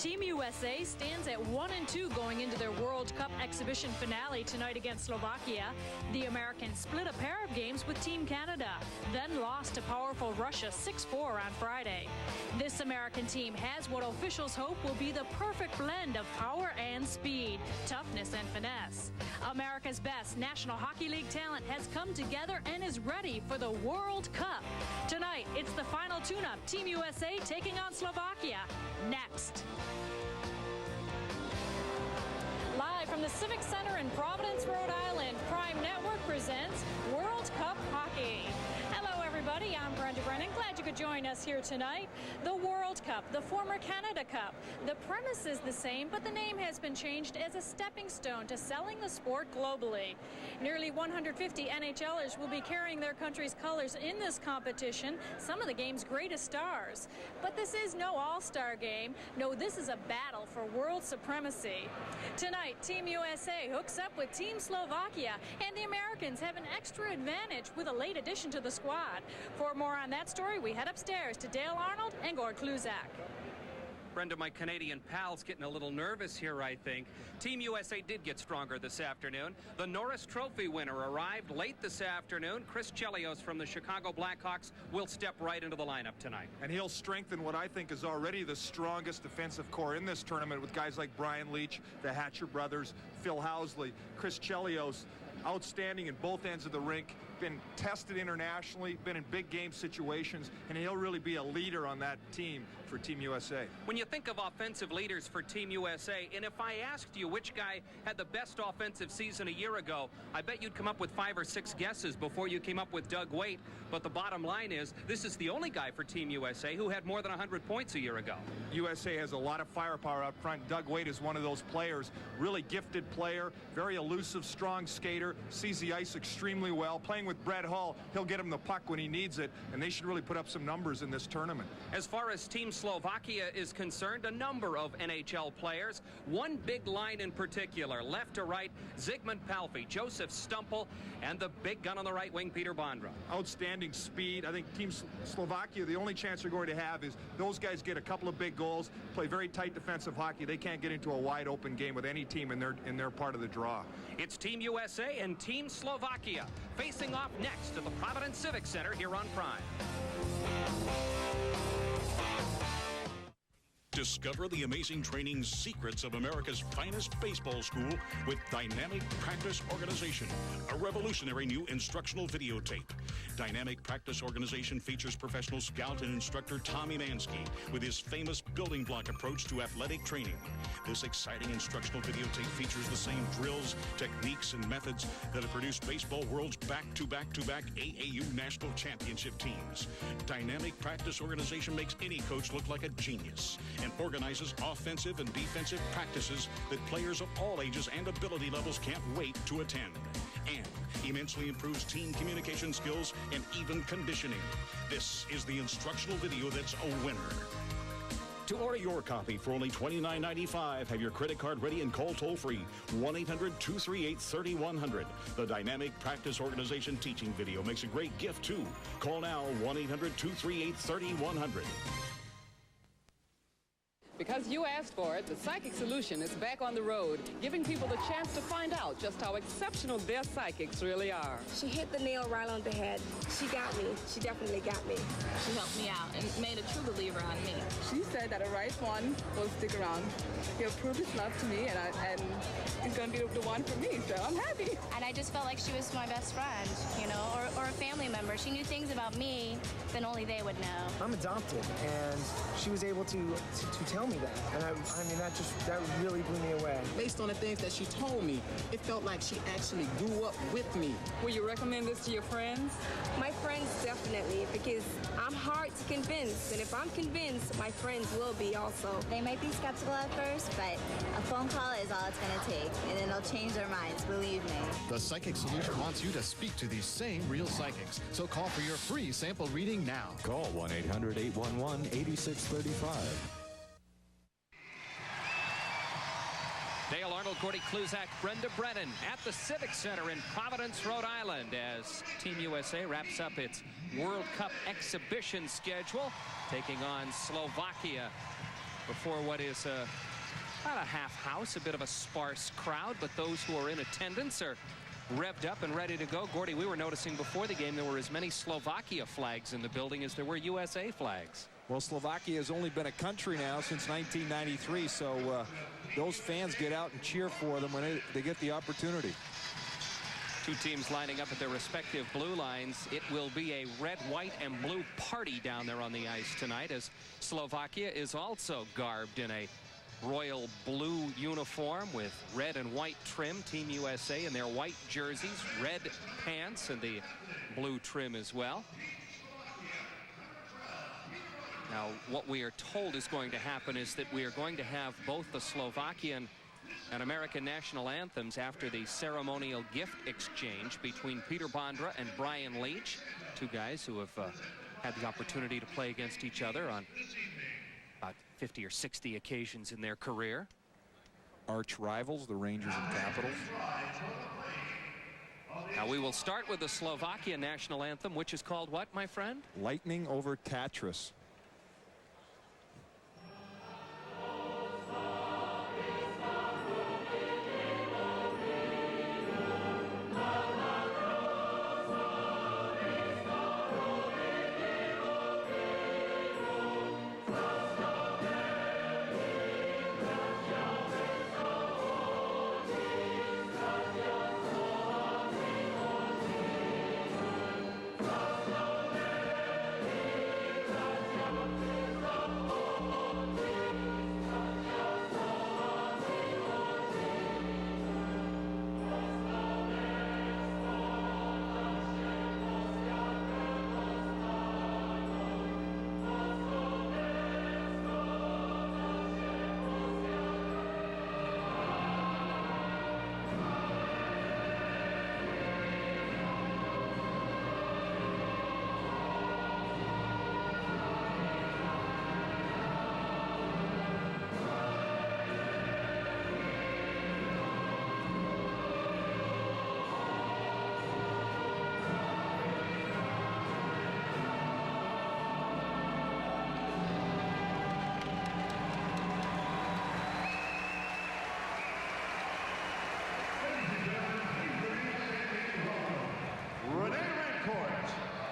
Team USA stands at 1-2 going into their World Cup exhibition finale tonight against Slovakia. The Americans split a pair of games with Team Canada, then lost to powerful Russia 6-4 on Friday. This American team has what officials hope will be the perfect blend of power and speed, toughness and finesse. America's best National Hockey League talent has come together and is ready for the World Cup. Tonight, it's the final tune-up. Team USA taking on Slovakia. Next. Live from the Civic Center in Providence, Rhode Island, Prime Network presents World Cup Hockey. Hello, everybody. I'm Brenda Brennan. Glad you could join us here tonight. The World Cup, the former Canada Cup. The premise is the same, but the name has been changed as a stepping stone to selling the sport globally. Nearly 150 NHLers will be carrying their country's colors in this competition, some of the game's greatest stars. But this is no all-star game. No, this is a battle for world supremacy. Tonight, Team USA hooks up with Team Slovakia, and the Americans have an extra advantage with a late addition to the squad. For more on that story, we head upstairs to Dale Arnold and Gord Kluzak. Brenda, my Canadian pal's getting a little nervous here, I think. Team USA did get stronger this afternoon. The Norris Trophy winner arrived late this afternoon. Chris Chelios from the Chicago Blackhawks will step right into the lineup tonight. And he'll strengthen what I think is already the strongest defensive core in this tournament with guys like Brian Leach, the Hatcher brothers, Phil Housley, Chris Chelios, outstanding in both ends of the rink, been tested internationally, been in big game situations, and he'll really be a leader on that team for Team USA. When you think of offensive leaders for Team USA, and if I asked you which guy had the best offensive season a year ago, I bet you'd come up with 5 or 6 guesses before you came up with Doug Waite. But the bottom line is, this is the only guy for Team USA who had more than 100 points a year ago. USA has a lot of firepower up front. Doug Waite is one of those players, really gifted player, very elusive, strong skater, sees the ice extremely well. Playing with Brett Hull, he'll get him the puck when he needs it, and they should really put up some numbers in this tournament. As far as Team Slovakia is concerned, a number of NHL players. One big line in particular, left to right, Zygmunt Palffy, Joseph Stumpel, and the big gun on the right wing, Peter Bondra. Outstanding speed. I think Team Slovakia, the only chance they're going to have is those guys get a couple of big goals, play very tight defensive hockey. They can't get into a wide open game with any team in their part of the draw. It's Team USA and Team Slovakia facing off next at the Providence Civic Center here on Prime. Discover the amazing training secrets of America's finest baseball school with Dynamic Practice Organization, a revolutionary new instructional videotape. Dynamic Practice Organization features professional scout and instructor Tommy Mansky with his famous building block approach to athletic training. This exciting instructional videotape features the same drills, techniques, and methods that have produced baseball world's back-to-back-to-back AAU national championship teams. Dynamic Practice Organization makes any coach look like a genius and organizes offensive and defensive practices that players of all ages and ability levels can't wait to attend. And immensely improves team communication skills and even conditioning. This is the instructional video that's a winner. To order your copy for only $29.95, have your credit card ready and call toll-free 1-800-238-3100. The Dynamic Practice Organization teaching video makes a great gift, too. Call now 1-800-238-3100. Because you asked for it, the Psychic Solution is back on the road, giving people the chance to find out just how exceptional their psychics really are. She hit the nail right on the head. She got me. She definitely got me. She helped me out and made a true believer on me. She said that a right one will stick around. He'll prove his love to me, and he's going to be the one for me, so I'm happy. And I just felt like she was my best friend, you know, or a family member. She knew things about me that only they would know. I'm adopted, and she was able to tell me that. And I mean, that really blew me away. Based on the things that she told me, it felt like she actually grew up with me. Will you recommend this to your friends? My friends, definitely, because I'm hard to convince, and if I'm convinced, my friends will be also. They might be skeptical at first, but a phone call is all it's going to take, and it'll change their minds, believe me. The Psychic Solution wants you to speak to these same real psychics, so call for your free sample reading now. Call 1-800-811-8635. Dale Arnold, Gordy Kluzak, Brenda Brennan at the Civic Center in Providence, Rhode Island, as Team USA wraps up its World Cup exhibition schedule, taking on Slovakia before what is about a half house, a bit of a sparse crowd, but those who are in attendance are revved up and ready to go. Gordy, we were noticing before the game there were as many Slovakia flags in the building as there were USA flags. Well, Slovakia has only been a country now since 1993, so those fans get out and cheer for them when they get the opportunity. Two teams lining up at their respective blue lines. It will be a red, white, and blue party down there on the ice tonight, as Slovakia is also garbed in a royal blue uniform with red and white trim. Team USA in their white jerseys, red pants, and the blue trim as well. Now, what we are told is going to happen is that we are going to have both the Slovakian and American national anthems after the ceremonial gift exchange between Peter Bondra and Brian Leach, two guys who have had the opportunity to play against each other on about 50 or 60 occasions in their career. Arch rivals, the Rangers and Capitals. Now we will start with the Slovakia national anthem, which is called what, my friend? Lightning over Tatras.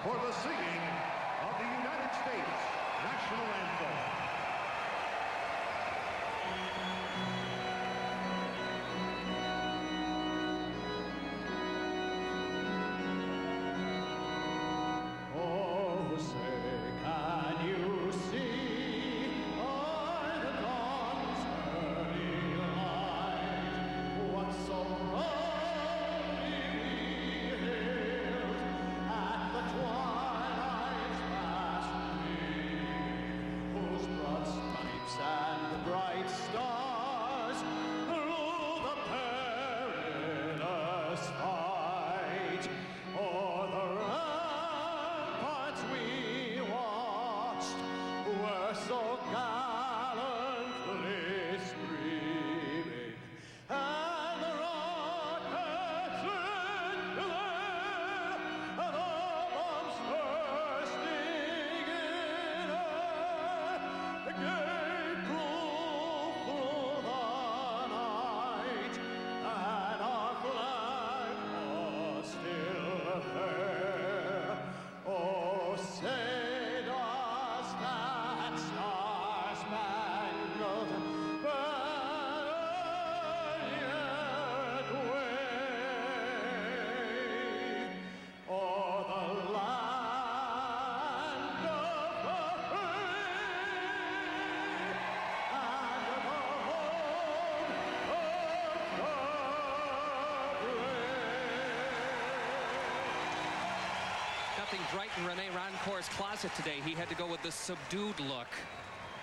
For the singing of the United States national anthem. Oh, say, can you see by the dawn's early light what so proudly we hailed at the twilight's vast gleam, whose broad stripes and bright stars through the perilous fight o'er the ramparts we watched were so gallantly streaming, and the rockets in the air, and the bombs bursting in air, gave proof through the night that our flag was still there. Oh, say does that star-spangled banner yet wave o'er the land of the free and the home of the brave? Nothing bright in Rene Rancourt's closet today. He had to go with the subdued look.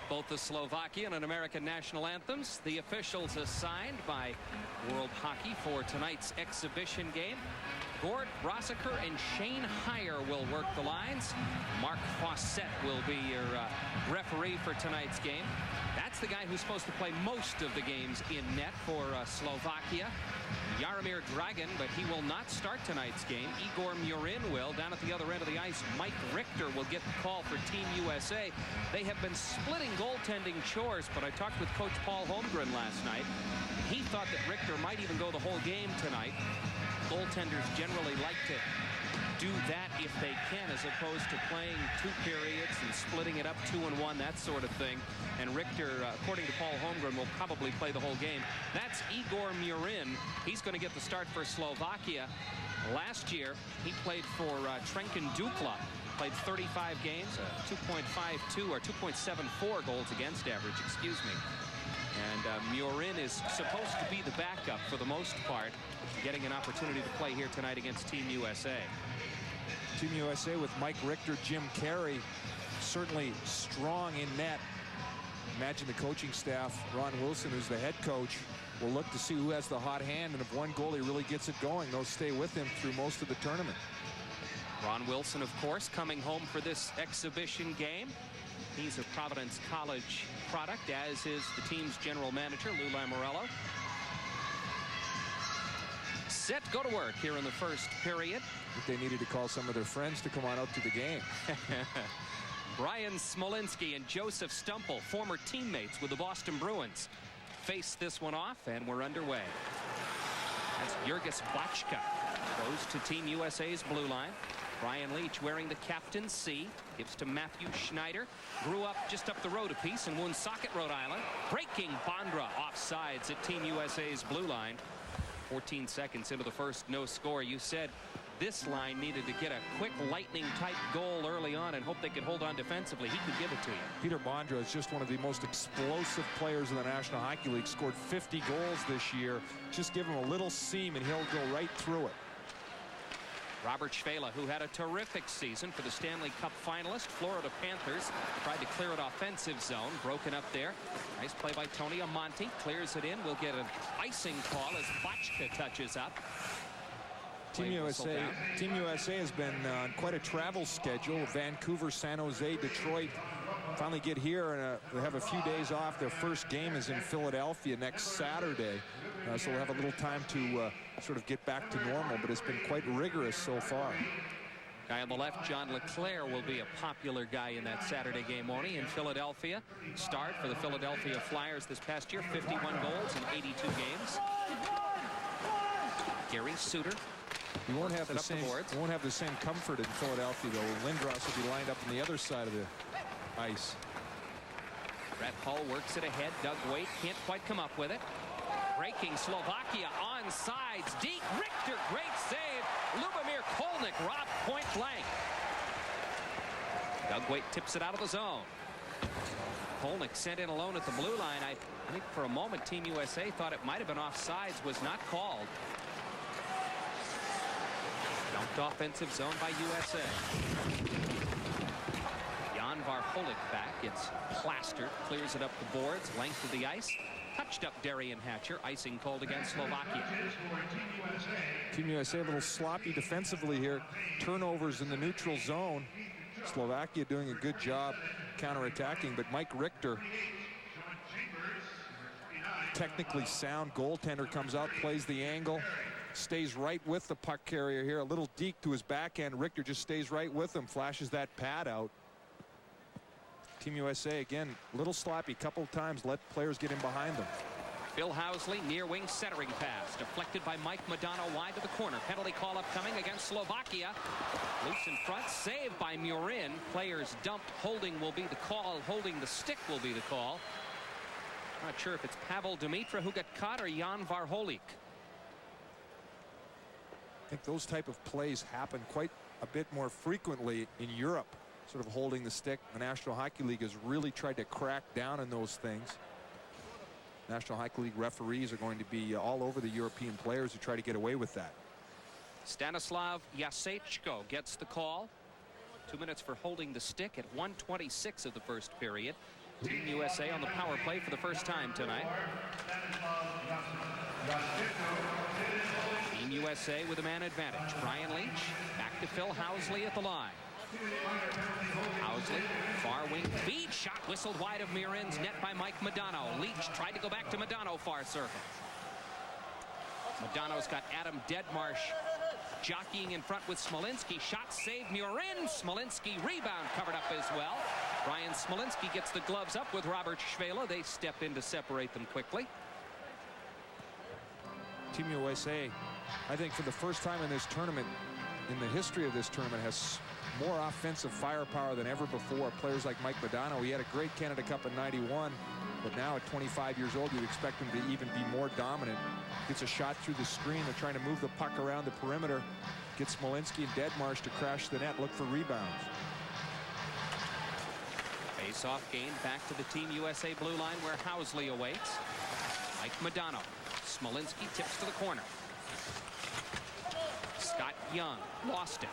Both the Slovakian and American national anthems, the officials assigned by World Hockey for tonight's exhibition game. Gord Rossiker and Shane Heyer will work the lines. Mark Fawcett will be your referee for tonight's game. That's the guy who's supposed to play most of the games in net for Slovakia. Jaromir Dragan, but he will not start tonight's game. Igor Murin will. Down at the other end of the ice, Mike Richter will get the call for Team USA. They have been splitting goaltending chores, but I talked with Coach Paul Holmgren last night. He thought that Richter might even go the whole game tonight. Goaltenders generally like to do that if they can, as opposed to playing 2 periods and splitting it up 2-1, that sort of thing. And Richter, according to Paul Holmgren, will probably play the whole game. That's Igor Murin. He's going to get the start for Slovakia. Last year, he played for Trenčín Dukla. Played 35 games, 2.52 or 2.74 goals against average, excuse me. And Murin is supposed to be the backup for the most part, getting an opportunity to play here tonight against Team USA. Team USA with Mike Richter, Jim Carey, certainly strong in net. Imagine the coaching staff, Ron Wilson, who's the head coach, will look to see who has the hot hand, and if one goalie really gets it going, they'll stay with him through most of the tournament. Ron Wilson, of course, coming home for this exhibition game. He's a Providence College product, as is the team's general manager, Lou Lamoriello. Set, go to work here in the first period. I think they needed to call some of their friends to come on out to the game. Brian Smolinski and Joseph Stumple, former teammates with the Boston Bruins, face this one off, and we're underway. That's Jurgis Bachka. Goes to Team USA's blue line. Brian Leach wearing the captain's C. Gives to Matthew Schneider. Grew up just up the road a piece in Woonsocket, Rhode Island. Breaking Bondra offsides at Team USA's blue line. 14 seconds into the first, no score. You said this line needed to get a quick lightning-type goal early on and hope they could hold on defensively. He could give it to you. Peter Bondra is just one of the most explosive players in the National Hockey League. Scored 50 goals this year. Just give him a little seam and he'll go right through it. Robert Schwela, who had a terrific season for the Stanley Cup finalist Florida Panthers, tried to clear it offensive zone, broken up there. Nice play by Tony Amonte, clears it in. We'll get an icing call as Bachka touches up. Team USA has been on quite a travel schedule. Vancouver, San Jose, Detroit. Finally get here and they have a few days off. Their first game is in Philadelphia next Saturday. So we'll have a little time to sort of get back to normal, but it's been quite rigorous so far. Guy on the left, John LeClaire, will be a popular guy in that Saturday game, won't he? In Philadelphia. Start for the Philadelphia Flyers this past year, 51 goals in 82 games. Gary Suter. You won't have the same comfort in Philadelphia, though. Lindros will be lined up on the other side of the ice. Brett Hull works it ahead. Doug Waite can't quite come up with it. Breaking Slovakia on sides. Deep. Richter, great save. Lubomir Kolnick robbed point blank. Doug Waite tips it out of the zone. Kolnick sent in alone at the blue line. I think for a moment Team USA thought it might have been offsides. Was not called. Dumped offensive zone by USA. Jan Varholik back. It's plastered. Clears it up the boards. Length of the ice. Touched up Darian Hatcher. Icing called against Slovakia. Team USA a little sloppy defensively here. Turnovers in the neutral zone. Slovakia doing a good job counterattacking, but Mike Richter, technically sound goaltender, comes out, plays the angle, stays right with the puck carrier here. A little deke to his backhand. Richter just stays right with him, flashes that pad out. Team USA, again, a little sloppy. Couple of times let players get in behind them. Phil Housley, near wing centering pass. Deflected by Mike Modano wide to the corner. Penalty call upcoming against Slovakia. Loose in front. Saved by Murin. Players dumped. Holding will be the call. Holding the stick will be the call. Not sure if it's Pavel Demitra who got caught or Jan Varholik. I think those type of plays happen quite a bit more frequently in Europe. Sort of holding the stick. The National Hockey League has really tried to crack down on those things. National Hockey League referees are going to be all over the European players who try to get away with that. Stanislav Jasechko gets the call. 2 minutes for holding the stick at 1:26 of the first period. Team USA on the power play for the first time tonight. Team USA with a man advantage. Brian Leach back to Phil Housley at the line. Housley, far wing feed shot whistled wide of Murin's net by Mike Modano. Leach tried to go back to Modano, far circle. Modano's got Adam Deadmarsh jockeying in front with Smolinski. Shot saved Murin. Smolinski rebound covered up as well. Ryan Smolinski gets the gloves up with Robert Schwela. They step in to separate them quickly. Team USA, I think for the first time in this tournament, in the history of this tournament, has more offensive firepower than ever before. Players like Mike Modano, he had a great Canada Cup in '91, but now at 25 years old, you'd expect him to even be more dominant. Gets a shot through the screen. They're trying to move the puck around the perimeter. Gets Smolinski and Deadmarsh to crash the net, look for rebounds. Face-off game back to the Team USA blue line where Housley awaits. Mike Modano. Smolinski tips to the corner. Scott Young lost it.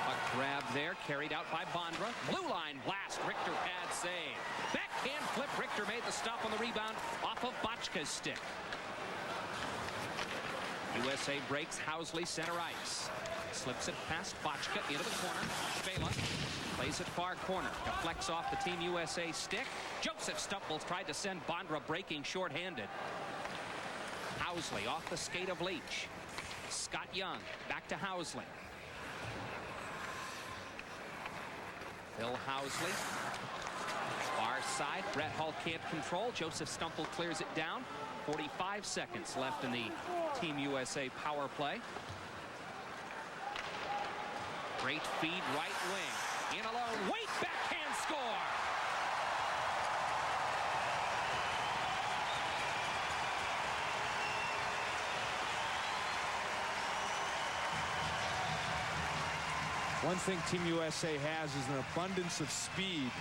A grab there, carried out by Bondra. Blue line blast, Richter pad save. Backhand flip, Richter made the stop on the rebound off of Bochka's stick. USA breaks Housley center ice. Slips it past Bochka into the corner. Schwela plays it far corner. Deflects off the Team USA stick. Joseph Stupples tried to send Bondra breaking shorthanded. Housley off the skate of Leach. Scott Young back to Housley. Phil Housley. Far side. Brett Hull can't control. Joseph Stumple clears it down. 45 seconds left in the Team USA power play. Great feed right wing. In alone. Wait, backhand score. One thing Team USA has is an abundance of speed.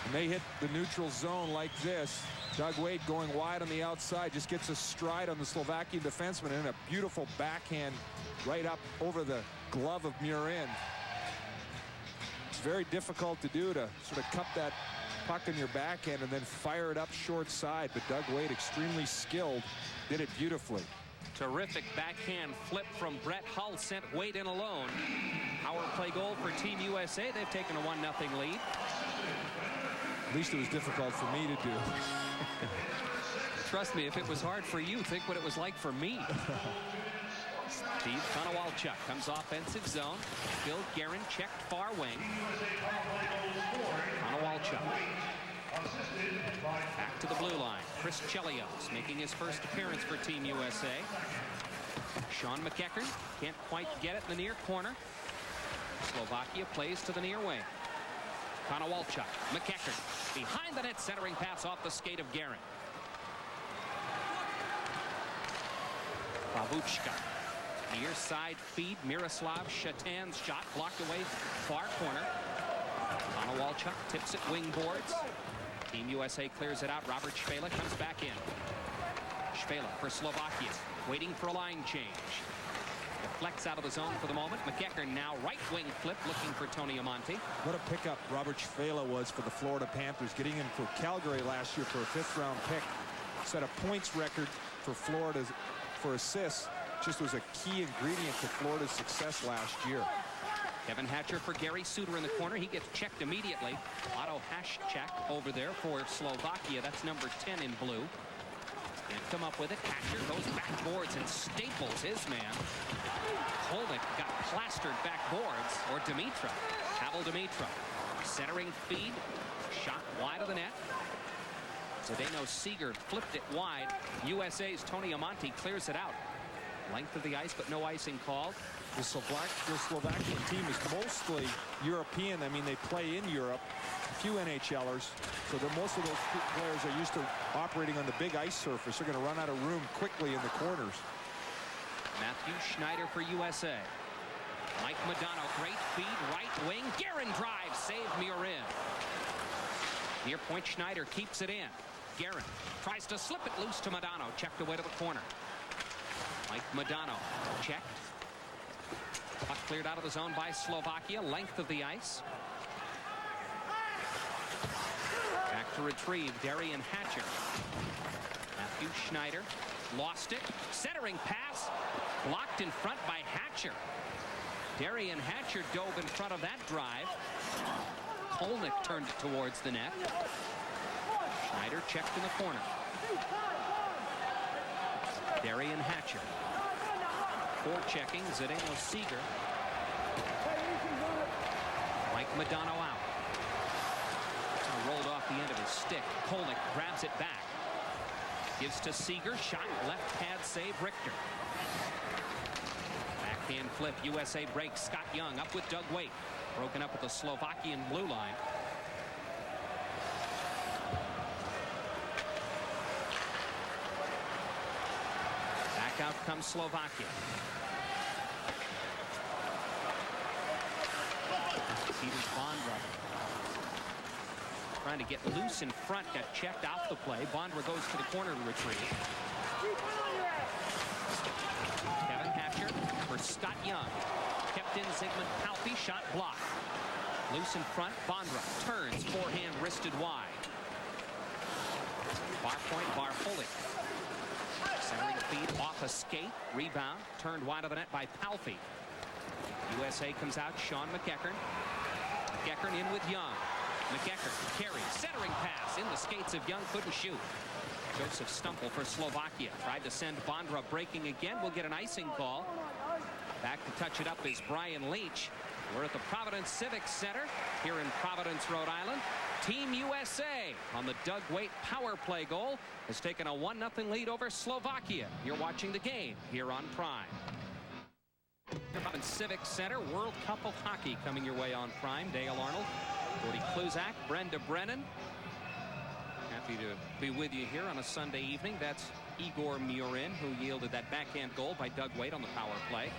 When they hit the neutral zone like this, Doug Wade going wide on the outside just gets a stride on the Slovakian defenseman and a beautiful backhand right up over the glove of Murin. It's very difficult to do, to sort of cup that puck in your backhand and then fire it up short side, but Doug Wade, extremely skilled, did it beautifully. Terrific backhand flip from Brett Hull sent Wade in alone. Power play goal for Team USA. They've taken a 1-0 lead. At least it was difficult for me to do. Trust me, if it was hard for you, think what it was like for me. Steve Konowalchuk comes offensive zone. Bill Guerin checked far wing. Konowalchuk. Back to the blue line. Chris Chelios making his first appearance for Team USA. Sean McEachern can't quite get it in the near corner. Slovakia plays to the near wing. Konowalchuk. McEachern behind the net, centering pass off the skate of Guerin. Babuchka. Near side feed. Miroslav Shatan's shot blocked away far corner. Konowalchuk tips it wing boards. Team USA clears it out. Robert Schwela comes back in. Schwela for Slovakia, waiting for a line change. Deflects out of the zone for the moment. McEachern now right wing flip, looking for Tony Amonte. What a pickup Robert Schwela was for the Florida Panthers, getting in for Calgary last year for a 5th-round pick. Set a points record for Florida for assists. Just was a key ingredient to Florida's success last year. Kevin Hatcher for Gary Suter in the corner. He gets checked immediately. Otto Haschek over there for Slovakia. That's number 10 in blue. And come up with it. Hatcher goes backboards and staples his man. Holnick got plastered backboards. Or Dimitra. Pavel Dimitra. Centering feed. Shot wide of the net. Zdeno Seeger flipped it wide. USA's Tony Amonte clears it out. Length of the ice, but no icing called. The Slovakian team is mostly European. I mean, they play in Europe. A few NHLers. So most of those players are used to operating on the big ice surface. They're going to run out of room quickly in the corners. Matthew Schneider for USA. Mike Modano, great feed, right wing. Guerin drives, save Murin. Near point, Schneider keeps it in. Guerin tries to slip it loose to Modano. Checked away to the corner. Mike Modano checked. Puck cleared out of the zone by Slovakia. Length of the ice. Back to retrieve. Darian Hatcher. Matthew Schneider lost it. Centering pass. Blocked in front by Hatcher. Darian Hatcher dove in front of that drive. Holnick turned it towards the net. Schneider checked in the corner. Darian Hatcher. Forechecking Zdeno Seeger. Mike Madonna out. Rolled off the end of his stick. Polnick grabs it back. Gives to Seeger. Shot left pad save. Richter. Backhand flip. USA breaks. Scott Young up with Doug Waite. Broken up with the Slovakian blue line. Back out comes Slovakia. Peters Bondra trying to get loose in front, got checked off the play. Bondra goes to the corner to retrieve. Kevin Hatcher for Scott Young. Kept in Zygmunt Palffy, shot blocked. Loose in front, Bondra turns, forehand wristed wide. Bar point, Bar Foley. Centering feed off a skate, rebound, turned wide of the net by Palffy. USA comes out, Sean McEachern. McEachern in with Young. McEachern carries, centering pass in the skates of Young, couldn't shoot. Joseph Stumple for Slovakia. Tried to send Bondra breaking again. We'll get an icing call. Back to touch it up is Brian Leach. We're at the Providence Civic Center here in Providence, Rhode Island. Team USA on the Doug Waite power play goal has taken a 1-0 lead over Slovakia. You're watching the game here on Prime. Providence Civic Center, World Cup of Hockey coming your way on Prime. Dale Arnold, Cody Kluzak, Brenda Brennan. Happy to be with you here on a Sunday evening. That's Igor Murin, who yielded that backhand goal by Doug Waite on the power play.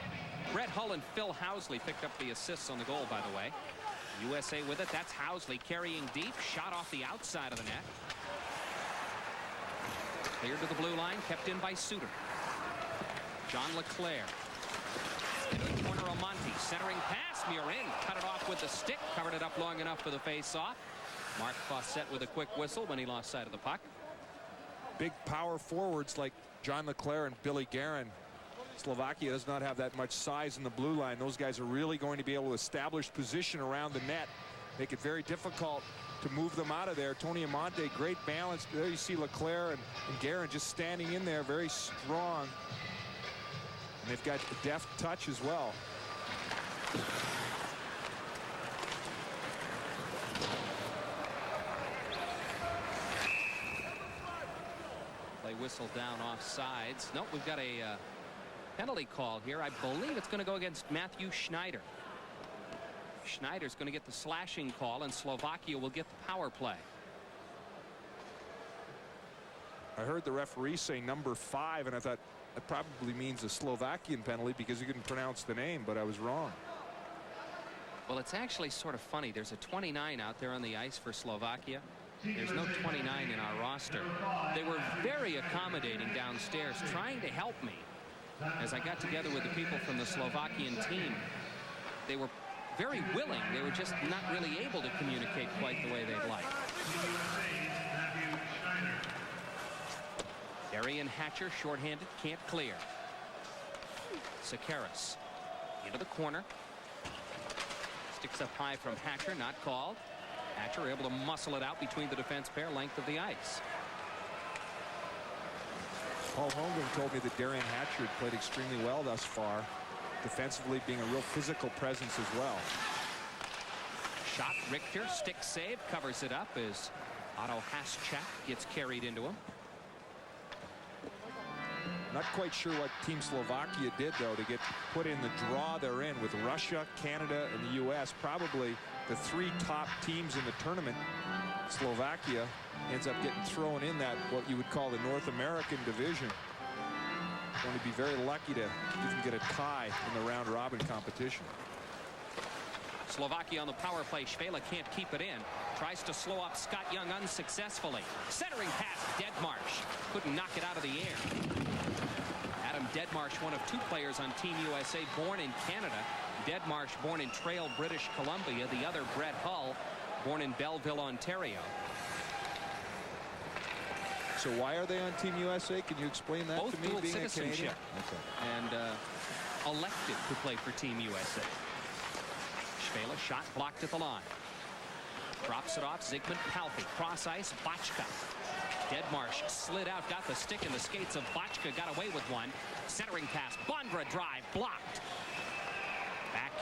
Brett Hull and Phil Housley picked up the assists on the goal, by the way. USA with it. That's Housley carrying deep. Shot off the outside of the net. Cleared to the blue line. Kept in by Suter. John LeClaire. Into the corner, Omonte. Centering pass. Murin cut it off with the stick. Covered it up long enough for the face-off. Mark Fawcett with a quick whistle when he lost sight of the puck. Big power forwards like John LeClaire and Billy Guerin. Slovakia does not have that much size in the blue line. Those guys are really going to be able to establish position around the net. Make it very difficult to move them out of there. Tony Amonte, great balance. There you see LeClaire and Guerin just standing in there, very strong. And they've got a deft touch as well. Play whistle down off sides. Nope, we've got a penalty call here. I believe it's going to go against Matthew Schneider. Schneider's going to get the slashing call, and Slovakia will get the power play. I heard the referee say number 5, and I thought that probably means a Slovakian penalty because he couldn't pronounce the name, but I was wrong. Well, it's actually sort of funny. There's a 29 out there on the ice for Slovakia. There's no 29 in our roster. They were very accommodating downstairs, trying to help me. As I got together with the people from the Slovakian team, they were very willing. They were just not really able to communicate quite the way they'd like. Darian Hatcher, shorthanded, can't clear. Sakaris into the corner. Sticks up high from Hatcher, not called. Hatcher able to muscle it out between the defense pair, length of the ice. Paul Holmgren told me that Darian Hatcher had played extremely well thus far, defensively being a real physical presence as well. Shot, Richter, stick save, covers it up as Otto Haschak gets carried into him. Not quite sure what Team Slovakia did, though, to get put in the draw they're in with Russia, Canada, and the U.S. Probably the 3 top teams in the tournament. Slovakia ends up getting thrown in that, what you would call the North American division. Going to be very lucky to even get a tie in the round robin competition. Slovakia on the power play. Švejla can't keep it in. Tries to slow up Scott Young unsuccessfully. Centering pass, Deadmarsh. Couldn't knock it out of the air. Adam Deadmarsh, one of 2 players on Team USA born in Canada. Deadmarsh born in Trail, British Columbia. The other, Brett Hull, born in Belleville, Ontario. So why are they on Team USA? Can you explain that Both to me? Dual Being citizenship. Okay. And elected to play for Team USA. Švejla, shot blocked at the line. Drops it off. Zygmunt Palffy. Cross ice. Bochka. Deadmarsh slid out. Got the stick in the skates of Bochka. Got away with one. Centering pass. Bondra drive. Blocked.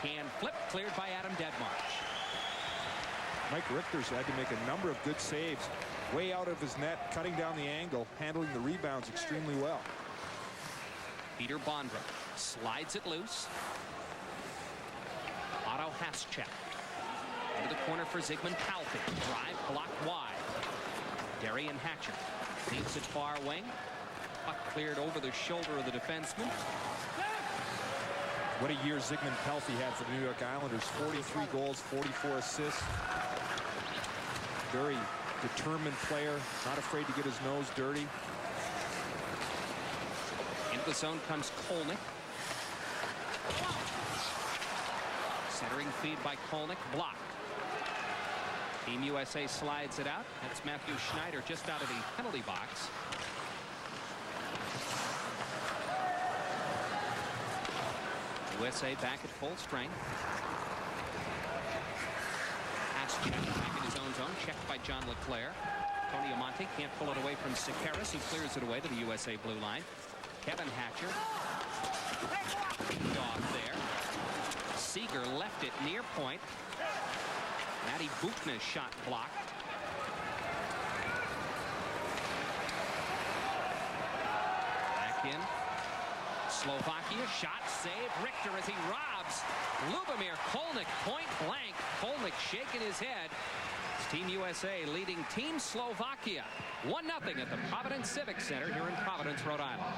Backhand flip cleared by Adam Deadmarch. Mike Richter's had to make a number of good saves. Way out of his net, cutting down the angle, handling the rebounds extremely well. Peter Bondra slides it loose. Otto Haschek. Into the corner for Zygmunt Palfi. Drive blocked wide. Darian Hatcher leaves it far wing. Puck cleared over the shoulder of the defenseman. What a year Zygmunt Palfi had for the New York Islanders. 43 goals, 44 assists. Very determined player, not afraid to get his nose dirty. Into the zone comes Kolnick. Centering feed by Kolnick, blocked. Team USA slides it out. That's Matthew Schneider just out of the penalty box. USA back at full strength. Haskins back in his own zone, checked by John Leclerc. Tony Amonte can't pull it away from Sekeres, who clears it away to the USA blue line. Kevin Hatcher. Off there. Seeger left it near point. Matty Bukna's shot blocked. Back in. Slovakia shot save. Richter as he robs Lubomir Kolnick point blank. Kolnick shaking his head. It's Team USA leading Team Slovakia 1-0 at the Providence Civic Center here in Providence, Rhode Island.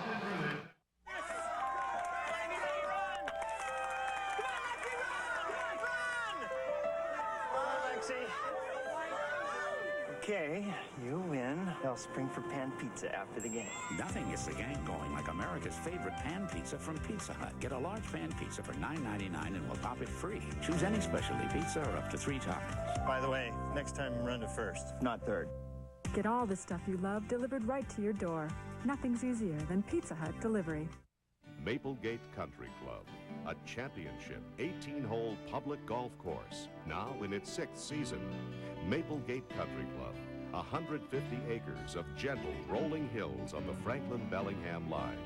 Okay, you win. I'll spring for pan pizza after the game. Nothing gets the gang going like America's favorite pan pizza from Pizza Hut. Get a large pan pizza for $9.99 and we'll pop it free. Choose any specialty pizza or up to 3 toppings. By the way, next time run to first, not third. Get all the stuff you love delivered right to your door. Nothing's easier than Pizza Hut delivery. Maplegate Country Club, a championship 18-hole public golf course, now in its 6th season. Maplegate Country Club, 150 acres of gentle rolling hills on the Franklin-Bellingham line.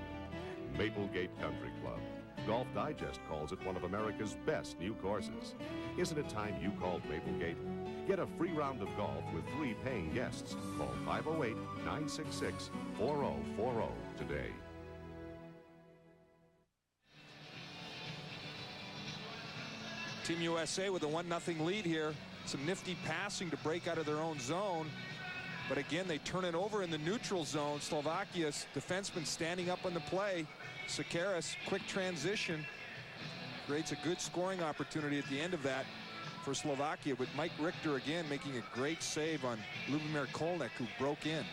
Maplegate Country Club. Golf Digest calls it one of America's best new courses. Isn't it time you called Maplegate? Get a free round of golf with 3 paying guests. Call 508-966-4040 today. Team USA with a 1-0 lead here. Some nifty passing to break out of their own zone. But again, they turn it over in the neutral zone. Slovakia's defenseman standing up on the play. Sekeres, quick transition. Creates a good scoring opportunity at the end of that for Slovakia. With Mike Richter again making a great save on Lubomir Kolnick, who broke in.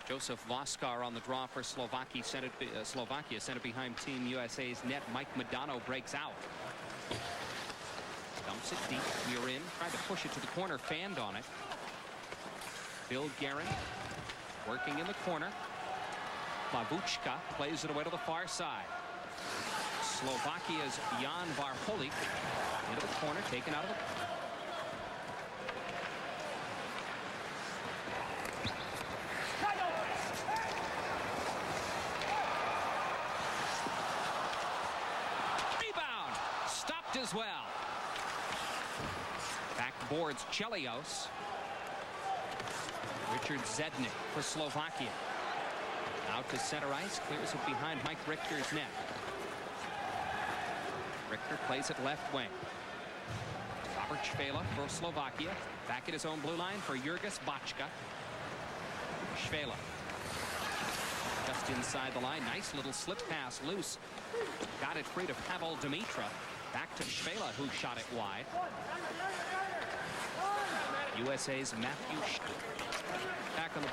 Joseph Voskar on the draw for Slovakia. Sent it behind Team USA's net. Mike Modano breaks out. Dumps it deep. We're in. Tried to push it to the corner. Fanned on it. Bill Guerin working in the corner. Babuchka plays it away to the far side. Slovakia's Jan Varholik into the corner. Taken out of the... as well. Back boards Chelios. Richard Zednik for Slovakia. Out to center ice, clears it behind Mike Richter's net. Richter plays it left wing. Robert Švela for Slovakia. Back at his own blue line for Jurgis Bachka. Švela. Just inside the line. Nice little slip pass loose. Got it free to Pavel Dimitra. Back to Švela, who shot it wide. USA's Matthew back on the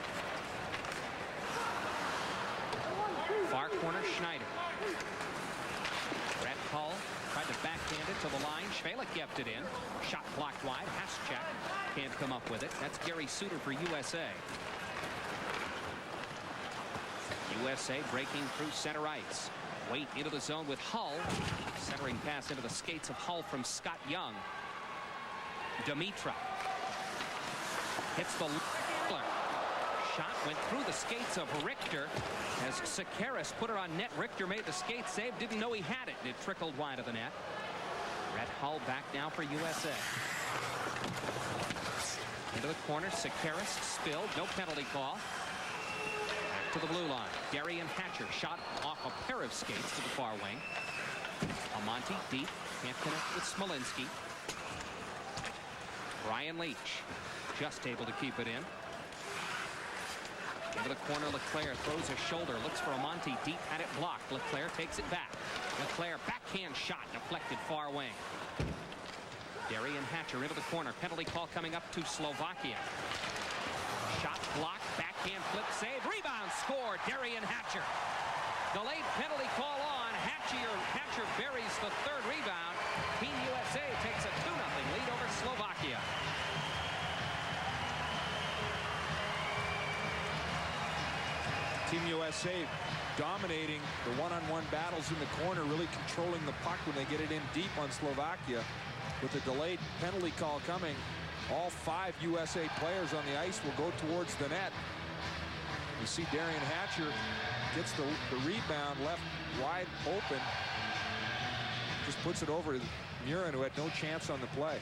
far corner. Schneider. Brett Hull tried to backhand it to the line. Švela kept it in. Shot blocked wide. Haschek can't come up with it. That's Gary Suter for USA. USA breaking through center ice. Wait into the zone with Hull. Centering pass into the skates of Hull from Scott Young. Dimitra hits the shot went through the skates of Richter as Sakaris put her on net. Richter made the skate save, didn't know he had it, and it trickled wide of the net. Red Hull back now for USA. Into the corner, Sakaris spilled, no penalty call. Back to the blue line. Darian Hatcher shot off a pair of skates to the far wing. Almonte deep, can't connect with Smolinski. Brian Leach just able to keep it in. Into the corner, Leclerc throws a shoulder, looks for Almonte deep, had it blocked. Leclerc takes it back. Leclerc backhand shot, deflected far wing. Darian Hatcher into the corner. Penalty call coming up to Slovakia. Shot blocked, backhand flip save, rebound score, Darian Hatcher. Delayed penalty call on. Hatcher buries the third rebound. Team USA takes a 2-0 lead over Slovakia. Team USA dominating the one-on-one battles in the corner, really controlling the puck when they get it in deep on Slovakia. With the delayed penalty call coming, all 5 USA players on the ice will go towards the net. You see Darian Hatcher gets the rebound left wide open. Just puts it over to Murin, who had no chance on the play.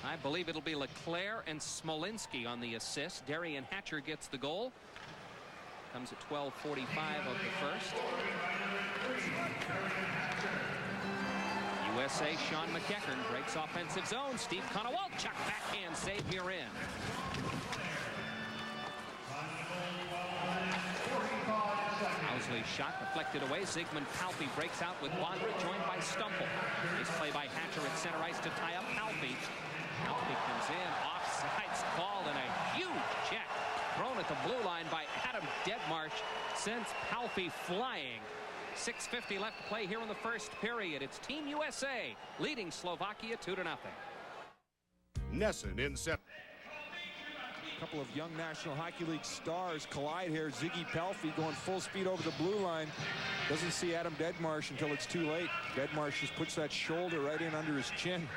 I believe it'll be Leclerc and Smolinski on the assist. Darian Hatcher gets the goal. Comes at 12:45 of the first. USA, Sean McEachern breaks offensive zone. Steve Konowalchuk backhand save here in. Housley's shot deflected away. Zygmunt Palffy breaks out with Bondra, joined by Stumple. Nice play by Hatcher at center ice to tie up Palffy. Palffy comes in, offsides called, and a huge check thrown at the blue line by Adam Deadmarsh sends Palffy flying. 6:50 left to play here in the first period. It's Team USA leading Slovakia 2-0. Nesson in set. A couple of young National Hockey League stars collide here. Ziggy Palffy going full speed over the blue line. Doesn't see Adam Deadmarsh until it's too late. Deadmarsh just puts that shoulder right in under his chin.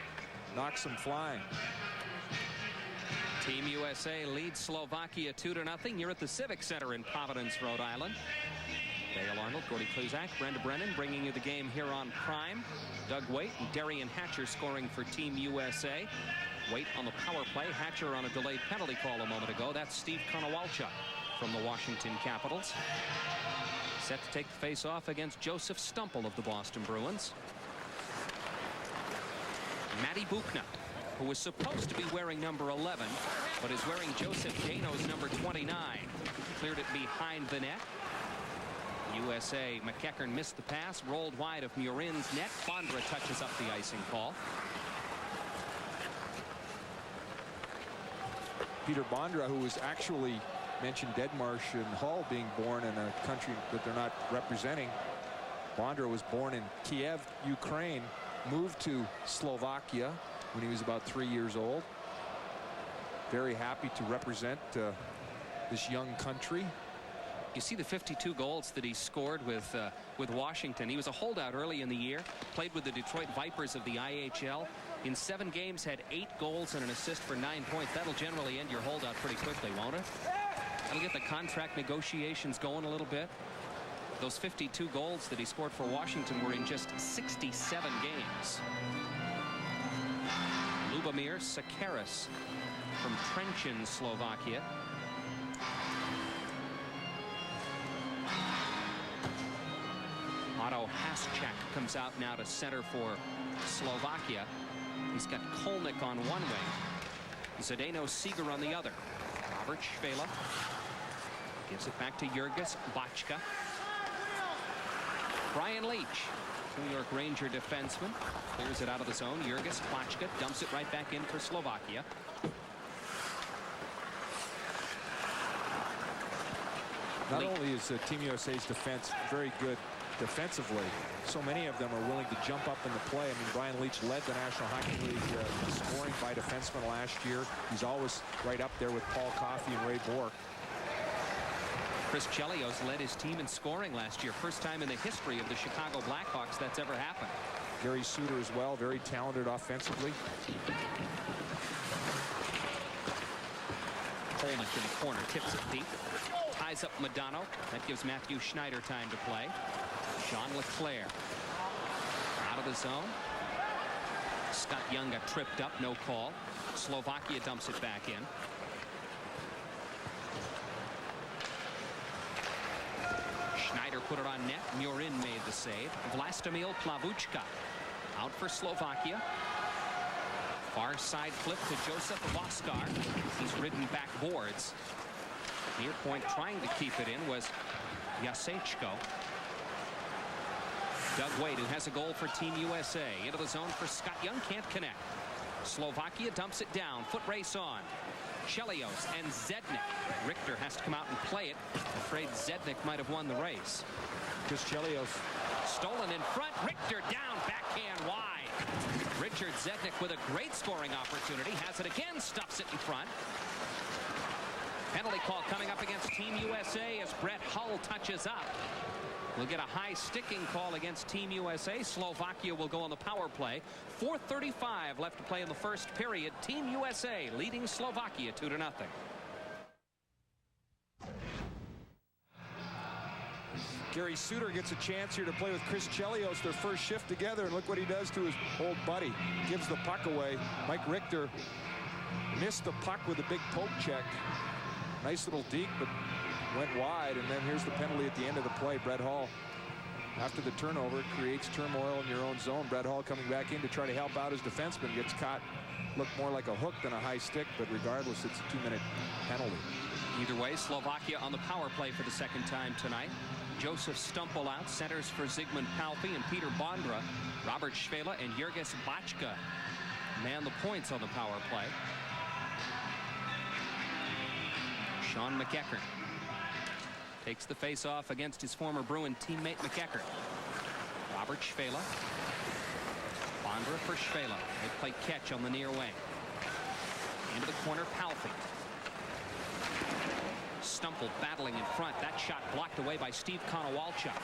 Knocks him flying. Team USA leads Slovakia 2-0 here at the Civic Center in Providence, Rhode Island. Dale Arnold, Gordy Kluzak, Brenda Brennan bringing you the game here on Prime. Doug Waite and Darian Hatcher scoring for Team USA. Waite on the power play. Hatcher on a delayed penalty call a moment ago. That's Steve Konowalchuk from the Washington Capitals. Set to take the face-off against Joseph Stumple of the Boston Bruins. Matty Buchna, who was supposed to be wearing number 11, but is wearing Joseph Dano's number 29. Cleared it behind the net. USA, McEachern missed the pass, rolled wide of Murin's net. Bondra touches up the icing call. Peter Bondra, who was actually mentioned Deadmarsh and Hull being born in a country that they're not representing. Bondra was born in Kiev, Ukraine, moved to Slovakia when he was about 3 years old. Very happy to represent this young country. You see the 52 goals that he scored with Washington. He was a holdout early in the year, played with the Detroit Vipers of the IHL. In 7 games, had 8 goals and an assist for 9 points. That'll generally end your holdout pretty quickly, won't it? That'll get the contract negotiations going a little bit. Those 52 goals that he scored for Washington were in just 67 games. Lubomir Sakaris from Trenčín, Slovakia. Otto Haschak comes out now to center for Slovakia. He's got Kolnick on one wing. Zdeno Seeger on the other. Robert Švela gives it back to Jurgis Bachka. Brian Leach, New York Ranger defenseman, clears it out of the zone. Jurgis Bachka dumps it right back in for Slovakia. Not only is Team USA's defense very good defensively, so many of them are willing to jump up in the play. I mean, Brian Leach led the National Hockey League scoring by defensemen last year. He's always right up there with Paul Coffey and Ray Bourque. Chris Chelios led his team in scoring last year. First time in the history of the Chicago Blackhawks that's ever happened. Gary Suter as well, very talented offensively. Kolnick in the corner, tips it deep. Ties up Modano. That gives Matthew Schneider time to play. Jean Leclerc out of the zone. Scott Young got tripped up, no call. Slovakia dumps it back in. Schneider put it on net. Murin made the save. Vlastimil Plavuchka out for Slovakia. Far side flip to Joseph Voskar. He's ridden back boards. Near point trying to keep it in was Jasechko. Doug Wade, who has a goal for Team USA. Into the zone for Scott Young, can't connect. Slovakia dumps it down. Foot race on. Chelios and Zednik. Richter has to come out and play it. Afraid Zednik might have won the race. Chris Chelios. Stolen in front. Richter down. Backhand wide. Richard Zednik with a great scoring opportunity. Has it again. Stuffs it in front. Penalty call coming up against Team USA as Brett Hull touches up. We'll get a high sticking call against Team USA. Slovakia will go on the power play. 4:35 left to play in the first period. Team USA leading Slovakia 2-0. Gary Suter gets a chance here to play with Chris Chelios, their first shift together, and look what he does to his old buddy. Gives the puck away. Mike Richter missed the puck with a big poke check. Nice little deke, but went wide, and then here's the penalty at the end of the play. Brett Hull, after the turnover, creates turmoil in your own zone. Brett Hull coming back in to try to help out his defenseman, gets caught. Looked more like a hook than a high stick, but regardless, it's a 2-minute penalty. Either way, Slovakia on the power play for the second time tonight. Joseph Stumpel out, centers for Zygmunt Palffy and Peter Bondra. Robert Schwela and Jurgis Bachka man the points on the power play. Sean McEachern takes the face-off against his former Bruin teammate McEachern. Robert Schwela. Bondra for Schwela. They play catch on the near wing. Into the corner, Palffy. Stumpel battling in front. That shot blocked away by Steve Konowalchuk.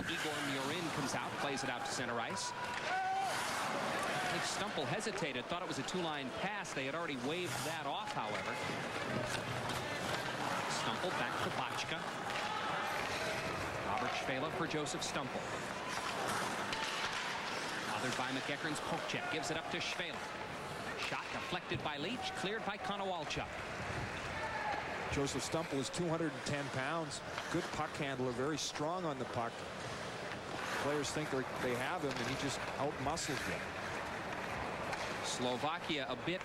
Igor Murin comes out, plays it out to center ice. I think Stumpel hesitated, thought it was a two-line pass. They had already waved that off, however. Stumpel back to Bachka. Robert Schwela for Joseph Stumpel. Bothered by McEachern's poke check. Gives it up to Schwela. Shot deflected by Leach. Cleared by Konowalchuk. Joseph Stumpel is 210 pounds. Good puck handler. Very strong on the puck. Players think they have him, and he just out-muscles them. Slovakia a bit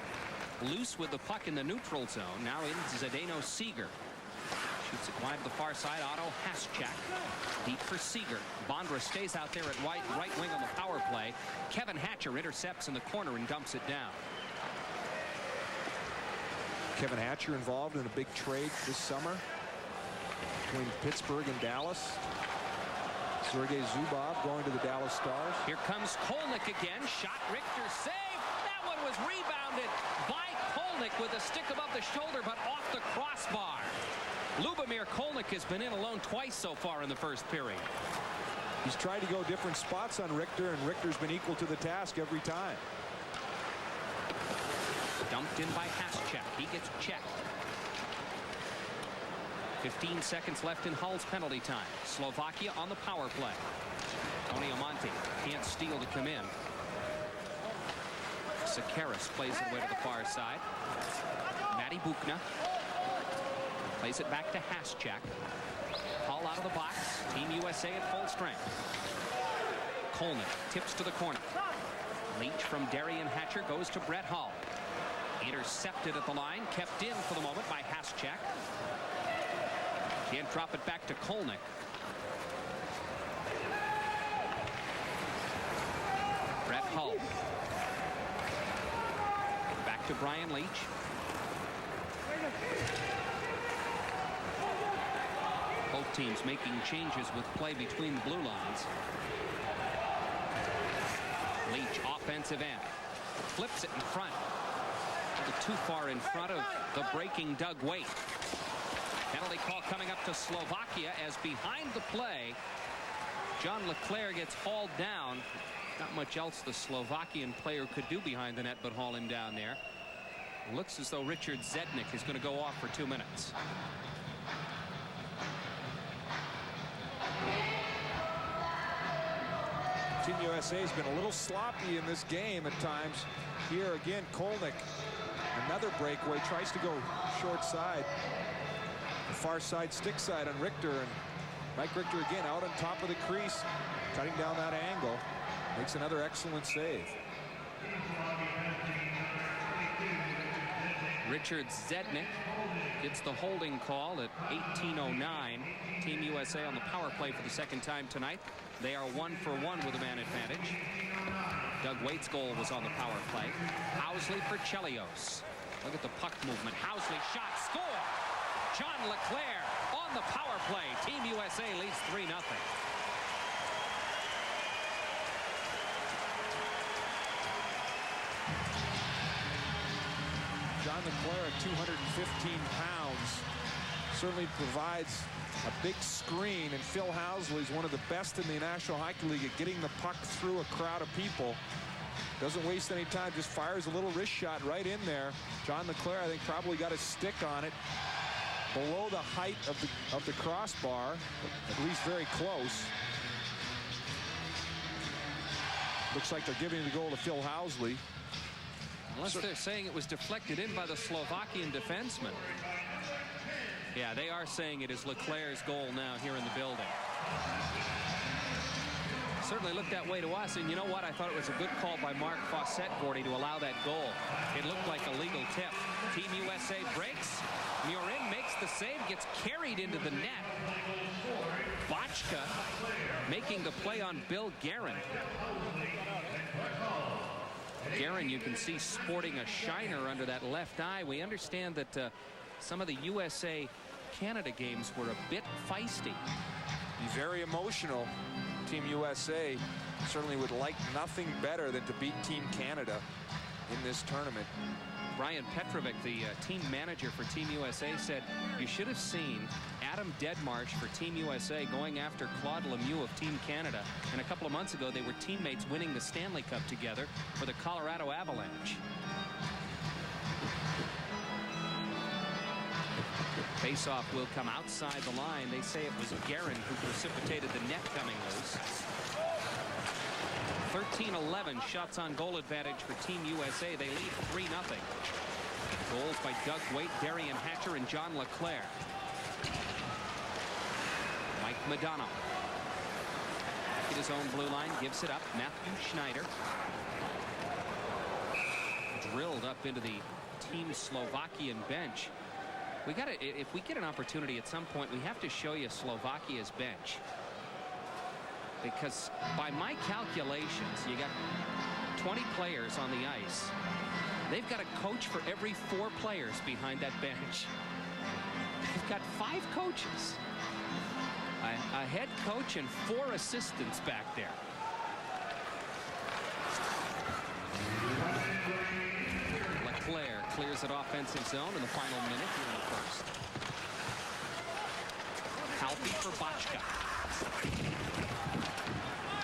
loose with the puck in the neutral zone. Now in Zdeno Seeger. Shoots it wide to the far side. Otto Haschak. Deep for Seeger. Bondra stays out there at right wing on the power play. Kevin Hatcher intercepts in the corner and dumps it down. Kevin Hatcher involved in a big trade this summer between Pittsburgh and Dallas. Sergei Zubov going to the Dallas Stars. Here comes Kolnick again. Shot, Richter save. That one was rebounded by Kolnick with a stick above the shoulder, but off the crossbar. Lubomir Kolnick has been in alone twice so far in the first period. He's tried to go different spots on Richter, and Richter's been equal to the task every time. Dumped in by Haschak. He gets checked. 15 seconds left in Hull's penalty time. Slovakia on the power play. Tony Amonte can't steal to come in. Sakaris plays it away to the far side. Matty Bukna plays it back to Haschak. Hull out of the box. Team USA at full strength. Kolnick tips to the corner. Leach from Darian Hatcher goes to Brett Hull. Intercepted at the line, kept in for the moment by Haschak. Can't drop it back to Kolnick. Brett Hull. Back to Brian Leach. Both teams making changes with play between the blue lines. Leach, offensive end. Flips it in front. Too far in front of the breaking Doug Wade. Penalty call coming up to Slovakia as behind the play, John Leclerc gets hauled down. Not much else the Slovakian player could do behind the net but haul him down there. Looks as though Richard Zednik is going to go off for 2 minutes. Team USA has been a little sloppy in this game at times. Here again, Kolnick, another breakaway, tries to go short side. The far side, stick side on Richter, and Mike Richter again out on top of the crease, cutting down that angle. Makes another excellent save. Richard Zednik gets the holding call at 18:09. Team USA on the power play for the second time tonight. They are 1 for 1 with a man advantage. Doug Waite's goal was on the power play. Housley for Chelios. Look at the puck movement. Housley shot, score! John LeClair on the power play. Team USA leads 3-0. John LeClair at 215 pounds certainly provides a big screen, and Phil Housley is one of the best in the National Hockey League at getting the puck through a crowd of people. Doesn't waste any time, just fires a little wrist shot right in there. John LeClair, I think, probably got a stick on it below the height of the crossbar, at least very close. Looks like they're giving the goal to Phil Housley. Unless they're saying it was deflected in by the Slovakian defenseman. Yeah, they are saying it is LeClair's goal now here in the building. Certainly looked that way to us, and you know what? I thought it was a good call by Mark Fawcett, Gordy, to allow that goal. It looked like a legal tip. Team USA breaks. Murin makes the save, gets carried into the net. Bochka making the play on Bill Guerin. Guerin, you can see sporting a shiner under that left eye. We understand that some of the USA-Canada games were a bit feisty. Very emotional. Team USA certainly would like nothing better than to beat Team Canada in this tournament. Brian Petrovic, the team manager for Team USA, said you should have seen Adam Deadmarsh for Team USA going after Claude Lemieux of Team Canada. And a couple of months ago, they were teammates winning the Stanley Cup together for the Colorado Avalanche. Faceoff will come outside the line. They say it was Guerin who precipitated the net coming loose. 13-11 shots on goal advantage for Team USA. They lead 3-0. Goals by Doug Waite, Darian Hatcher, and John LeClair. Mike Madonna at his own blue line, gives it up. Matthew Schneider drilled up into the Team Slovakian bench. We got to, if we get an opportunity at some point, we have to show you Slovakia's bench. Because by my calculations, you got 20 players on the ice. They've got a coach for every 4 players behind that bench. They've got 5 coaches. A head coach and 4 assistants back there. LeClair clears it offensive zone in the final minute here in the first. Halpy for Bochka.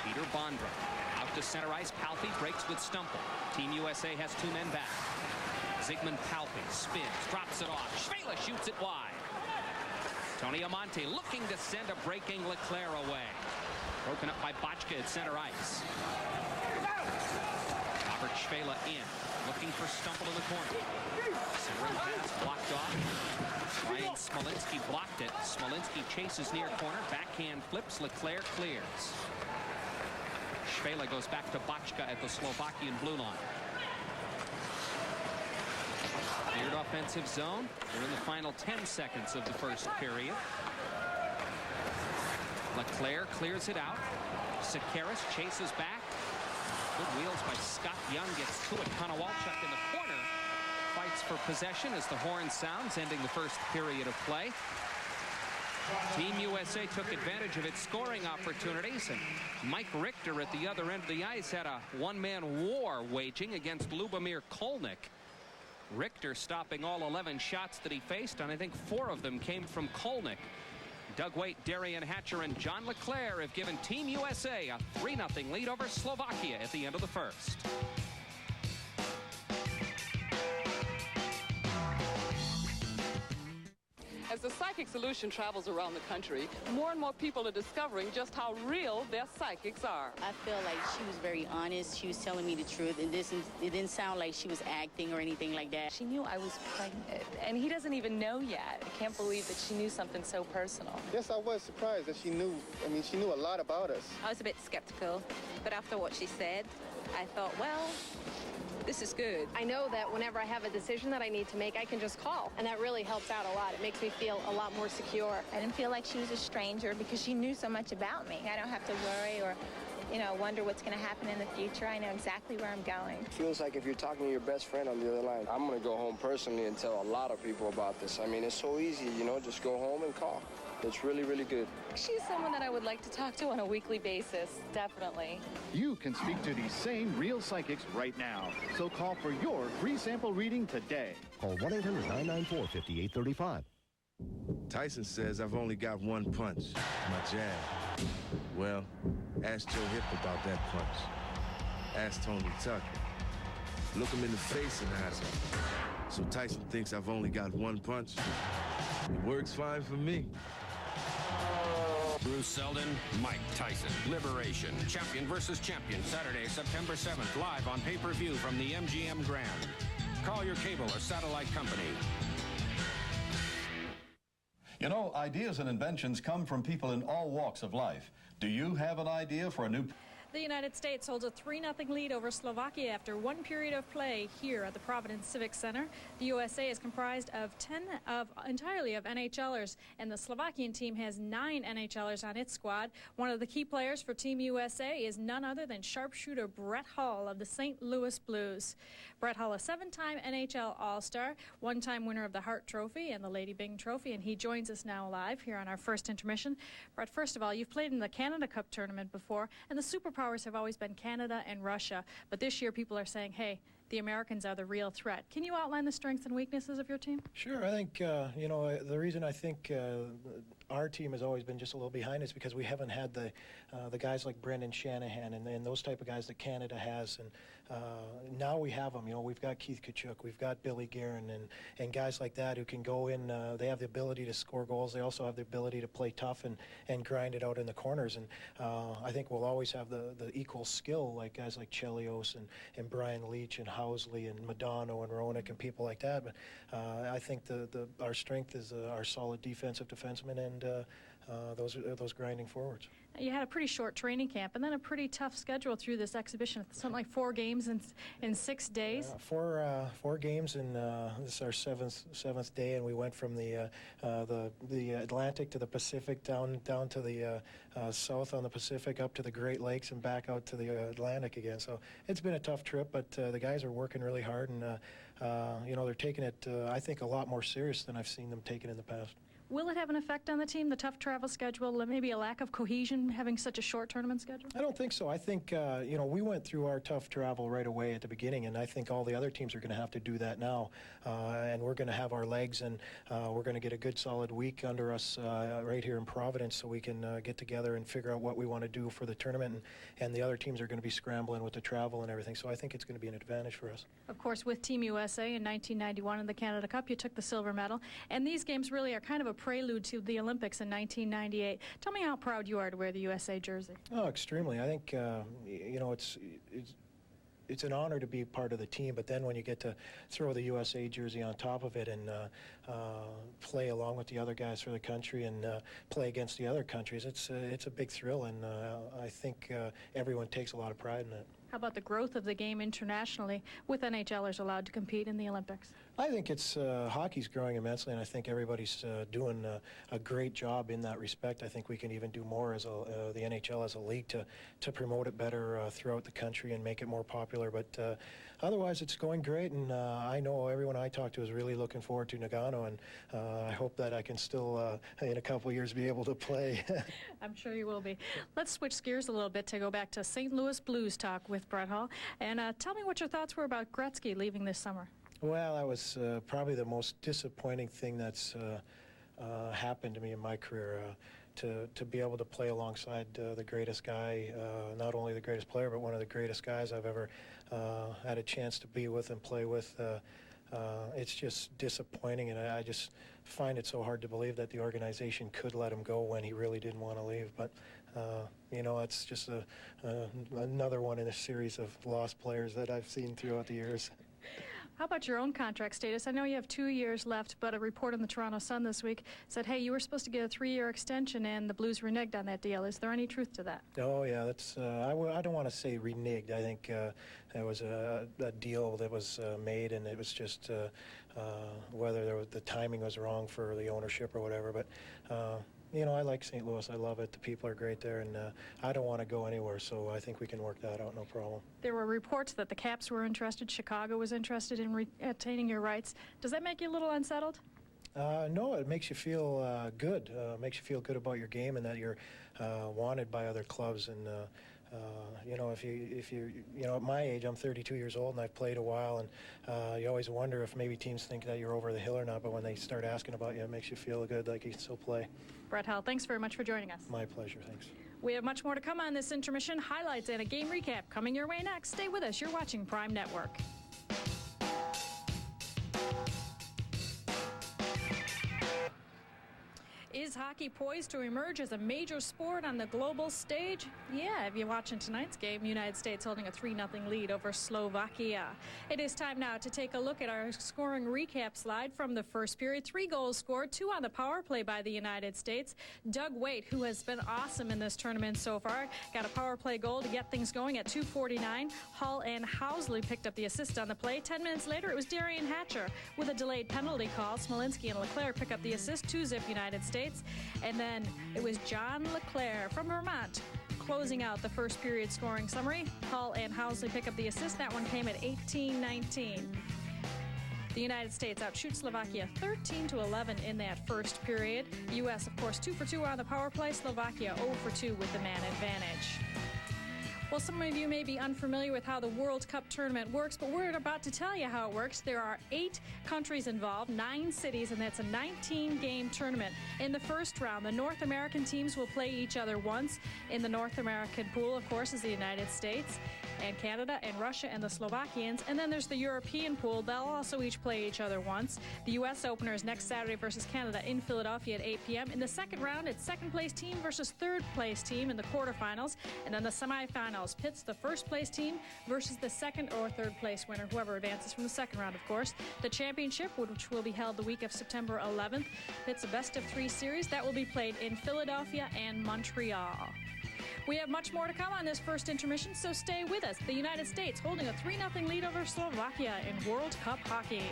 Peter Bondra out to center ice. Palpy breaks with Stumple. Team USA has 2 men back. Zygmunt Palpy spins, drops it off. Schwela shoots it wide. Tony Amonte looking to send a breaking LeClair away. Broken up by Bochka at center ice. Robert Schwela in, looking for Stumple in the corner. Centering pass blocked off. Ryan Smolinski blocked it. Smolinski chases near corner. Backhand flips. LeClair clears. Schwela goes back to Bochka at the Slovakian blue line. Cleared offensive zone. We're in the final 10 seconds of the first period. LeClair clears it out. Sakaris chases back. Good wheels by Scott Young, gets to it. Konowalchuk in the corner. Fights for possession as the horn sounds, ending the first period of play. Team USA took advantage of its scoring opportunities, and Mike Richter at the other end of the ice had a one-man war waging against Lubomir Kolnick. Richter stopping all 11 shots that he faced, and I think 4 of them came from Kolnick. Doug Waite, Darian Hatcher, and John LeClair have given Team USA a 3-0 lead over Slovakia at the end of the first. As the psychic solution travels around the country, more and more people are discovering just how real their psychics are. I feel like she was very honest. She was telling me the truth. It didn't sound like she was acting or anything like that. She knew I was pregnant, and he doesn't even know yet. I can't believe that she knew something so personal. Yes, I was surprised that she knew. I mean, she knew a lot about us. I was a bit skeptical, but after what she said, I thought, well, this is good. I know that whenever I have a decision that I need to make, I can just call, and that really helps out a lot. It makes me feel a lot more secure. I didn't feel like she was a stranger because she knew so much about me. I don't have to worry or, wonder what's going to happen in the future. I know exactly where I'm going. It feels like if you're talking to your best friend on the other line. I'm going to go home personally and tell a lot of people about this. I mean, it's so easy, just go home and call. It's really, really good. She's someone that I would like to talk to on a weekly basis, definitely. You can speak to these same real psychics right now. So call for your free sample reading today. Call 1-800-994-5835. Tyson says I've only got one punch, my jab. Well, ask Joe Hip about that punch. Ask Tony Tucker. Look him in the face and ask him. So Tyson thinks I've only got one punch. It works fine for me. Bruce Seldon, Mike Tyson. Liberation. Champion versus champion. Saturday, September 7th, live on pay-per-view from the MGM Grand. Call your cable or satellite company. You know, ideas and inventions come from people in all walks of life. Do you have an idea for a new... The United States holds a 3-0 lead over Slovakia after one period of play here at the Providence Civic Center. The USA is comprised of entirely of NHLers, and the Slovakian team has 9 NHLers on its squad. One of the key players for Team USA is none other than sharpshooter Brett Hull of the St. Louis Blues. Brett Hull, a 7-time NHL All-Star, 1-time winner of the Hart Trophy and the Lady Byng Trophy, and he joins us now live here on our first intermission. Brett, first of all, you've played in the Canada Cup tournament before, and the superpowers have always been Canada and Russia, but this year people are saying, hey, the Americans are the real threat. Can you outline the strengths and weaknesses of your team? Sure. I think, the reason I think our team has always been just a little behind is because we haven't had the guys like Brendan Shanahan and those type of guys that Canada has. And now we have them. We've got Keith Tkachuk, we've got Billy Guerin, and guys like that who can go in. They have the ability to score goals. They also have the ability to play tough and grind it out in the corners. And I think we'll always have the equal skill, like guys like Chelios and Brian Leach and Housley and Madonna and Roenick and people like that. But I think our strength is our solid defensive defensemen and those grinding forwards. You had a pretty short training camp and then a pretty tough schedule through this exhibition. Something like 4 games in 6 days. Yeah, 4 games, and this is our seventh day, and we went from the Atlantic to the Pacific, down to the south on the Pacific, up to the Great Lakes, and back out to the Atlantic again. So it's been a tough trip, but the guys are working really hard, and they're taking it, I think, a lot more serious than I've seen them take it in the past. Will it have an effect on the team, the tough travel schedule, maybe a lack of cohesion, having such a short tournament schedule? I don't think so. I think, we went through our tough travel right away at the beginning, and I think all the other teams are going to have to do that now. And we're going to have our legs, and we're going to get a good solid week under us right here in Providence so we can get together and figure out what we want to do for the tournament. And the other teams are going to be scrambling with the travel and everything, so I think it's going to be an advantage for us. Of course, with Team USA in 1991 in the Canada Cup, you took the silver medal, and these games really are kind of a prelude to the Olympics in 1998. Tell me how proud you are to wear the USA jersey. Oh, extremely. I think, it's an honor to be part of the team, but then when you get to throw the USA jersey on top of it and play along with the other guys for the country and play against the other countries, it's a big thrill, and I think everyone takes a lot of pride in it. How about the growth of the game internationally with NHLers allowed to compete in the Olympics? I think it's hockey's growing immensely, and I think everybody's doing a great job in that respect. I think we can even do more as the NHL as a league to promote it better throughout the country and make it more popular. But otherwise, it's going great, and I know everyone I talk to is really looking forward to Nagano, and I hope that I can still, in a couple of years, be able to play. I'm sure you will be. Let's switch gears a little bit to go back to St. Louis Blues talk with Brett Hull. And tell me what your thoughts were about Gretzky leaving this summer. Well, that was probably the most disappointing thing that's happened to me in my career. To be able to play alongside the greatest guy, not only the greatest player, but one of the greatest guys I've ever had a chance to be with and play with. it's just disappointing, and I just find it so hard to believe that the organization could let him go when he really didn't want to leave. But you know, it's just another one in a series of lost players that I've seen throughout the years. How about your own contract status? I know you have 2 years left, but a report in the Toronto Sun this week said, hey, you were supposed to get a 3-year extension, and the Blues reneged on that deal. Is there any truth to that? Oh, yeah, that's, I don't want to say reneged. I think it was a deal that was made, and it was just whether the timing was wrong for the ownership or whatever. But you know, I like St. Louis. I love it. The people are great there, and I don't want to go anywhere, so I think we can work that out, no problem. There were reports that the Caps were interested, Chicago was interested in retaining your rights. Does that make you a little unsettled? No, it makes you feel good. Makes you feel good about your game and that you're wanted by other clubs. And you know, if you know, at my age, I'm 32 years old and I've played a while, and you always wonder if maybe teams think that you're over the hill or not. But when they start asking about you, it makes you feel good, like you can still play. Brett Hull, thanks very much for joining us. My pleasure. Thanks. We have much more to come on this intermission. Highlights and a game recap coming your way next. Stay with us. You're watching Prime Network. Is hockey poised to emerge as a major sport on the global stage? Yeah, if you're watching tonight's game, United States holding a 3-0 lead over Slovakia. It is time now to take a look at our scoring recap slide from the first period. 3 goals scored, 2 on the power play by the United States. Doug Waite, who has been awesome in this tournament so far, got a power play goal to get things going at 2:49. Hull and Housley picked up the assist on the play. 10 minutes later, it was Darian Hatcher with a delayed penalty call. Smolinski and Leclerc pick up the assist, 2-zip United States. And then it was John Leclerc from Vermont closing out the first period scoring summary. Hull and Housley pick up the assist. That one came at 18-19. The United States outshoot Slovakia 13-11 in that first period. The U.S., of course, 2 for 2 on the power play. Slovakia 0 for 2 with the man advantage. Well, some of you may be unfamiliar with how the World Cup tournament works, but we're about to tell you how it works. There are 8 countries involved, 9 cities, and that's a 19-game tournament. In the first round, the North American teams will play each other once. In the North American pool, of course, is the United States and Canada and Russia and the Slovakians. And then there's the European pool. They'll also each play each other once. The U.S. opener is next Saturday versus Canada in Philadelphia at 8 p.m. In the second round, it's second-place team versus third-place team in the quarterfinals. And then the semifinals pits the first-place team versus the second or third-place winner, whoever advances from the second round, of course. The championship, which will be held the week of September 11th, pits a best-of-3 series. That will be played in Philadelphia and Montreal. We have much more to come on this first intermission, so stay with us. The United States holding a 3-0 lead over Slovakia in World Cup hockey.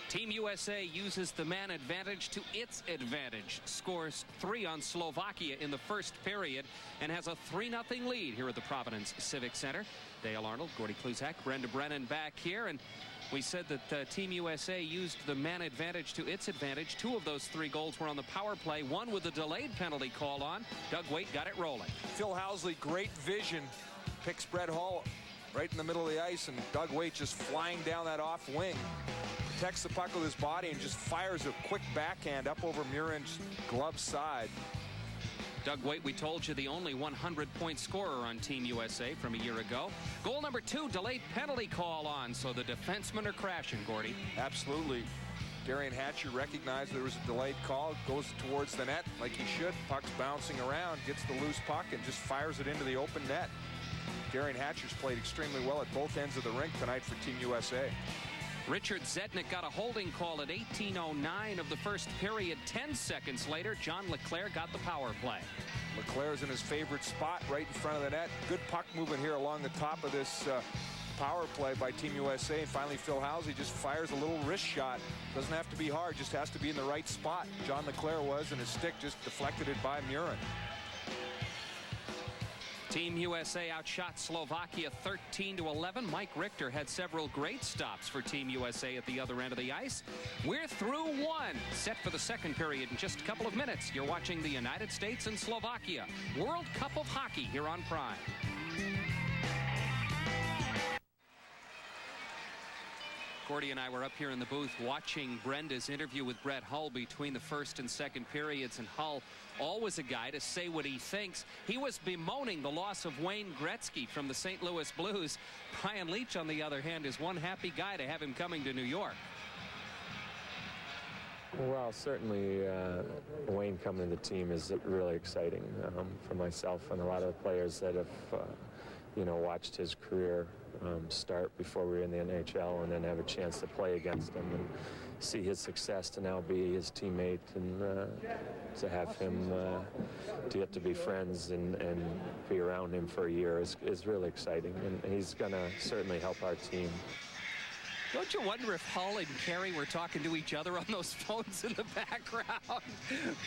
Team USA uses the man advantage to its advantage, scores 3 on Slovakia in the first period, and has a 3-0 lead here at the Providence Civic Center. Dale Arnold, Gordy Kluzak, Brenda Brennan back here, and we said that Team USA used the man advantage to its advantage. 2 of those 3 goals were on the power play, 1 with a delayed penalty call on. Doug Waite got it rolling. Phil Housley, great vision, picks Brett Hull right in the middle of the ice, and Doug Waite just flying down that off wing. Protects the puck with his body and just fires a quick backhand up over Murin's glove side. Doug Waite, we told you, the only 100-point scorer on Team USA from a year ago. Goal number 2, delayed penalty call on, so the defensemen are crashing, Gordy. Absolutely. Darian Hatcher recognized there was a delayed call, goes towards the net like he should. Puck's bouncing around, gets the loose puck, and just fires it into the open net. Darian Hatcher's played extremely well at both ends of the rink tonight for Team USA. Richard Zetnik got a holding call at 18:09 of the first period. 10 seconds later, John Leclerc got the power play. Leclerc's in his favorite spot right in front of the net. Good puck movement here along the top of this power play by Team USA. And finally, Phil Housley just fires a little wrist shot. Doesn't have to be hard, just has to be in the right spot. John Leclerc was, and his stick just deflected it by Murin. Team USA outshot Slovakia 13-11. Mike Richter had several great stops for Team USA at the other end of the ice. We're through 1. Set for the second period in just a couple of minutes. You're watching the United States and Slovakia World Cup of Hockey here on Prime. Gordy and I were up here in the booth watching Brenda's interview with Brett Hull between the first and second periods, and Hull, always a guy to say what he thinks. He was bemoaning the loss of Wayne Gretzky from the St. Louis Blues. Brian Leetch, on the other hand, is one happy guy to have him coming to New York. Well, certainly Wayne coming to the team is really exciting for myself and a lot of the players that have, watched his career start before we were in the NHL and then have a chance to play against him and see his success to now be his teammate and to have him to get to be friends and be around him for a year is really exciting, and he's going to certainly help our team. Don't you wonder if Hull and Carey were talking to each other on those phones in the background?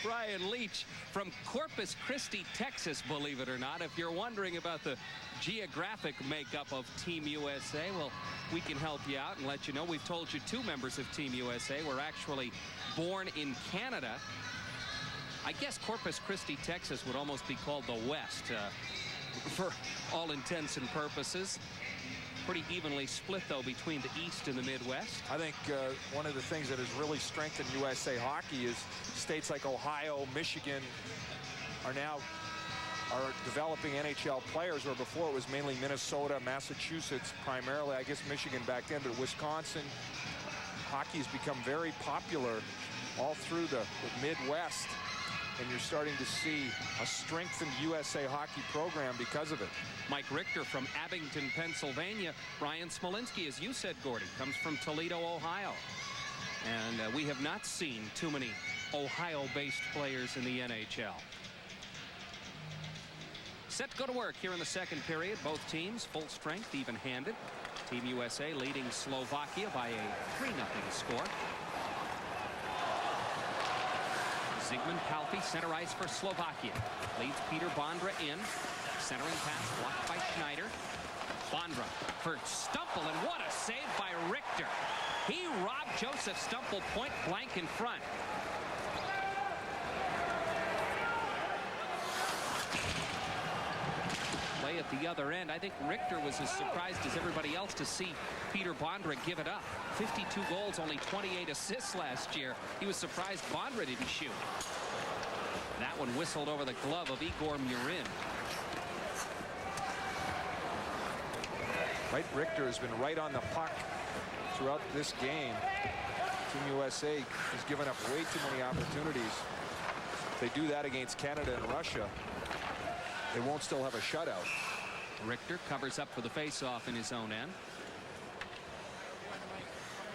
Brian Leetch from Corpus Christi, Texas, believe it or not. If you're wondering about the geographic makeup of Team USA, well, we can help you out and let you know. We've told you 2 members of Team USA were actually born in Canada. I guess Corpus Christi, Texas would almost be called the West for all intents and purposes. Pretty evenly split, though, between the East and the Midwest. I think one of the things that has really strengthened USA hockey is states like Ohio, Michigan are developing NHL players, where before it was mainly Minnesota, Massachusetts, primarily, I guess Michigan back then, but Wisconsin. Hockey's become very popular all through the Midwest, and you're starting to see a strengthened USA hockey program because of it. Mike Richter from Abington, Pennsylvania. Brian Smolinski, as you said, Gordy, comes from Toledo, Ohio. And we have not seen too many Ohio-based players in the NHL. Set to go to work here in the second period. Both teams full strength, even-handed. Team USA leading Slovakia by a 3-0 score. Zygmunt Palffy, center ice for Slovakia. Leads Peter Bondra in. Centering pass blocked by Schneider. Bondra for Stumple, and what a save by Richter. He robbed Joseph Stumple point blank in front. Play at the other end. I think Richter was as surprised as everybody else to see Peter Bondra give it up. 52 goals, only 28 assists last year. He was surprised Bondra didn't shoot. That one whistled over the glove of Igor Murin. Right, Richter has been right on the puck throughout this game. Team USA has given up way too many opportunities. If they do that against Canada and Russia, they won't still have a shutout. Richter covers up for the face-off in his own end.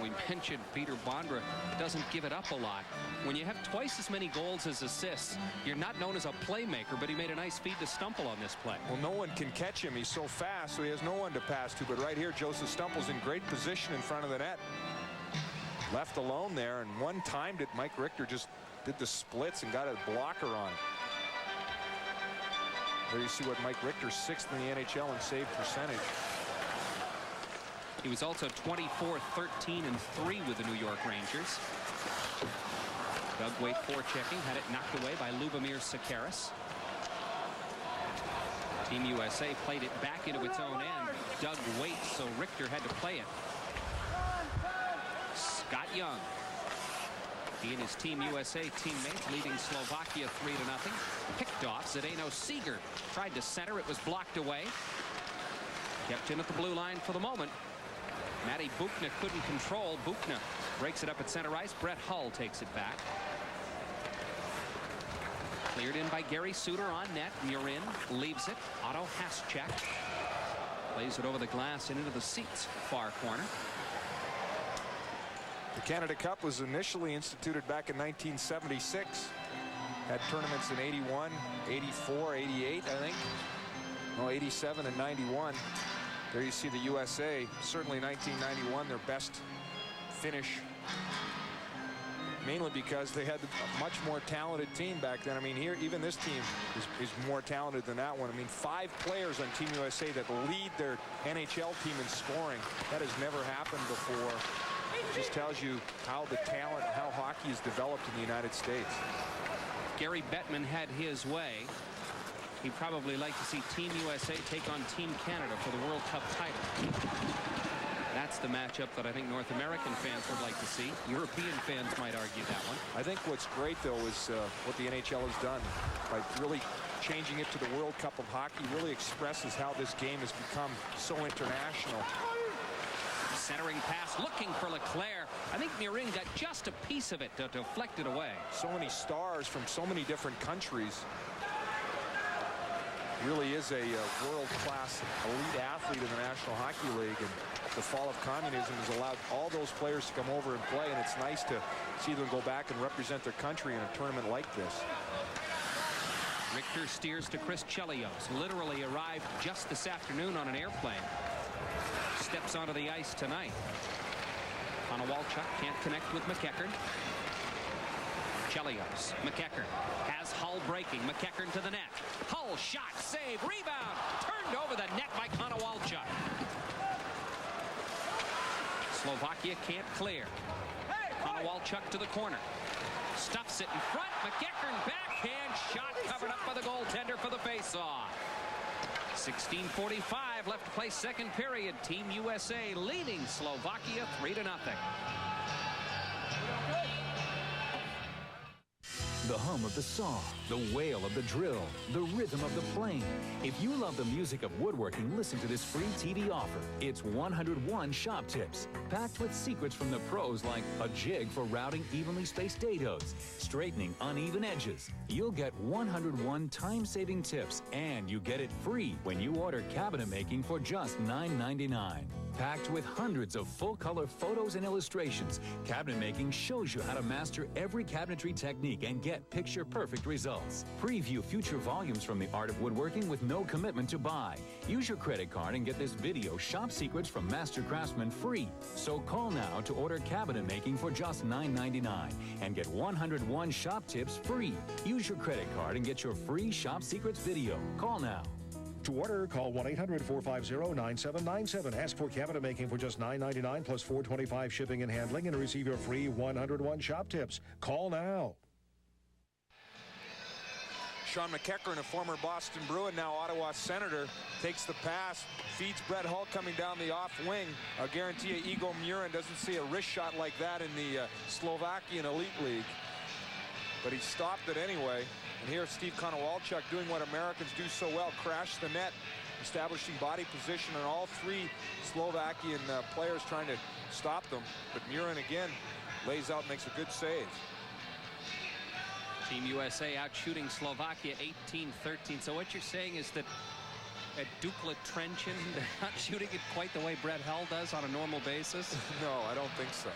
We mentioned Peter Bondra doesn't give it up a lot. When you have twice as many goals as assists, you're not known as a playmaker, but he made a nice feed to Stumple on this play. Well, no one can catch him. He's so fast, so he has no one to pass to. But right here, Joseph Stumple's in great position in front of the net. Left alone there, and one time did Mike Richter just did the splits and got a blocker on it. There you see what Mike Richter's 6th in the NHL in save percentage. He was also 24, 13, and 3 with the New York Rangers. Doug Waite forechecking, had it knocked away by Lubomir Sakaris. Team USA played it back into its own end. Doug Waite, so Richter had to play it. Scott Young. He and his Team USA teammates leading Slovakia 3-0. Picked off. Zdeno Seeger tried to center. It was blocked away. Kept in at the blue line for the moment. Matty Buchna couldn't control. Buchna breaks it up at center ice. Brett Hull takes it back. Cleared in by Gary Suter on net. Murin leaves it. Otto Haschek plays it over the glass and into the seats. Far corner. The Canada Cup was initially instituted back in 1976. Had tournaments in 81, 84, 88, I think. No, 87 and 91. There you see the USA, certainly 1991, their best finish. Mainly because they had a much more talented team back then. I mean, here, even this team is more talented than that one. I mean, 5 players on Team USA that lead their NHL team in scoring. That has never happened before. It just tells you how the talent, how hockey is developed in the United States. Gary Bettman had his way. He'd probably like to see Team USA take on Team Canada for the World Cup title. That's the matchup that I think North American fans would like to see. European fans might argue that one. I think what's great, though, is what the NHL has done by really changing it to the World Cup of Hockey. Really expresses how this game has become so international. Centering pass, looking for Leclerc. I think Murin got just a piece of it to deflect it away. So many stars from so many different countries. Really is a world-class elite athlete in the National Hockey League, and the fall of communism has allowed all those players to come over and play, and it's nice to see them go back and represent their country in a tournament like this. Richter steers to Chris Chelios. Literally arrived just this afternoon on an airplane. Steps onto the ice tonight. Konowalchuk can't connect with McEachern. Chelios. McEachern has Hull breaking. McEachern to the net. Hull shot, save, rebound. Turned over the net by Konowalchuk. Slovakia can't clear. Konowalchuk to the corner. Stuffs it in front. McEachern backhand shot covered up by the goaltender for the faceoff. 16:45 left to play second period. Team USA leading Slovakia 3-0. The hum of the saw, the wail of the drill, the rhythm of the plane. If you love the music of woodworking, listen to this free TV offer. It's 101 shop tips, packed with secrets from the pros like a jig for routing evenly spaced dados, straightening uneven edges. You'll get 101 time-saving tips, and you get it free when you order cabinet making for just $9.99. Packed with hundreds of full-color photos and illustrations, cabinet making shows you how to master every cabinetry technique and get picture-perfect results. Preview future volumes from the Art of Woodworking with no commitment to buy. Use your credit card and get this video, Shop Secrets from Master Craftsman, free. So call now to order cabinet making for just $9.99 and get 101 shop tips free. Use your credit card and get your free Shop Secrets video. Call now. To order, call 1-800-450-9797. Ask for cabinet making for just $9.99 plus $4.25 shipping and handling, and receive your free 101 shop tips. Call now. Sean McEachern, a former Boston Bruin, now Ottawa Senator, takes the pass, feeds Brett Hull coming down the off wing. I'll guarantee you Igor Murin doesn't see a wrist shot like that in the Slovakian Elite League. But he stopped it anyway. And here's Steve Konowalchuk doing what Americans do so well, crash the net, establishing body position, and all three Slovakian players trying to stop them. But Murin again lays out, makes a good save. Team USA out shooting Slovakia 18-13. So what you're saying is that at Dukla Trenčín, they're not shooting it quite the way Brett Hull does on a normal basis? No, I don't think so.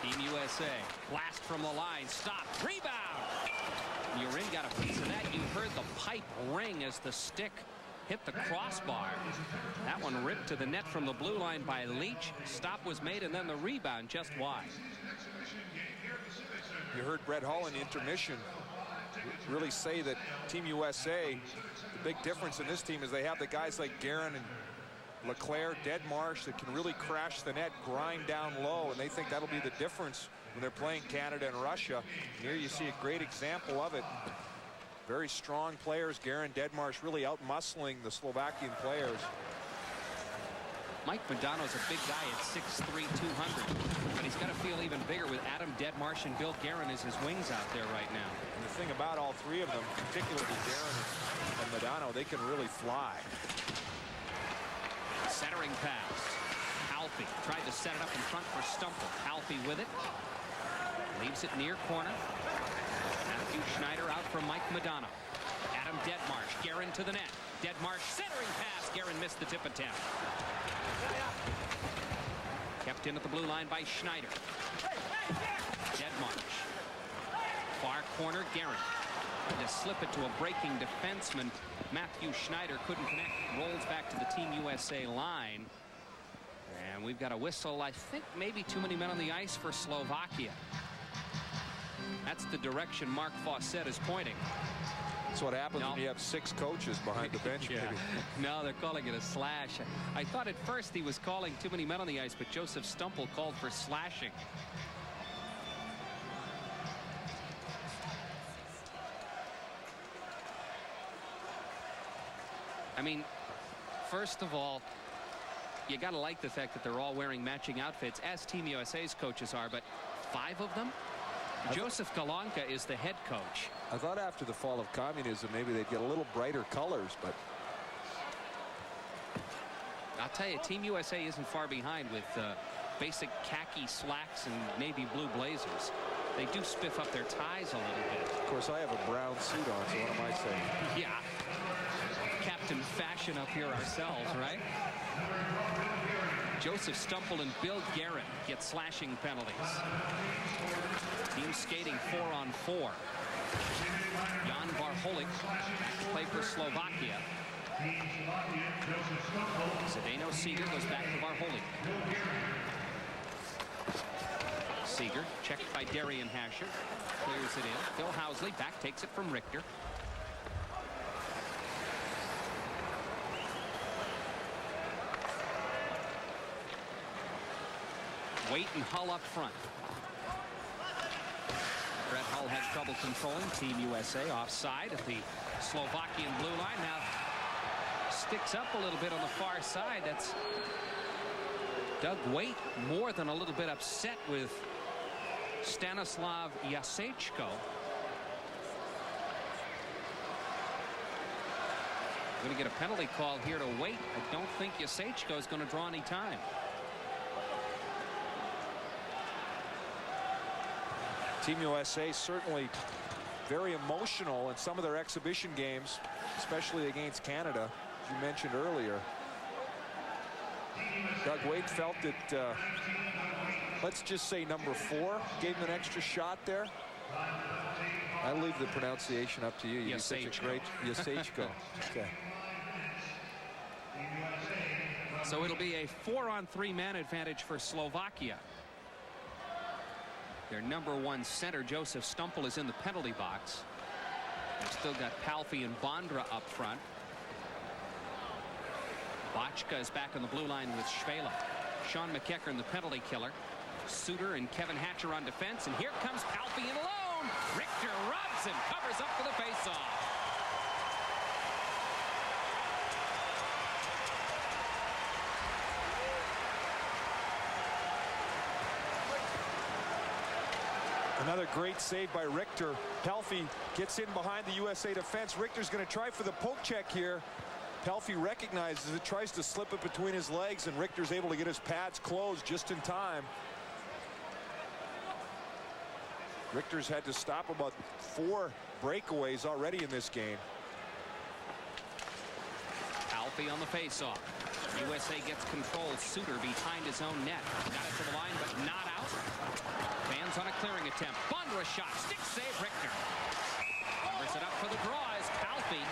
Team USA, blast from the line, stop, rebound. Murin got a piece of that. You heard the pipe ring as the stick hit the crossbar. That one ripped to the net from the blue line by Leach. Stop was made, and then the rebound just wide. You heard Brett Hull in the intermission really say that Team USA, the big difference in this team is they have the guys like Guerin and Leclerc, Deadmarsh that can really crash the net, grind down low, and they think that'll be the difference when they're playing Canada and Russia. And here you see a great example of it. Very strong players. Guerin, Deadmarsh really out-muscling the Slovakian players. Mike Modano's a big guy at 6'3", 200, but he's got to feel even bigger with Adam Deadmarsh and Bill Guerin as his wings out there right now. And the thing about all three of them, particularly Guerin and Modano, they can really fly. Centering pass. Alfie tried to set it up in front for Stumple. Alfie with it. Leaves it near corner. Matthew Schneider out from Mike Modano. Adam Deadmarsh. Guerin to the net. Deadmarsh centering pass. Guerin missed the tip attempt. Kept in at the blue line by Schneider. Deadmarsh. Far corner, Guerin. Trying to slip it to a breaking defenseman. Matthew Schneider couldn't connect. Rolls back to the Team USA line. And we've got a whistle. I think maybe too many men on the ice for Slovakia. That's the direction Mark Fawcett is pointing. That's what happens when you have 6 coaches behind the bench. Yeah. No, they're calling it a slash. I thought at first he was calling too many men on the ice, but Joseph Stumple called for slashing. I mean, first of all, You got to like the fact that they're all wearing matching outfits, as Team USA's coaches are, but 5 of them? Joseph Galanka is the head coach. I thought after the fall of communism, maybe they'd get a little brighter colors, but I'll tell you, Team USA isn't far behind with basic khaki slacks and navy blue blazers. They do spiff up their ties a little bit. Of course, I have a brown suit on, so what am I saying? Yeah. Captain Fashion up here ourselves, right? Joseph Stumple and Bill Guerin get slashing penalties. Team skating 4-on-4. Jan Varholik back to play for Slovakia. Zdeno Seeger goes back to Varholik. Seeger checked by Darian Hasher. Clears it in. Phil Housley back, takes it from Richter. Waite and Hull up front. Brett Hull had trouble controlling Team USA offside at the Slovakian blue line. Now sticks up a little bit on the far side. That's Doug Waite more than a little bit upset with Stanislav Jasečko. Going to get a penalty call here to Waite. I don't think Jasečko is going to draw any time. Team USA certainly very emotional in some of their exhibition games, especially against Canada, as you mentioned earlier. Doug Waite felt that, let's just say number 4 gave him an extra shot there. I leave the pronunciation up to you. You do such a great Jasečko. Okay. So it'll be a 4-on-3 man advantage for Slovakia. Their number 1 center, Joseph Stumple, is in the penalty box. They've still got Palffy and Bondra up front. Botchka is back on the blue line with Schwela. Sean McEachern, the penalty killer. Suter and Kevin Hatcher on defense. And here comes Palffy in alone. Richter rubs and covers up for the faceoff. Another great save by Richter. Palffy gets in behind the USA defense. Richter's going to try for the poke check here. Palffy recognizes it, tries to slip it between his legs, and Richter's able to get his pads closed just in time. Richter's had to stop about 4 breakaways already in this game. Palffy on the faceoff. USA gets control. Suter behind his own net. Got it to the line, but not out. Fans on a clearing attempt. Bondra shot. Stick save, Richter. Covers it up for the draw as Palffy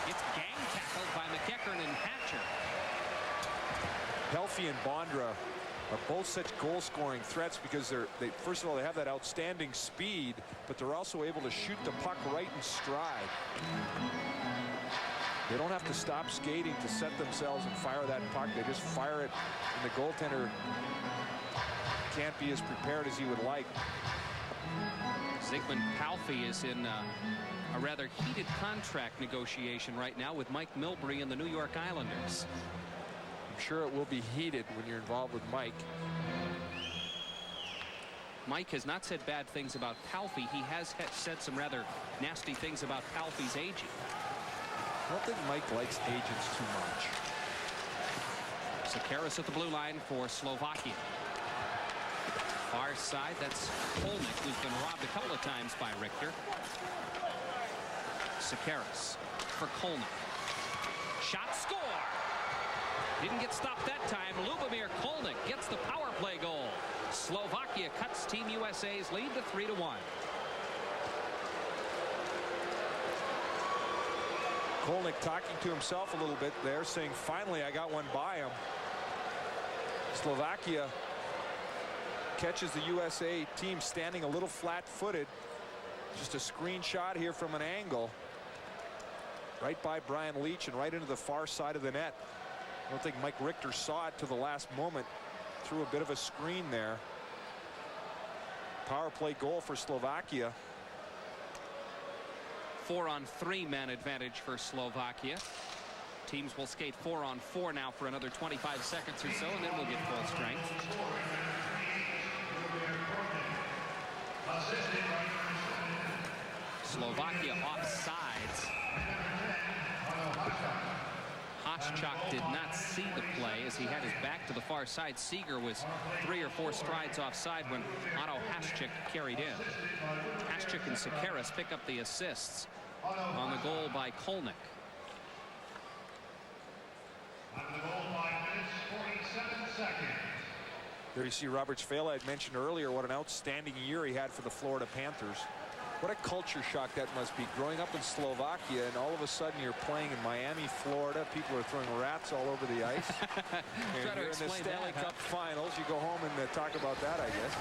gets gang tackled by McEachern and Hatcher. Palffy and Bondra are both such goal-scoring threats because they first of all, they have that outstanding speed, but they're also able to shoot the puck right in stride. They don't have to stop skating to set themselves and fire that puck. They just fire it, and the goaltender can't be as prepared as he would like. Zygmunt Palffy is in a rather heated contract negotiation right now with Mike Milbury and the New York Islanders. I'm sure it will be heated when you're involved with Mike. Mike has not said bad things about Palffy. He has said some rather nasty things about Palffy's aging. I don't think Mike likes agents too much. Sakaris at the blue line for Slovakia. Far side, that's Kolnick, who's been robbed a couple of times by Richter. Sakaris for Kolnick. Shot, score! Didn't get stopped that time. Lubomir Kolnick gets the power play goal. Slovakia cuts Team USA's lead to 3-1. Kolnick talking to himself a little bit there, saying, finally, I got one by him. Slovakia catches the USA team standing a little flat-footed. Just a screenshot here from an angle. Right by Brian Leach and right into the far side of the net. I don't think Mike Richter saw it to the last moment. Threw a bit of a screen there. Power play goal for Slovakia. 4-on-3 man advantage for Slovakia. teams will skate 4-on-4 now for another 25 seconds or so, and then we'll get full strength. Slovakia offsides. Haščák did not see the play as he had his back to the far side. Seeger was 3 or 4 strides offside when Otto Haščák carried in. Haščák and Sekeres pick up the assists on the goal by Kolnick. There you see Robert Svala. I'd mentioned earlier what an outstanding year he had for the Florida Panthers. What a culture shock that must be, growing up in Slovakia, and all of a sudden you're playing in Miami, Florida. People are throwing rats all over the ice. And you're in the Stanley Cup Finals. You go home and talk about that, I guess.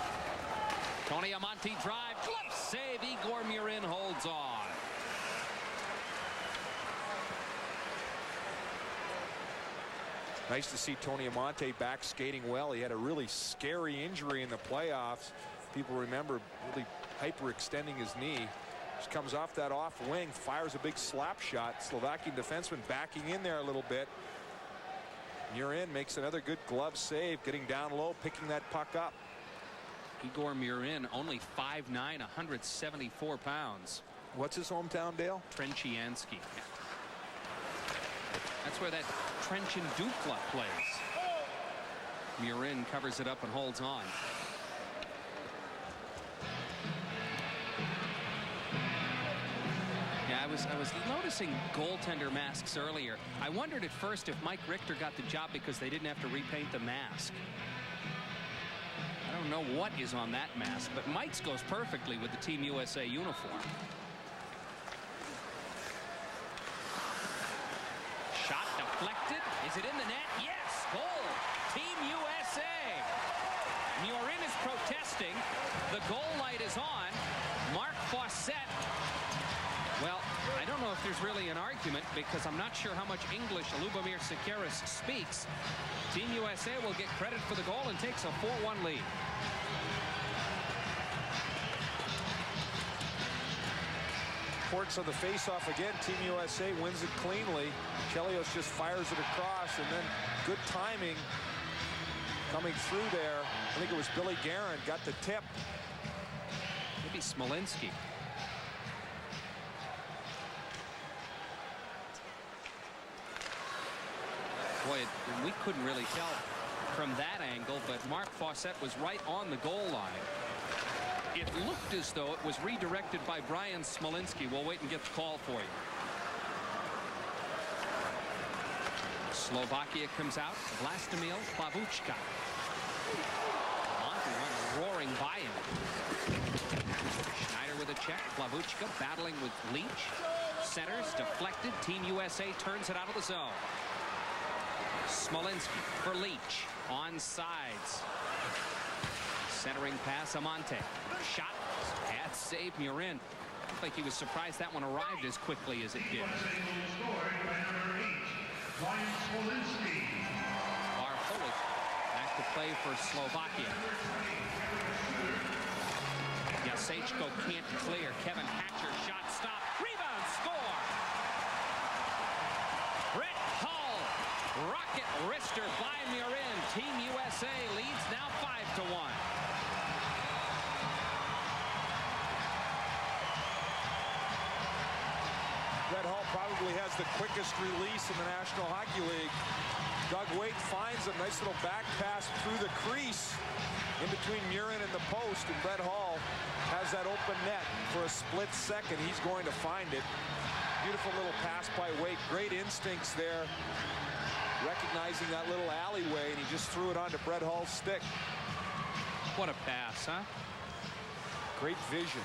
Tony Amonte drive, glove save. Igor Murin holds on. Nice to see Tony Amonte back skating well. He had a really scary injury in the playoffs. People remember really hyperextending his knee. Just comes off that off wing, fires a big slap shot. Slovakian defenseman backing in there a little bit. Murin makes another good glove save, getting down low, picking that puck up. Igor Murin, only 5'9", 174 pounds. What's his hometown, Dale? Trencianski. That's where that Trench and Dukla plays. Murin covers it up and holds on. Yeah, I was noticing goaltender masks earlier. I wondered at first if Mike Richter got the job because they didn't have to repaint the mask. I don't know what is on that mask, but Mike's goes perfectly with the Team USA uniform. Shot deflected. Is it in the net? Yes, goal. Team USA. Murin is protesting. The goal light is on. Mark Fawcett. Well, I don't know if there's really an argument because I'm not sure how much English Lubomir Sekeres speaks. Team USA will get credit for the goal and takes a 4-1 lead. Ports on the face-off again. Team USA wins it cleanly. Chelios just fires it across, and then good timing coming through there. I think it was Billy Guerin got the tip. Maybe Smolinski. Boy, we couldn't really tell from that angle, but Mark Fawcett was right on the goal line. It looked as though it was redirected by Brian Smolinski. We'll wait and get the call for you. Slovakia comes out. Vlastimil Plavuchka. Monty went roaring by him. Schneider with a check. Plavuchka battling with Leach. Centers deflected. Team USA turns it out of the zone. Smolinski for Leach. On sides. Centering pass, Amonte. Shot. Bad save, Murin. Looked like he was surprised that one arrived as quickly as it did. Barholik back to play for Slovakia. Jasechko can't clear. Kevin Hatcher shot stop. Rebound score. Brett Hull. Rocket wrister by Murin. Team USA leads now 5-1. Brett Hull probably has the quickest release in the National Hockey League. Doug Waite finds a nice little back pass through the crease in between Murin and the post, and Brett Hull has that open net for a split second. He's going to find it. Beautiful little pass by Waite. Great instincts there, recognizing that little alleyway, and he just threw it onto Brett Hull's stick. What a pass, huh? Great vision.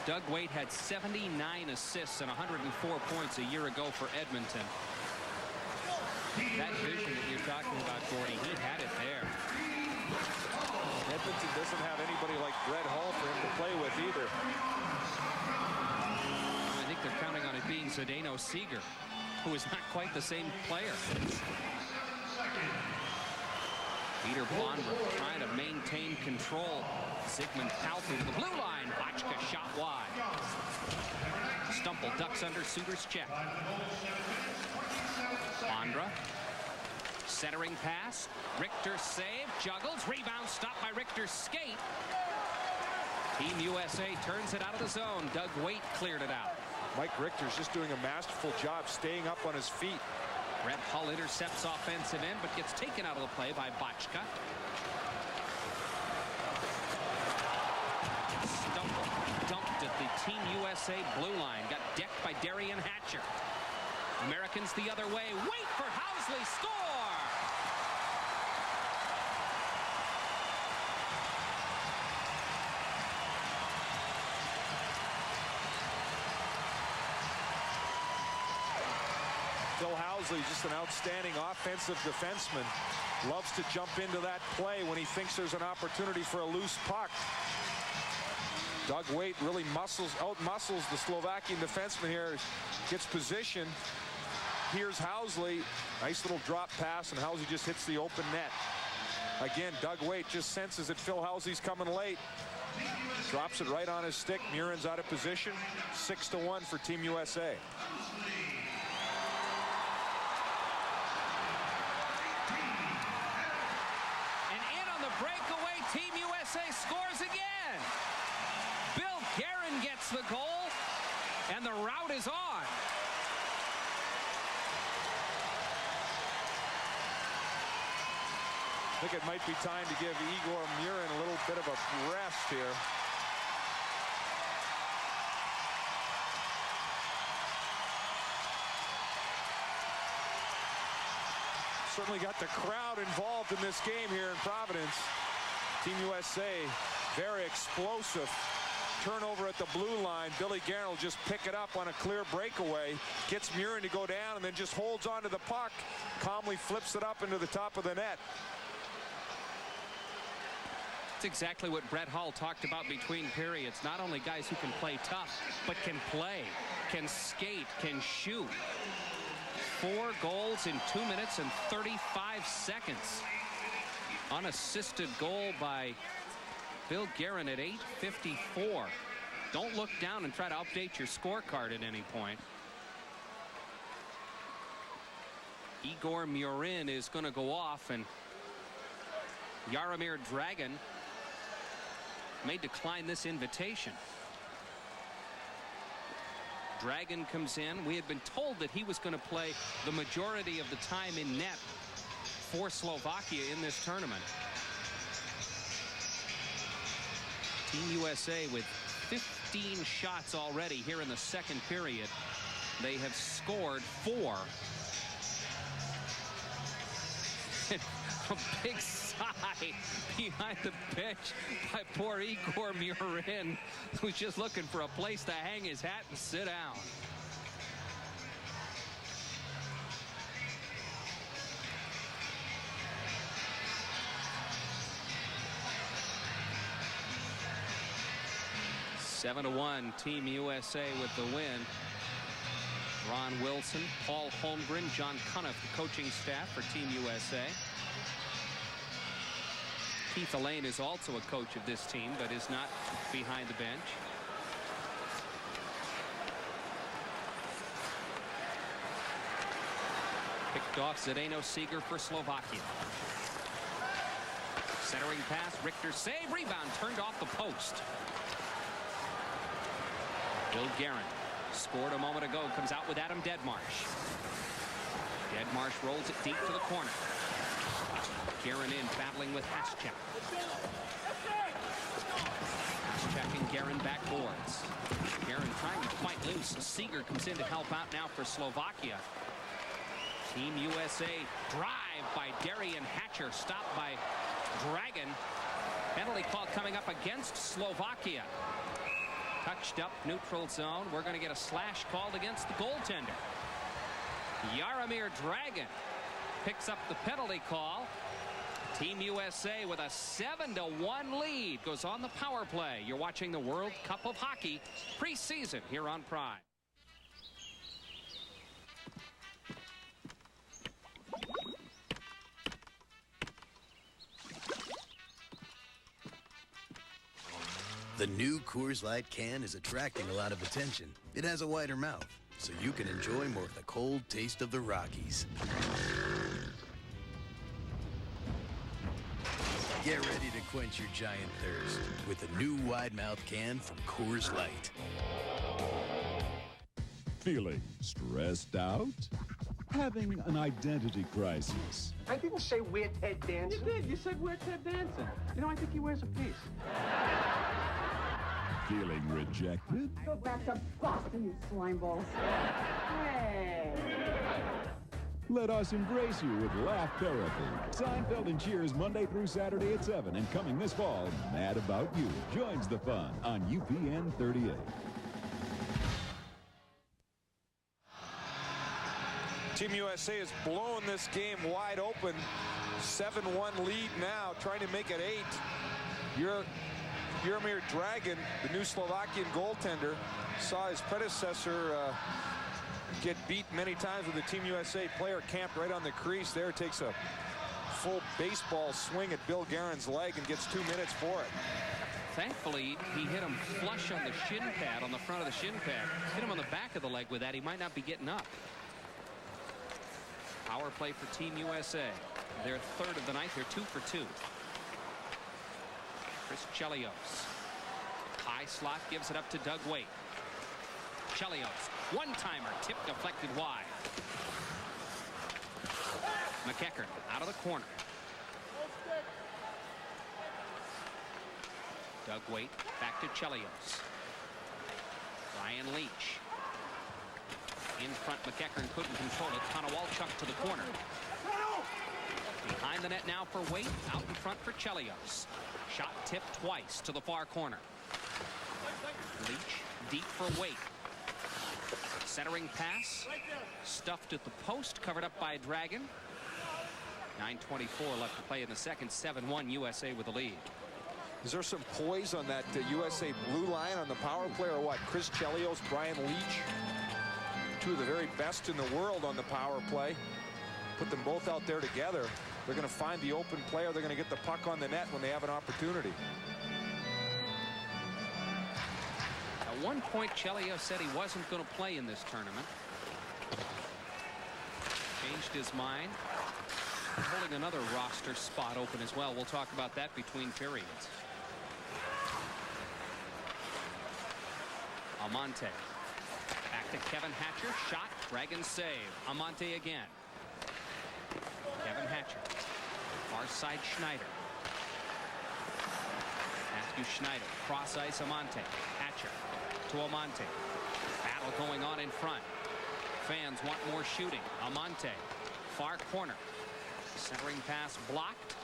Doug Waite had 79 assists and 104 points a year ago for Edmonton. That vision that you're talking about, Gordy, he had it there. Edmonton doesn't have anybody like Brett Hull for him to play with either. I think they're counting on it being Zdeno Seeger, who is not quite the same player. Peter Blondberg trying to maintain control. Zygmunt Palffy to the blue line. Botchka shot wide. Stumple ducks under Suter's check. Bondra. Centering pass. Richter save. Juggles. Rebound stopped by Richter's skate. Team USA turns it out of the zone. Doug Waite cleared it out. Mike Richter's just doing a masterful job staying up on his feet. Brett Hull intercepts offensive end, but gets taken out of the play by Bochka. Stumble, dumped at the Team USA blue line. Got decked by Darian Hatcher. Americans the other way. Wait for Housley. Score! Phil Housley, just an outstanding offensive defenseman. Loves to jump into that play when he thinks there's an opportunity for a loose puck. Doug Waite really out-muscles the Slovakian defenseman here. Gets position. Here's Housley. Nice little drop pass, and Housley just hits the open net. Again, Doug Waite just senses that Phil Housley's coming late. Drops it right on his stick. Murin's out of position. 6-1 for Team USA. Breakaway, Team USA scores again. Bill Guerin gets the goal, and the rout is on. I think it might be time to give Igor Murin a little bit of a rest here. Certainly got the crowd involved in this game here in Providence. Team USA, very explosive. Turnover at the blue line. Billy Guerin will just pick it up on a clear breakaway. Gets Murin to go down and then just holds onto the puck. Calmly flips it up into the top of the net. It's exactly what Brett Hull talked about between periods. Not only guys who can play tough, but can play, can skate, can shoot. 4 goals in 2 minutes and 35 seconds. Unassisted goal by Bill Guerin at 8:54. Don't look down and try to update your scorecard at any point. Igor Murin is going to go off, and Jaromir Dragan may decline this invitation. Dragan comes in. We had been told that he was going to play the majority of the time in net for Slovakia in this tournament. Team USA with 15 shots already here in the second period. They have scored 4. A big sigh behind the bench by poor Igor Murin, who's just looking for a place to hang his hat and sit down. Seven to 1, Team USA with the win. Ron Wilson, Paul Holmgren, John Cuniff, the coaching staff for Team USA. Keith Allain is also a coach of this team, but is not behind the bench. Picked off Zdeno Seeger for Slovakia. Centering pass, Richter save, rebound turned off the post. Bill Guerin scored a moment ago, comes out with Adam Deadmarsh. Deadmarsh rolls it deep to the corner. Guerin in, battling with Haschak. Haschak and Guerin backboards. Guerin trying to fight loose. Seeger comes in to help out now for Slovakia. Team USA drive by Darian Hatcher, stopped by Dragan. Penalty call coming up against Slovakia. Touched up neutral zone. We're going to get a slash called against the goaltender. Jaromir Dragan picks up the penalty call. Team USA with a 7-1 lead goes on the power play. You're watching the World Cup of Hockey preseason here on Prime. The new Coors Light can is attracting a lot of attention. It has a wider mouth, so you can enjoy more of the cold taste of the Rockies. Get ready to quench your giant thirst with a new wide-mouth can from Coors Light. Feeling stressed out? Having an identity crisis? I didn't say we're Ted Danson. You did. You said we're Ted Danson. You know, I think he wears a piece. Feeling rejected? Go back to Boston, you slime balls. Hey! Let us embrace you with Laugh Therapy. Seinfeld and Cheers Monday through Saturday at 7. And coming this fall, Mad About You joins the fun on UPN 38. Team USA has blown this game wide open. 7-1 lead now, trying to make it 8. Jaromir Dragan, the new Slovakian goaltender, saw his predecessor get beat many times with a Team USA player camped right on the crease there. Takes a full baseball swing at Bill Guerin's leg and gets 2 minutes for it. Thankfully, he hit him flush on the shin pad, on the front of the shin pad. Hit him on the back of the leg with that. He might not be getting up. Power play for Team USA. Their third of the night. They're 2 for 2. Chris Chelios. High slot, gives it up to Doug Waite. Chelios, one-timer, tip deflected wide. McEachern out of the corner. Doug Waite back to Chelios. Ryan Leach. In front, McEachern couldn't control it. Konowalchuk to the corner. Behind the net now for Waite. Out in front for Chelios. Shot tipped twice to the far corner. Leach deep for Waite. Centering pass. Stuffed at the post. Covered up by Dragan. 9:24 left to play in the second. 7-1 USA with the lead. Is there some poise on that USA blue line on the power play or what? Chris Chelios, Brian Leach. Two of the very best in the world on the power play. Put them both out there together. They're going to find the open player. They're going to get the puck on the net when they have an opportunity. At one point, Chelios said he wasn't going to play in this tournament. Changed his mind. Holding another roster spot open as well. We'll talk about that between periods. Amante. Back to Kevin Hatcher. Shot. Dragon save. Amante again. Kevin Hatcher. Far side Schneider. Matthew Schneider. Cross ice Amante. Hatcher to Amante. Battle going on in front. Fans want more shooting. Amante. Far corner. Centering pass blocked.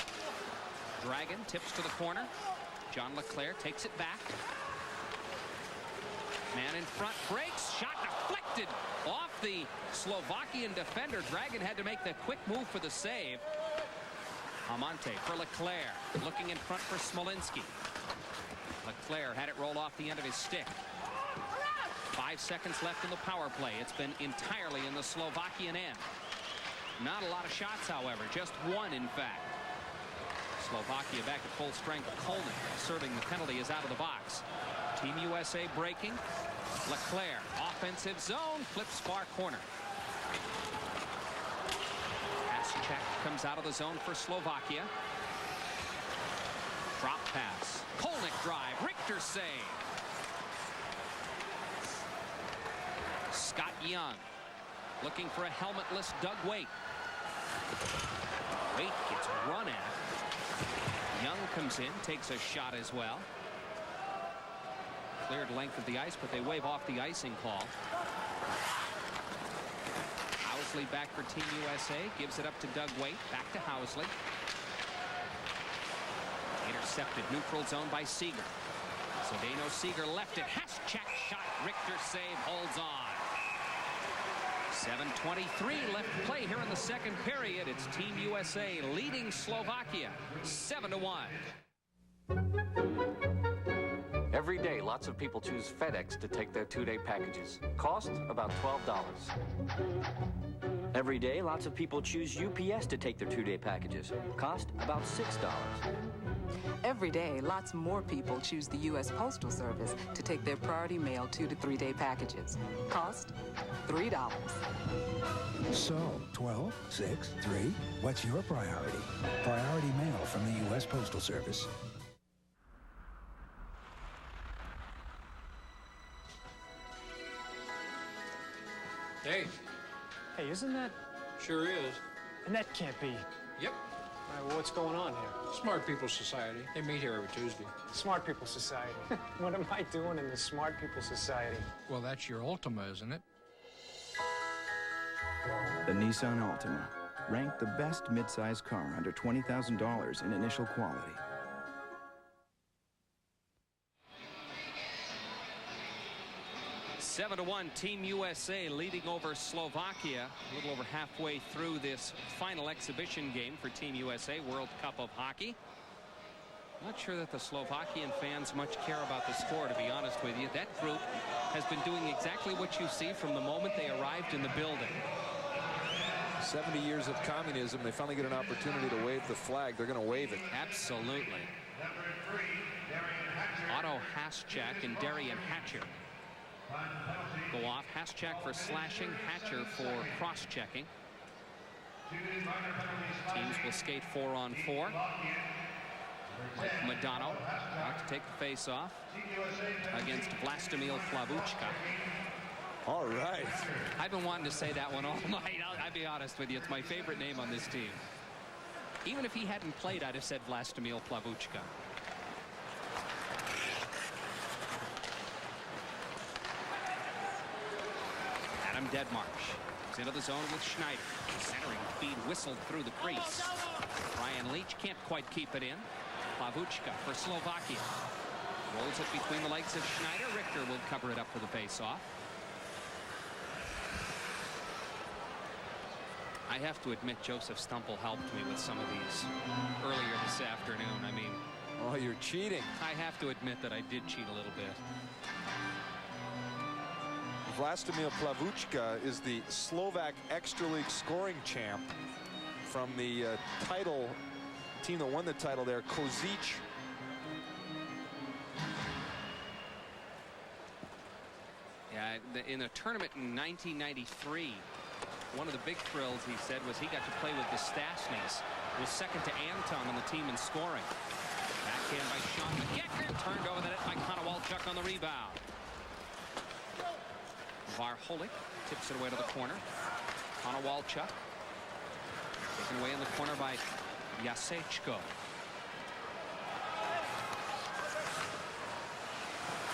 Dragan tips to the corner. John LeClaire takes it back. Man in front breaks. Shot deflected off the Slovakian defender. Dragan had to make the quick move for the save. Amante for LeClaire. Looking in front for Smolinski. LeClaire had it roll off the end of his stick. 5 seconds left in the power play. It's been entirely in the Slovakian end. Not a lot of shots, however. Just one, in fact. Slovakia back at full strength. Coleman serving the penalty is out of the box. Team USA breaking. LeClaire, offensive zone, flips far corner. Pass check comes out of the zone for Slovakia. Drop pass. Kolnick drive. Richter save. Scott Young looking for a helmetless Doug Waite. Waite gets run at. Young comes in, takes a shot as well. Cleared length of the ice, but they wave off the icing call. Housley back for Team USA. Gives it up to Doug Waite. Back to Housley. Intercepted neutral zone by Seager. Zdeno Seager left it. Haschak shot. Richter save. Holds on. 7:23 left to play here in the second period. It's Team USA leading Slovakia 7-1. Every day, lots of people choose FedEx to take their two-day packages. Cost about $12. Every day, lots of people choose UPS to take their two-day packages. Cost about $6. Every day, lots more people choose the U.S. Postal Service to take their priority mail 2- to 3-day packages. Cost $3. So, 12, 6, 3, what's your priority? Priority mail from the U.S. Postal Service. Hey. Hey, isn't that? Sure is. And that can't be. Yep. All right, well, what's going on here? Smart People Society. They meet here every Tuesday. Smart People Society. What am I doing in the Smart People Society? Well, that's your Ultima, isn't it? The Nissan Altima, ranked the best midsize car under $20,000 in initial quality. Seven to 1, Team USA leading over Slovakia. A little over halfway through this final exhibition game for Team USA, World Cup of Hockey. Not sure that the Slovakian fans much care about the score, to be honest with you. That group has been doing exactly what you see from the moment they arrived in the building. 70 years of communism, they finally get an opportunity to wave the flag. They're going to wave it. Absolutely. Otto Haschak and Darian Hatcher go off. Haschak for slashing, Hatcher for cross-checking. Teams will skate 4-on-4. Mike Madano out to take the face-off against Vlastimil Plavuchka. All right. I've been wanting to say that one all night. I'll be honest with you. It's my favorite name on this team. Even if he hadn't played, I'd have said Vlastimil Plavuchka. Adam Deadmarsh is into the zone with Schneider. Centering feed whistled through the crease. Brian Leach can't quite keep it in. Plavuchka for Slovakia. Rolls it between the legs of Schneider. Richter will cover it up for the face-off. I have to admit, Joseph Stumple helped me with some of these earlier this afternoon. I mean... Oh, you're cheating. I have to admit that I did cheat a little bit. Vlastimil Plavuchka is the Slovak Extra League scoring champ from the team that won the title there, Kozic. Yeah, in a tournament in 1993, one of the big thrills, he said, was he got to play with the Stasnys. Was second to Anton on the team in scoring. Backhand by Sean McGecker, turned over the net by Konowalchuk on the rebound. Varholik tips it away to the corner. Konowalchuk taken away in the corner by Jasechko.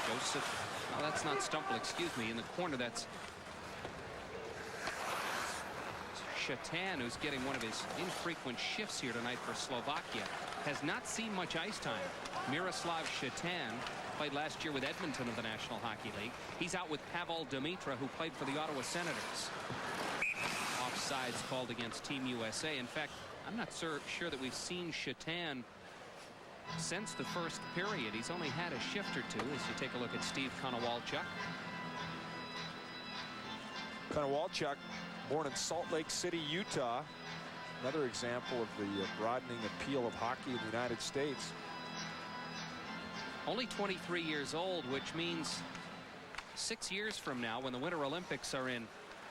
Joseph, no, that's not Stumple, excuse me. In the corner, that's Shatan, who's getting one of his infrequent shifts here tonight for Slovakia. Has not seen much ice time. Miroslav Shatan played last year with Edmonton of the National Hockey League. He's out with Pavel Dimitra, who played for the Ottawa Senators. Offsides called against Team USA. In fact, I'm not sure that we've seen Shatan since the first period. He's only had a shift or two as you take a look at Steve Konowalchuk. Konowalchuk, born in Salt Lake City, Utah. Another example of the broadening appeal of hockey in the United States. Only 23 years old, which means 6 years from now, when the Winter Olympics are in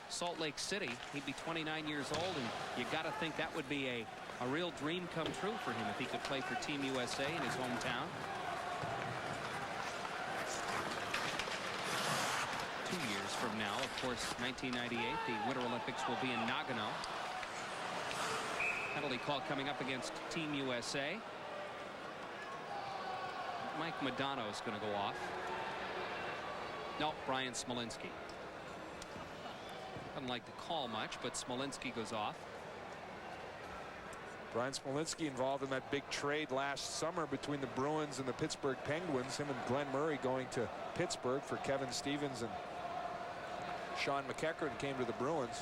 Salt Lake City, he'd be 29 years old, and you got to think that would be a real dream come true for him if he could play for Team USA in his hometown. 2 years from now, of course, 1998, the Winter Olympics will be in Nagano. Penalty call coming up against Team USA. Mike Madano is going to go off. No, Brian Smolinski. Doesn't like the call much, but Smolinski goes off. Brian Smolinski involved in that big trade last summer between the Bruins and the Pittsburgh Penguins. Him and Glenn Murray going to Pittsburgh for Kevin Stevens and Sean McEachern came to the Bruins.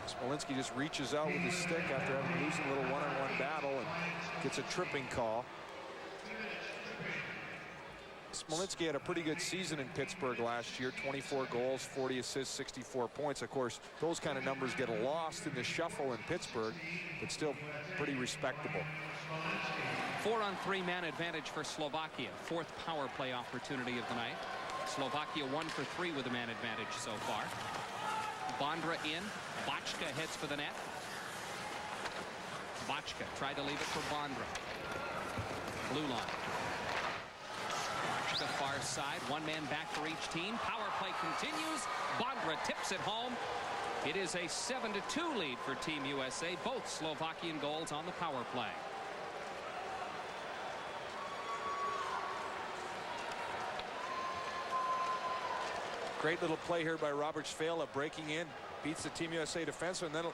Smolinski just reaches out with his stick after having losing a little one-on-one battle and gets a tripping call. Smolinski had a pretty good season in Pittsburgh last year. 24 goals, 40 assists, 64 points. Of course, those kind of numbers get lost in the shuffle in Pittsburgh, but still pretty respectable. 4-on-3 man advantage for Slovakia. 4th power play opportunity of the night. Slovakia 1 for 3 with a man advantage so far. Bondra in. Bachka heads for the net. Bachka tried to leave it for Bondra. Blue line. Bachka far side. 1 man back for each team. Power play continues. Bondra tips it home. It is a 7-2 lead for Team USA. Both Slovakian goals on the power play. Great little play here by Robert Svala, breaking in, beats the Team USA defenseman, and then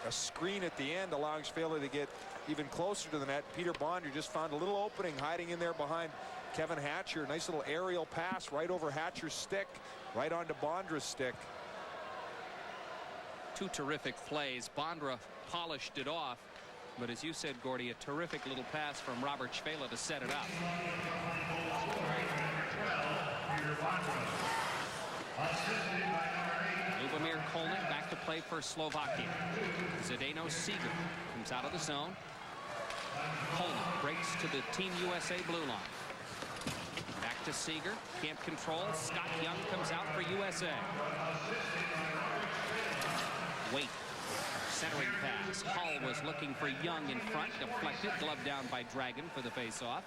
a screen at the end allowing Svala to get even closer to the net. Peter Bondra just found a little opening hiding in there behind Kevin Hatcher. Nice little aerial pass right over Hatcher's stick, right onto Bondra's stick. 2 terrific plays. Bondra polished it off, but as you said, Gordy, a terrific little pass from Robert Svala to set it up. Lubomir Kolnick back to play for Slovakia. Zdeno Seeger comes out of the zone. Kolnick breaks to the Team USA blue line. Back to Seeger. Can't control. Scott Young comes out for USA. Wait. Centering pass. Hull was looking for Young in front. Deflected. Gloved down by Dragon for the face-off.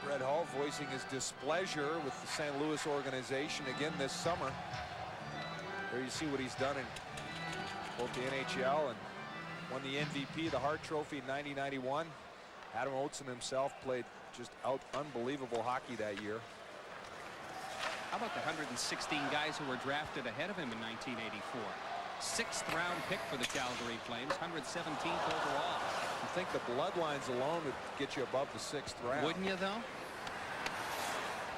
Brett Hull voicing his displeasure with the St. Louis organization again this summer. There you see what he's done in both the NHL and won the MVP of the Hart Trophy in 1991. Adam Oateson himself played just unbelievable hockey that year. How about the 116 guys who were drafted ahead of him in 1984? 6th round pick for the Calgary Flames, 117th overall. I think the bloodlines alone would get you above the 6th round. Wouldn't you, though?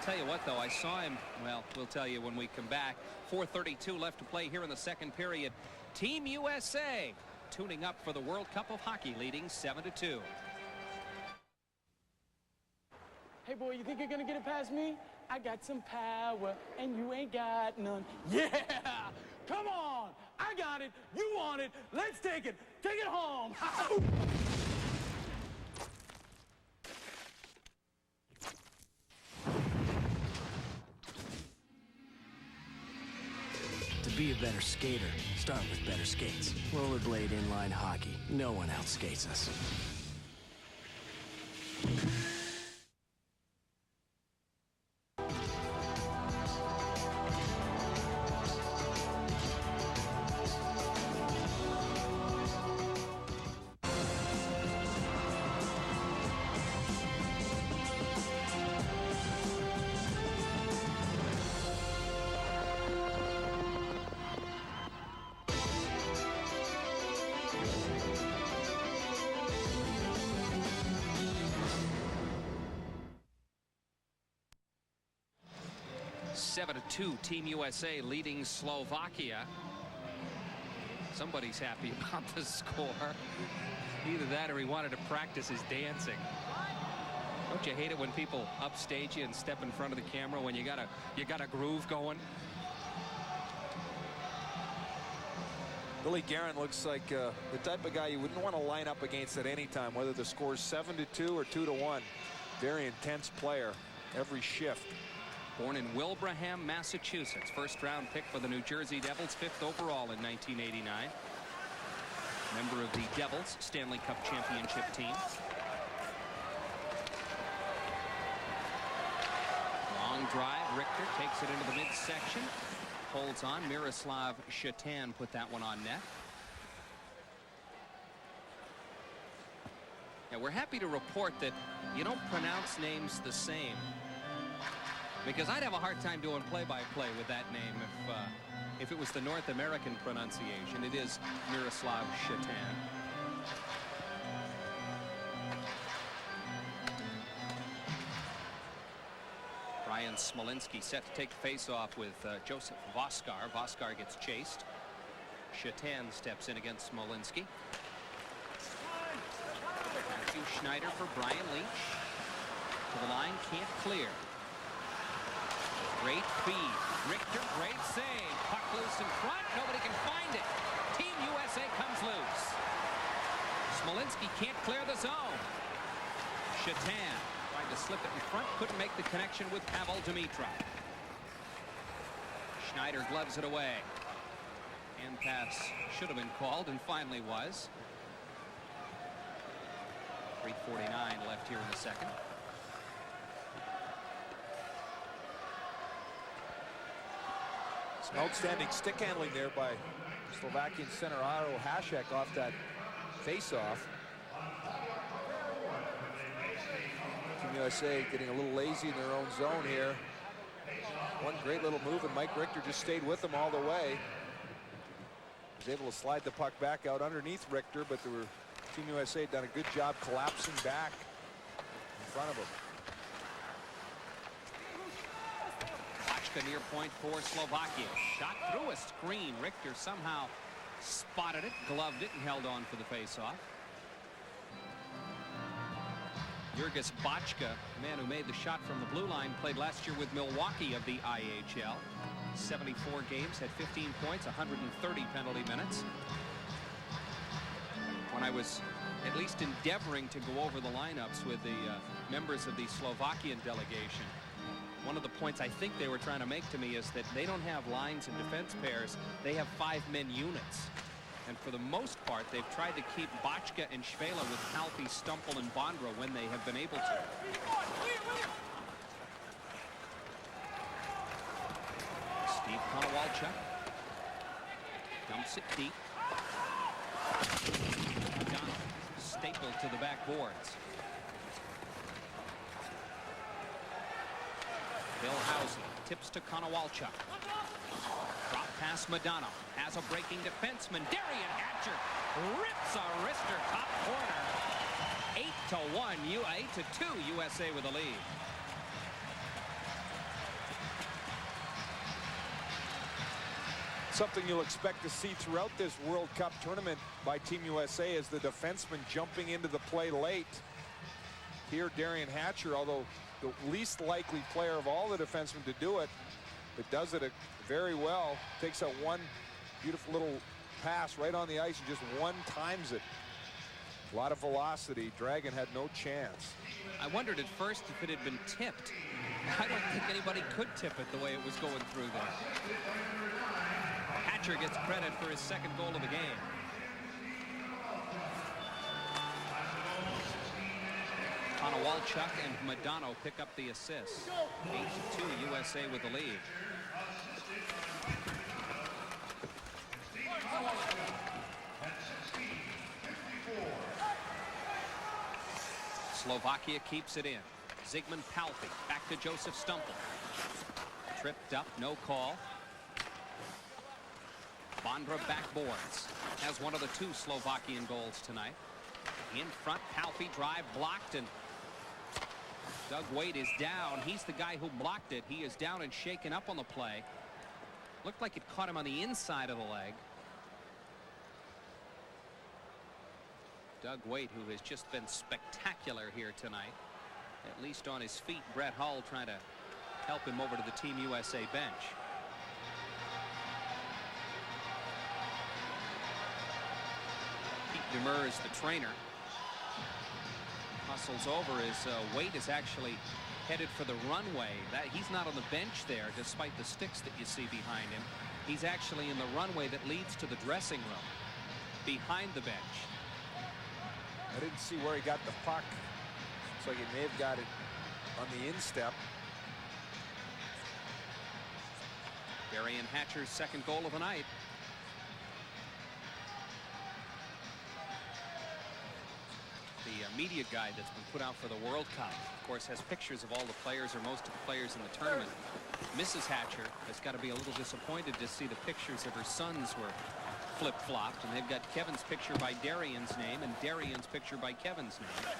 Tell you what, though, I saw him. Well, we'll tell you when we come back. 4:32 left to play here in the second period. Team USA tuning up for the World Cup of Hockey, leading 7-2. Hey, boy, you think you're gonna get it past me? I got some power, and you ain't got none. Yeah! Come on! I got it. You want it. Let's take it. Take it home. To be a better skater, start with better skates. Rollerblade inline hockey. No one outskates us. Team USA leading Slovakia. Somebody's happy about the score. Either that or he wanted to practice his dancing. Don't you hate it when people upstage you and step in front of the camera when you got a groove going? Billy Guerin looks like the type of guy you wouldn't want to line up against at any time, whether the score's 7-2 or 2-1. Very intense player every shift. Born in Wilbraham, Massachusetts. 1st round pick for the New Jersey Devils, 5th overall in 1989. Member of the Devils Stanley Cup championship team. Long drive. Richter takes it into the midsection. Holds on. Miroslav Shatan put that one on net. Yeah, we're happy to report that you don't pronounce names the same. Because I'd have a hard time doing play-by-play with that name if it was the North American pronunciation. It is Miroslav Shatan. Brian Smolinski set to take the face-off with Joseph Voskar. Voskar gets chased. Shatan steps in against Smolinski. Matthew Schneider for Brian Leach. To the line, can't clear. Great feed. Richter, great save. Puck loose in front. Nobody can find it. Team USA comes loose. Smolinski can't clear the zone. Shatan tried to slip it in front. Couldn't make the connection with Pavel Dimitrov. Schneider gloves it away. Hand pass should have been called and finally was. 3:49 left here in the second. Some outstanding stick handling there by Slovakian center Aro Hasek off that face-off. Team USA getting a little lazy in their own zone here. One great little move, and Mike Richter just stayed with them all the way. Was able to slide the puck back out underneath Richter, but Team USA had done a good job collapsing back in front of him. Bachka near point for Slovakia. Shot through a screen. Richter somehow spotted it, gloved it, and held on for the faceoff. Jurgis Bachka, man who made the shot from the blue line, played last year with Milwaukee of the IHL. 74 games, had 15 points, 130 penalty minutes. When I was at least endeavoring to go over the lineups with the members of the Slovakian delegation, one of the points I think they were trying to make to me is that they don't have lines and defense pairs. They have 5-man units. And for the most part, they've tried to keep Bachka and Shvela with Palfi, Stumpel, and Bondra when they have been able to. Steve Konowalchuk dumps it deep. Stapled to the backboards. Bill Housen tips to Konowalchuk. Drop pass Madonna. Has a breaking defenseman. Darian Hatcher rips a wrister top corner. 8-1. 8-2. USA with a lead. Something you'll expect to see throughout this World Cup tournament by Team USA is the defenseman jumping into the play late. Here, Darian Hatcher, although the least likely player of all the defensemen to do it, but does it very well. Takes that one beautiful little pass right on the ice and just one times it. A lot of velocity. Dragon had no chance. I wondered at first if it had been tipped. I don't think anybody could tip it the way it was going through there. Hatcher gets credit for his second goal of the game. Konowalchuk and Madonna pick up the assist. 8-2, USA with the lead. Slovakia keeps it in. Zygmunt Palfi back to Joseph Stumpel. Tripped up, no call. Bondra backboards. Has one of the 2 Slovakian goals tonight. In front, Palfi drive blocked, and Doug Wade is down. He's the guy who blocked it. He is down and shaken up on the play. Looked like it caught him on the inside of the leg. Doug Wade, who has just been spectacular here tonight, at least on his feet. Brett Hull trying to help him over to the Team USA bench. Pete Demers, the trainer, hustles over as Wade is actually headed for the runway. He's not on the bench there, despite the sticks that you see behind him. He's actually in the runway that leads to the dressing room, behind the bench. I didn't see where he got the puck. Looks like he may have got it on the instep. Darian Hatcher's second goal of the night. The media guide that's been put out for the World Cup, of course, has pictures of all the players, or most of the players in the tournament. Mrs. Hatcher has got to be a little disappointed to see the pictures of her sons were flip-flopped, and they've got Kevin's picture by Darian's name and Darian's picture by Kevin's name.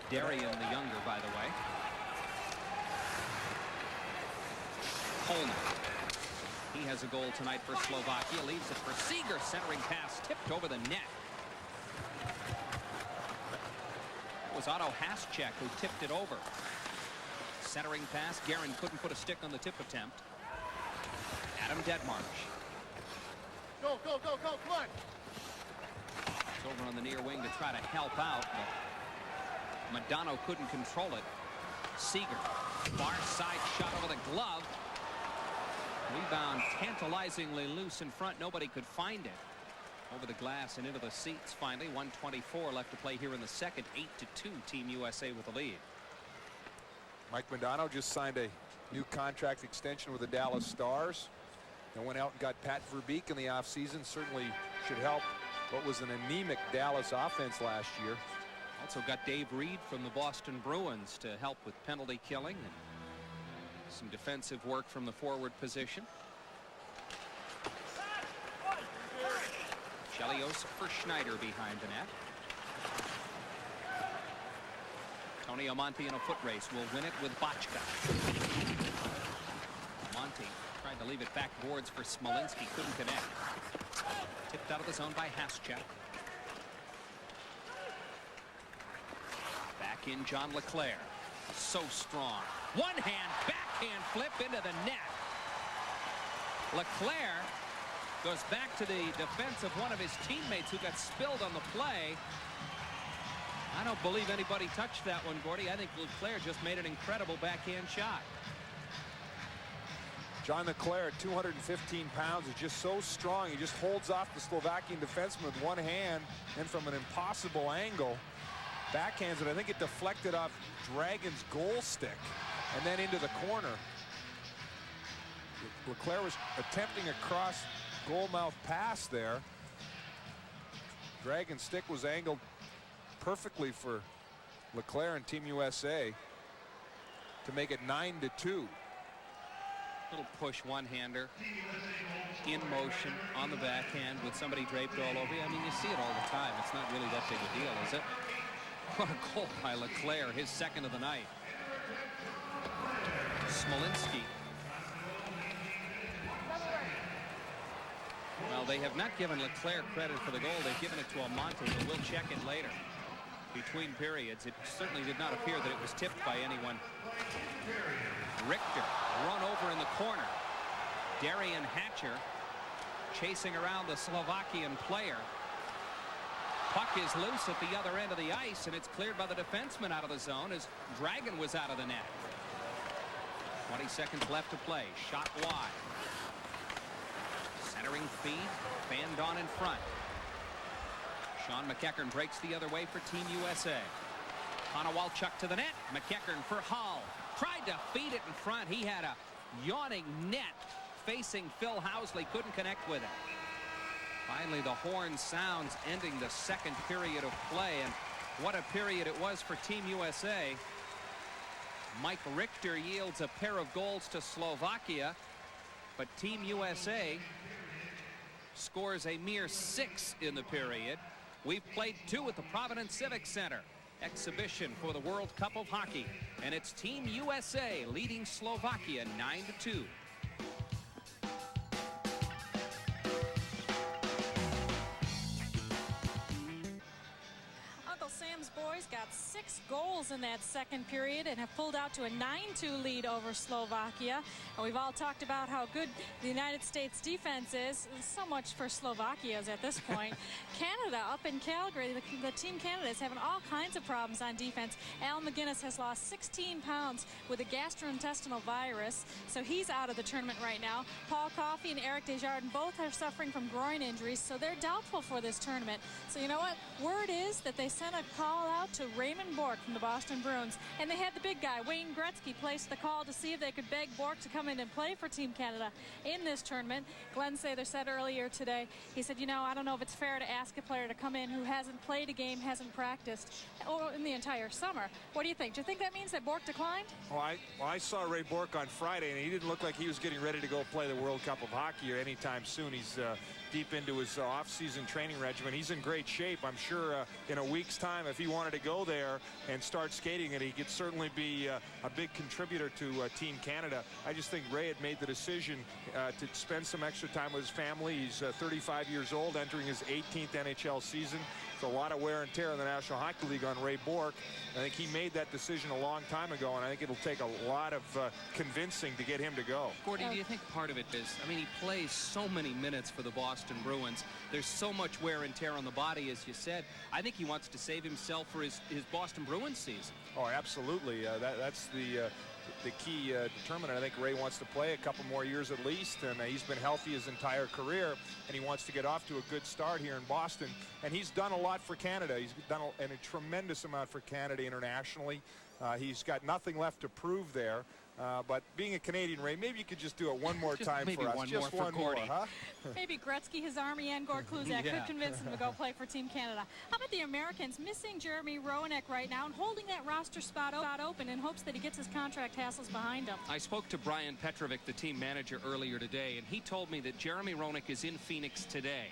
Darian the younger, by the way. Holman. He has a goal tonight for Slovakia. Leaves it for Seeger. Centering pass tipped over the net. It was Otto Haschek who tipped it over. Centering pass. Guerin couldn't put a stick on the tip attempt. Adam Deadmarsh. Go, go, go, go, come on. It's over on the near wing to try to help out, but Madonna couldn't control it. Seeger, far side shot over the glove. Rebound tantalizingly loose in front. Nobody could find it. Over the glass and into the seats finally. 1:24 left to play here in the second. 8-2 Team USA with the lead. Mike Modano just signed a new contract extension with the Dallas Stars and went out and got Pat Verbeek in the offseason. Certainly should help what was an anemic Dallas offense last year. Also got Dave Reed from the Boston Bruins to help with penalty killing and some defensive work from the forward position. Chelios for Schneider behind the net. Tony Amonte in a foot race will win it with Botchka. Amonte tried to leave it back boards for Smolinski, couldn't connect. Tipped out of the zone by Haschek. Back in John LeClaire. So strong. One hand backhand flip into the net. LeClaire goes back to the defense of one of his teammates who got spilled on the play. I don't believe anybody touched that one, Gordy. I think LeClaire just made an incredible backhand shot. John LeClaire, 215 pounds, is just so strong. He just holds off the Slovakian defenseman with one hand, and from an impossible angle, backhands it. I think it deflected off Dragon's goal stick and then into the corner. LeClaire was attempting a cross goal mouth pass there. Dragon's stick was angled perfectly for LeClaire and Team USA to make it 9-2. Little push one-hander in motion on the backhand with somebody draped all over you. I mean, you see it all the time. It's not really that big a deal, is it? What a goal by LeClaire, his second of the night. Smolinski. Well, they have not given LeClaire credit for the goal. They've given it to Amonte, but we'll check it later. Between periods, it certainly did not appear that it was tipped by anyone. Richter run over in the corner. Darian Hatcher chasing around the Slovakian player. Puck is loose at the other end of the ice, and it's cleared by the defenseman out of the zone as Dragon was out of the net. 20 seconds left to play. Shot wide. Centering feed. Fanned on in front. Sean McEachern breaks the other way for Team USA. Konowalchuk to the net. McEachern for Hull. Tried to feed it in front. He had a yawning net facing Phil Housley. Couldn't connect with it. Finally, the horn sounds, ending the second period of play. And what a period it was for Team USA. Mike Richter yields a pair of goals to Slovakia, but Team USA scores a mere 6 in the period. We've played 2 at the Providence Civic Center. Exhibition for the World Cup of Hockey. And it's Team USA leading Slovakia 9-2. Uncle Sam's boys got 6 goals in that second period and have pulled out to a 9-2 lead over Slovakia. And we've all talked about how good the United States defense is. So much for Slovakia's at this point. Canada up in Calgary, the Team Canada is having all kinds of problems on defense. Al McGinnis has lost 16 pounds with a gastrointestinal virus, so he's out of the tournament right now. Paul Coffey and Eric Desjardins both are suffering from groin injuries, so they're doubtful for this tournament. So you know what? Word is that they sent a call out to Raymond Bourque from the Boston Bruins, and they had the big guy, Wayne Gretzky, place the call to see if they could beg Bourque to come in and play for Team Canada in this tournament. Glenn Sather said earlier today, he said, you know, I don't know if it's fair to ask a player to come in who hasn't played a game, hasn't practiced in the entire summer. What do you think? Do you think that means that Bourque declined? Well, I saw Ray Bourque on Friday, and he didn't look like he was getting ready to go play the World Cup of Hockey or anytime soon. He's deep into his off-season training regimen. He's in great shape. I'm sure in a week's time, if he wanted to go there and start skating it, he could certainly be a big contributor to Team Canada. I just think Ray had made the decision to spend some extra time with his family. He's 35 years old, entering his 18th NHL season. It's a lot of wear and tear in the National Hockey League on Ray Bourque. I think he made that decision a long time ago, and I think it'll take a lot of convincing to get him to go. Gordy, do you think part of it is, I mean, he plays so many minutes for the Boston Bruins. There's so much wear and tear on the body, as you said. I think he wants to save himself for his Boston Bruins season. Oh, absolutely. That's the key determinant. I think Ray wants to play a couple more years at least, and he's been healthy his entire career, and he wants to get off to a good start here in Boston. And he's done a lot for Canada. He's done a tremendous amount for Canada internationally. He's got nothing left to prove there. But being a Canadian, Ray, maybe you could just do it one more time for us. Just one more, huh? Maybe Gretzky, his army, and Gord Kluzak could convince him to go play for Team Canada. How about the Americans missing Jeremy Roenick right now and holding that roster spot open in hopes that he gets his contract hassles behind him? I spoke to Brian Petrovic, the team manager, earlier today, and he told me that Jeremy Roenick is in Phoenix today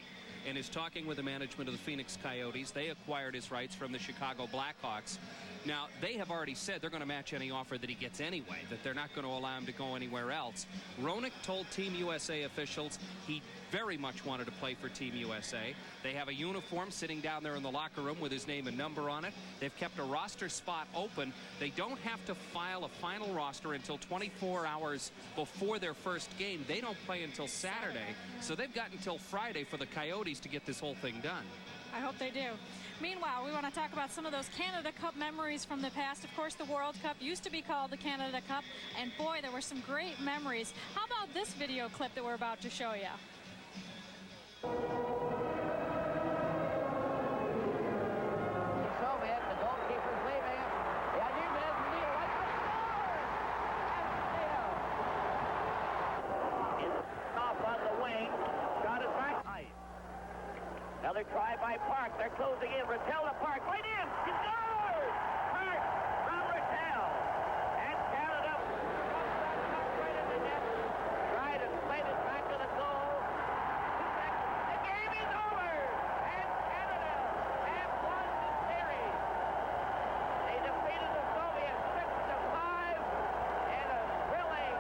and is talking with the management of the Phoenix Coyotes. They acquired his rights from the Chicago Blackhawks. Now, they have already said they're going to match any offer that he gets anyway, that they're not going to allow him to go anywhere else. Roenick told Team USA officials he very much wanted to play for Team USA. They have a uniform sitting down there in the locker room with his name and number on it. They've kept a roster spot open. They don't have to file a final roster until 24 hours before their first game. They don't play until Saturday, so they've got until Friday for the Coyotes to get this whole thing done. I hope they do. Meanwhile, we want to talk about some of those Canada Cup memories from the past. Of course, the World Cup used to be called the Canada Cup, and boy, there were some great memories. How about this video clip that we're about to show you? Another try by Park. They're closing in. Rattel to Park. Right in. He scores! Park from Rattel. And Canada comes back right in the net. Tried and played it back to the goal. The game is over. And Canada have won the series. They defeated the Soviets 6-5 in a thrilling,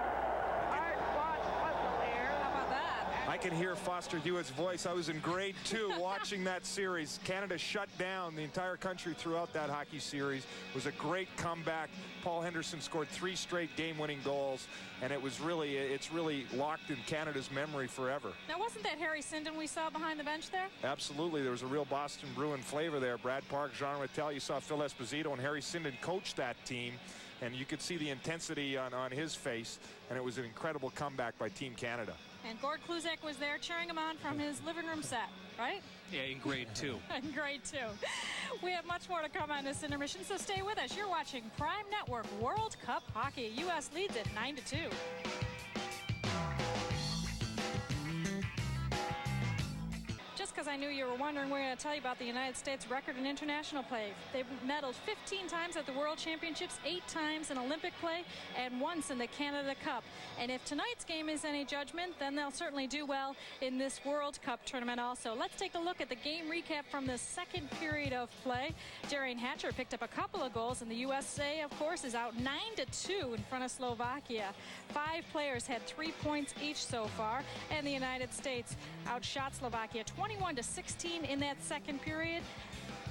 hard-fought puzzle here. How about that? I can hear Foster Hewitt's voice. I was in grade 2 watching that series. Canada shut down the entire country throughout that hockey series. It was a great comeback. Paul Henderson scored 3 straight game-winning goals, and it's really locked in Canada's memory forever. Now, wasn't that Harry Sinden we saw behind the bench there? Absolutely. There was a real Boston Bruin flavor there. Brad Park, Jean Rattel, you saw Phil Esposito, and Harry Sinden coached that team, and you could see the intensity on his face, and it was an incredible comeback by Team Canada. And Gord Kluzak was there cheering him on from his living room set, right? Yeah, in grade 2. In grade 2. We have much more to come on this intermission, so stay with us. You're watching Prime Network World Cup Hockey. U.S. leads at 9-2. Just because I knew you were wondering, we're going to tell you about the United States record in international play. They've medaled 15 times at the World Championships, 8 times in Olympic play, and once in the Canada Cup. And if tonight's game is any judgment, then they'll certainly do well in this World Cup tournament also. Let's take a look at the game recap from the second period of play. Darian Hatcher picked up a couple of goals, and the USA, of course, is out 9-2 in front of Slovakia. 5 players had 3 points each so far, and the United States outshot Slovakia 21-16 in that second period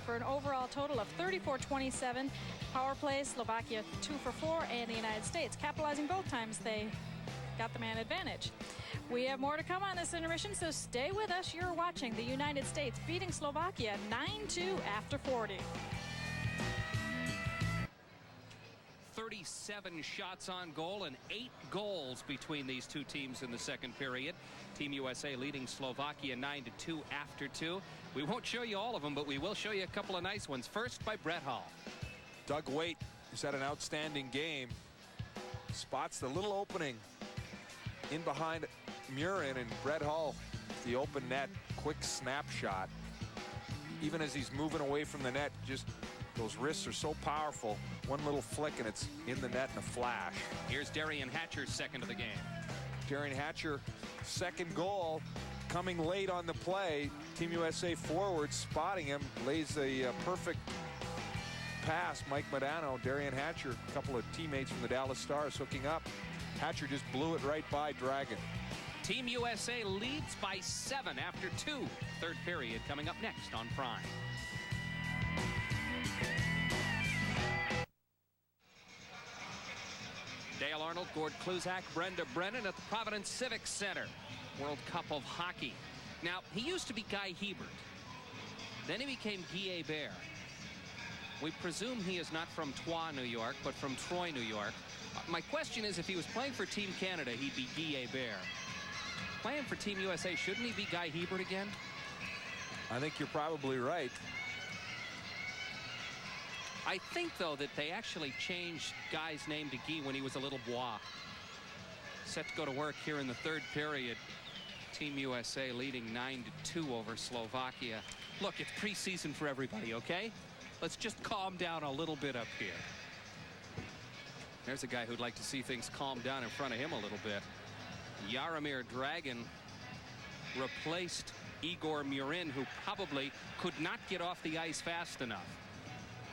for an overall total of 34-27. Power play, Slovakia 2 for 4, and the United States capitalizing both times they got the man advantage. We have more to come on this intermission, so stay with us. You're watching the United States beating Slovakia 9-2 after 40. 37 shots on goal and 8 goals between these two teams in the second period. Team USA leading Slovakia 9-2 after 2. We won't show you all of them, but we will show you a couple of nice ones. First by Brett Hull. Doug Waite has had an outstanding game. Spots the little opening in behind Murin, and Brett Hull, the open net, quick snapshot. Even as he's moving away from the net, just those wrists are so powerful. One little flick and it's in the net in a flash. Here's Darian Hatcher's second of the game. Darian Hatcher, second goal, coming late on the play. Team USA forward spotting him, lays a perfect pass. Mike Modano, Darian Hatcher, a couple of teammates from the Dallas Stars hooking up. Hatcher just blew it right by Dragon. Team USA leads by 7 after 2. Third period coming up next on Prime. Dale Arnold, Gord Kluzak, Brenda Brennan at the Providence Civic Center. World Cup of Hockey. Now, he used to be Guy Hebert. Then he became Guy Hebert. We presume he is not from Troyes, New York, but from Troy, New York. My question is, if he was playing for Team Canada, he'd be Guy Hebert. Playing for Team USA, shouldn't he be Guy Hebert again? I think you're probably right. I think, though, that they actually changed Guy's name to Guy when he was a little bois. Set to go to work here in the third period. Team USA leading 9-2 over Slovakia. Look, it's preseason for everybody, okay? Let's just calm down a little bit up here. There's a guy who'd like to see things calm down in front of him a little bit. Jaromir Dragin replaced Igor Murin, who probably could not get off the ice fast enough.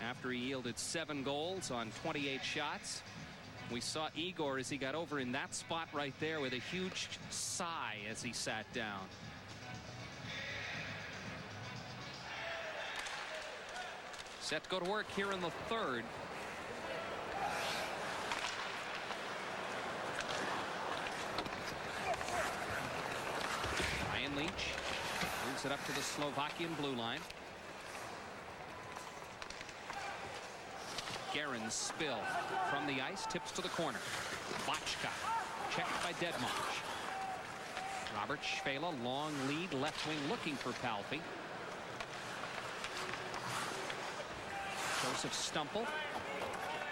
After he yielded 7 goals on 28 shots, we saw Igor as he got over in that spot right there with a huge sigh as he sat down. Set to go to work here in the third. Ryan Leach moves it up to the Slovakian blue line. Guerin's spill from the ice, tips to the corner. Bochka checked by Dedmarch. Robert Schwela, long lead, left wing looking for Palffy. Joseph Stumple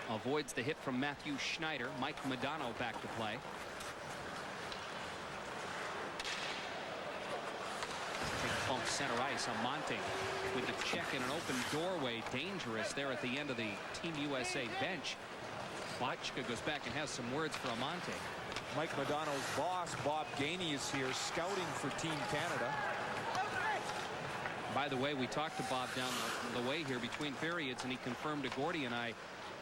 avoids the hit from Matthew Schneider. Mike Modano back to play. Big bump center ice. Amante with the check in an open doorway. Dangerous there at the end of the Team USA bench. Bochka goes back and has some words for Amante. Mike Modano's boss, Bob Gainey, is here scouting for Team Canada. By the way, we talked to Bob down the way here between periods, and he confirmed to Gordy and I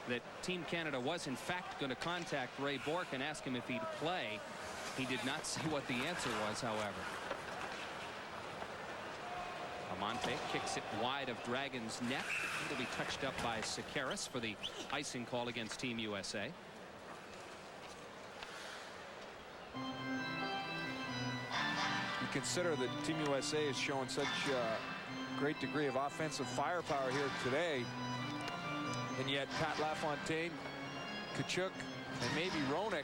that Team Canada was in fact going to contact Ray Bourque and ask him if he'd play. He did not say what the answer was, however. Amante kicks it wide of Dragon's net. It'll be touched up by Sekeres for the icing call against Team USA. You consider that Team USA has shown such a great degree of offensive firepower here today, and yet Pat LaFontaine, Tkachuk, and maybe Roenick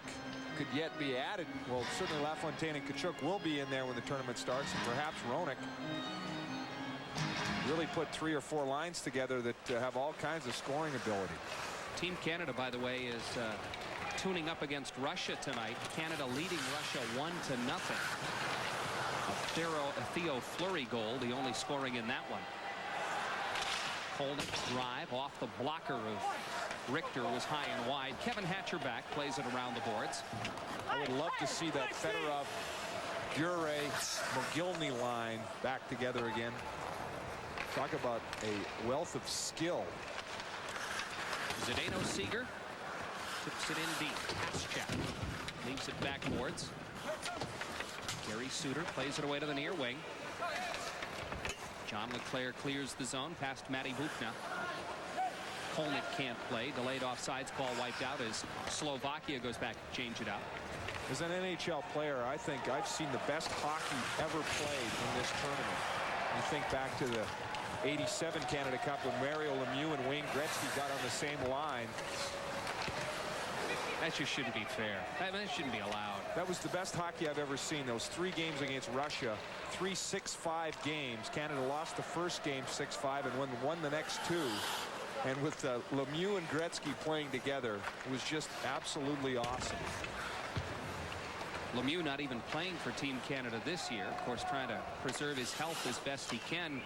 could yet be added. Well, certainly LaFontaine and Tkachuk will be in there when the tournament starts, and perhaps Roenick. Really put 3 or 4 lines together that have all kinds of scoring ability. Team Canada, by the way, is tuning up against Russia tonight. Canada leading Russia 1-0. A Theo Fleury goal, the only scoring in that one. Kolnick drive off the blocker of Richter was high and wide. Kevin Hatcherback plays it around the boards. I would love to see that Fedorov, Gure, Mogilny line back together again. Talk about a wealth of skill. Zdeno Seeger tips it in deep. Pass check. Leaves it backboards. Gary Suter plays it away to the near wing. John LeClaire clears the zone past Matty Bukna. Kolnick can't play. Delayed offsides call wiped out as Slovakia goes back to change it up. As an NHL player, I think I've seen the best hockey ever played in this tournament. You think back to the '87 Canada Cup when Mario Lemieux and Wayne Gretzky got on the same line. That just shouldn't be fair. That shouldn't be allowed. That was the best hockey I've ever seen. Those 3 games against Russia, 3 6-5 games. Canada lost the first game 6-5 and won the next 2. And with Lemieux and Gretzky playing together, it was just absolutely awesome. Lemieux not even playing for Team Canada this year. Of course, trying to preserve his health as best he can.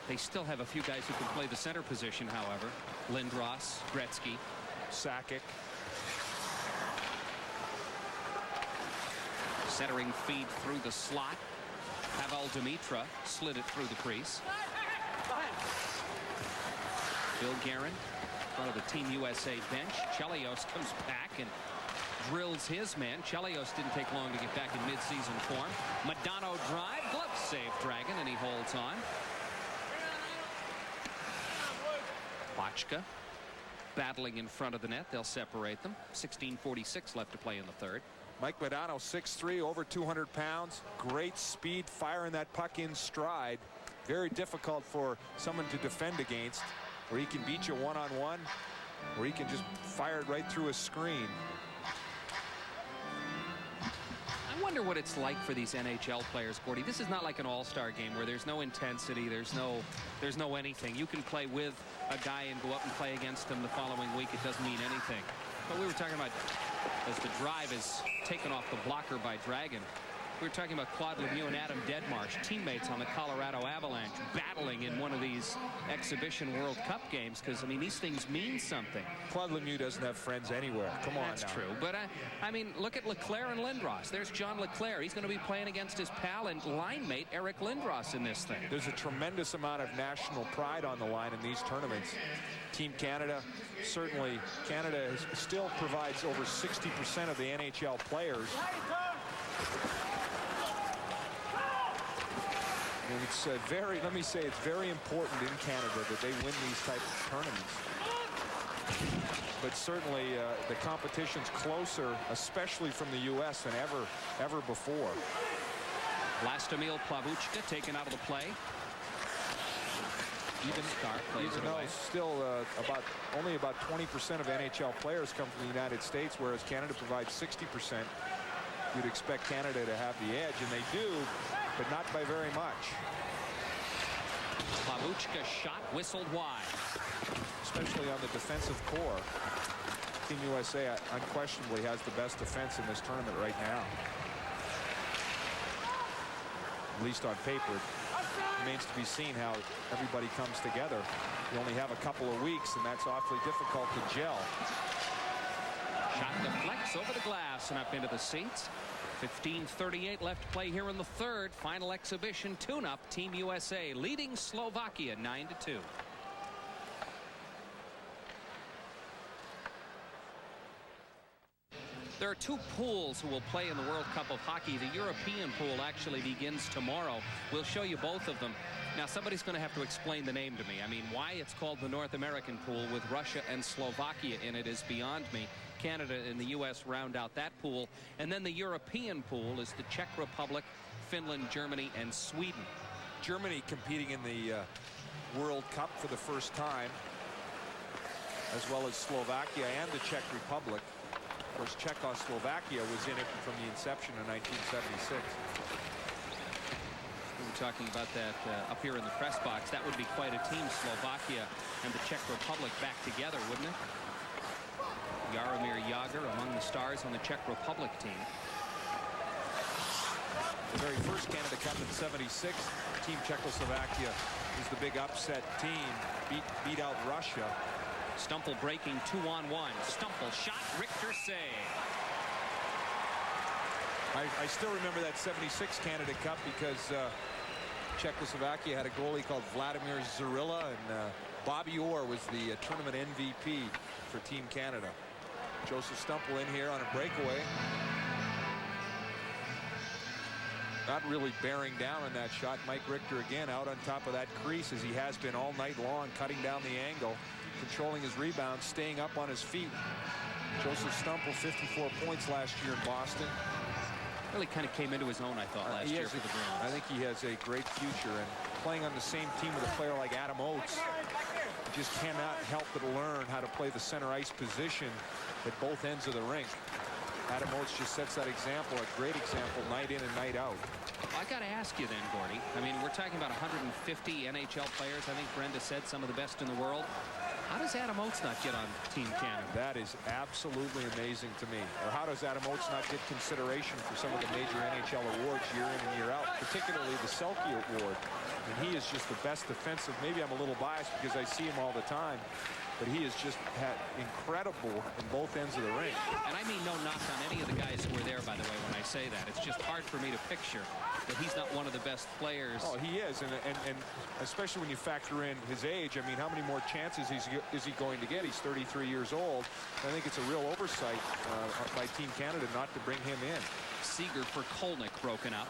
They still have a few guys who can play the center position, however. Lindros, Gretzky, Sakic. Centering feed through the slot. Pavel Demitra slid it through the crease. Bill Guerin in front of the Team USA bench. Chelios comes back and drills his man. Chelios didn't take long to get back in mid-season form. Madano drive, glove save Dragon, and he holds on. Bochka battling in front of the net. They'll separate them. 16:46 left to play in the third. Mike Madano, 6'3", over 200 pounds. Great speed, firing that puck in stride. Very difficult for someone to defend against, where he can beat you one-on-one, or he can just fire it right through a screen. I wonder what it's like for these NHL players, Gordy. This is not like an all-star game where there's no intensity, there's no anything. You can play with a guy and go up and play against him the following week. It doesn't mean anything. But we were talking about, as the drive is taken off the blocker by Dragon, we were talking about Claude Lemieux and Adam Deadmarsh, teammates on the Colorado Avalanche, battling in one of these exhibition World Cup games, because, I mean, these things mean something. Claude Lemieux doesn't have friends anywhere. Come on. That's now. true. But, I mean, look at Leclerc and Lindros. There's John Leclerc. He's going to be playing against his pal and line mate, Eric Lindros, in this thing. There's a tremendous amount of national pride on the line in these tournaments. Team Canada, certainly Canada still provides over 60% of the NHL players. And it's let me say, it's very important in Canada that they win these type of tournaments. But certainly the competition's closer, especially from the U.S. than ever before. Vlastimil Plavuchka taken out of the play. Even though still only about 20% of NHL players come from the United States, whereas Canada provides 60%. You'd expect Canada to have the edge, and they do, but not by very much. Plavuchka shot whistled wide. Especially on the defensive core. Team USA unquestionably has the best defense in this tournament right now. At least on paper. It remains to be seen how everybody comes together. You only have a couple of weeks, and that's awfully difficult to gel. Shot deflects over the glass and up into the seats. 15:38 left to play here in the third. Final exhibition tune-up. Team USA leading Slovakia 9-2. There are two pools who will play in the World Cup of Hockey. The European pool actually begins tomorrow. We'll show you both of them. Now, somebody's going to have to explain the name to me. I mean, why it's called the North American pool with Russia and Slovakia in it is beyond me. Canada and the U.S. round out that pool. And then the European pool is the Czech Republic, Finland, Germany, and Sweden. Germany competing in the World Cup for the first time, as well as Slovakia and the Czech Republic. Of course, Czechoslovakia was in it from the inception in 1976. We were talking about that up here in the press box. That would be quite a team, Slovakia and the Czech Republic back together, wouldn't it? Jaromír Jágr among the stars on the Czech Republic team. The very first Canada Cup in '76, Team Czechoslovakia is the big upset team, beat out Russia. Stumple breaking 2-on-1. Stumple shot, Richter save. I still remember that '76 Canada Cup because Czechoslovakia had a goalie called Vladimir Zarilla, and Bobby Orr was the tournament MVP for Team Canada. Joseph Stumple in here on a breakaway. Not really bearing down on that shot. Mike Richter again out on top of that crease as he has been all night long, cutting down the angle, controlling his rebound, staying up on his feet. Joseph Stumple, 54 points last year in Boston. Really kind of came into his own, I thought, last year for the Bruins. I think he has a great future, and playing on the same team with a player like Adam Oates, he just cannot help but learn how to play the center ice position at both ends of the rink. Adam Oates just sets that example, a great example, night in and night out. I got to ask you then, Gordy. I mean, we're talking about 150 NHL players. I think Brenda said some of the best in the world. How does Adam Oates not get on Team Canada? That is absolutely amazing to me. Or how does Adam Oates not get consideration for some of the major NHL awards year in and year out, particularly the Selke Award? And he is just the best defensive. Maybe I'm a little biased because I see him all the time. but he has just had incredible in both ends of the ring. And I mean no knock on any of the guys who were there, by the way, when I say that. It's just hard for me to picture that he's not one of the best players. Oh, he is, and especially when you factor in his age. I mean, how many more chances is he going to get? He's 33 years old. I think it's a real oversight by Team Canada not to bring him in. Seeger for Kolnick broken up.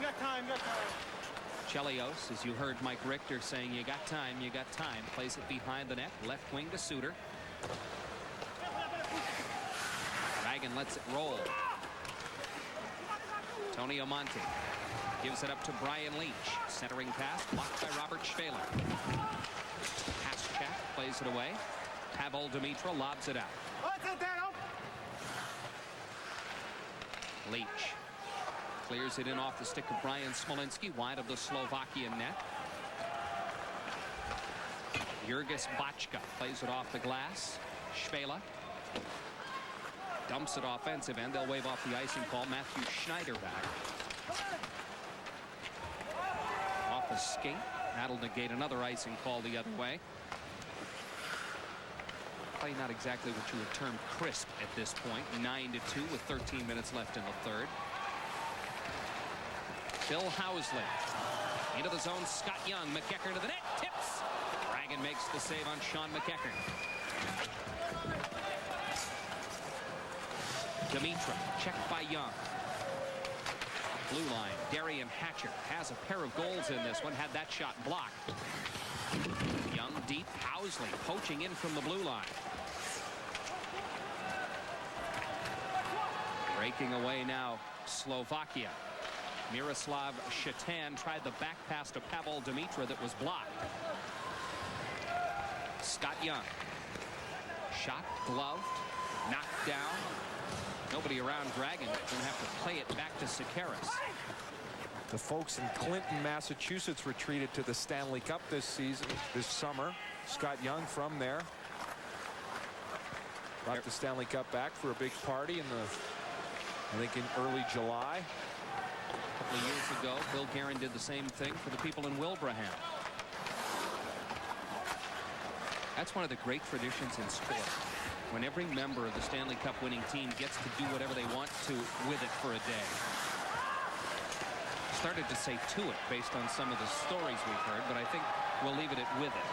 Got time. Chelios, as you heard Mike Richter saying, you got time, plays it behind the net, left wing to Suter. Dragon lets it roll. Tony Amonte gives it up to Brian Leach. Centering pass blocked by Robert Schwaler. Pass check, plays it away. Pavel Dimitra lobs it out. Leach clears it in off the stick of Brian Smolinski, wide of the Slovakian net. Jurgis Bachka plays it off the glass. Schwela dumps it offensive end. They'll wave off the icing call. Matthew Schneider back. Off a skate. That'll negate another icing call the other way. Probably not exactly what you would term crisp at this point. 9-2 with 13 minutes left in the third. Bill Housley into the zone. Scott Young. McEachern to the net. Tips. Dragon makes the save on Sean McEachern. Dimitra checked by Young. Blue line. Darian Hatcher has a pair of goals in this one. Had that shot blocked. Young deep. Housley poaching in from the blue line. Breaking away now Slovakia. Miroslav Shatan tried the back pass to Pavel Dimitra that was blocked. Scott Young. Shot, gloved, knocked down. Nobody around Dragon. Going to have to play it back to Sekeres. The folks in Clinton, Massachusetts retreated to the Stanley Cup this summer. Scott Young from there. Brought the Stanley Cup back for a big party I think in early July. A couple of years ago, Bill Guerin did the same thing for the people in Wilbraham. That's one of the great traditions in sport. When every member of the Stanley Cup winning team gets to do whatever they want to with it for a day. Started to say to it based on some of the stories we've heard, but I think we'll leave it at with it.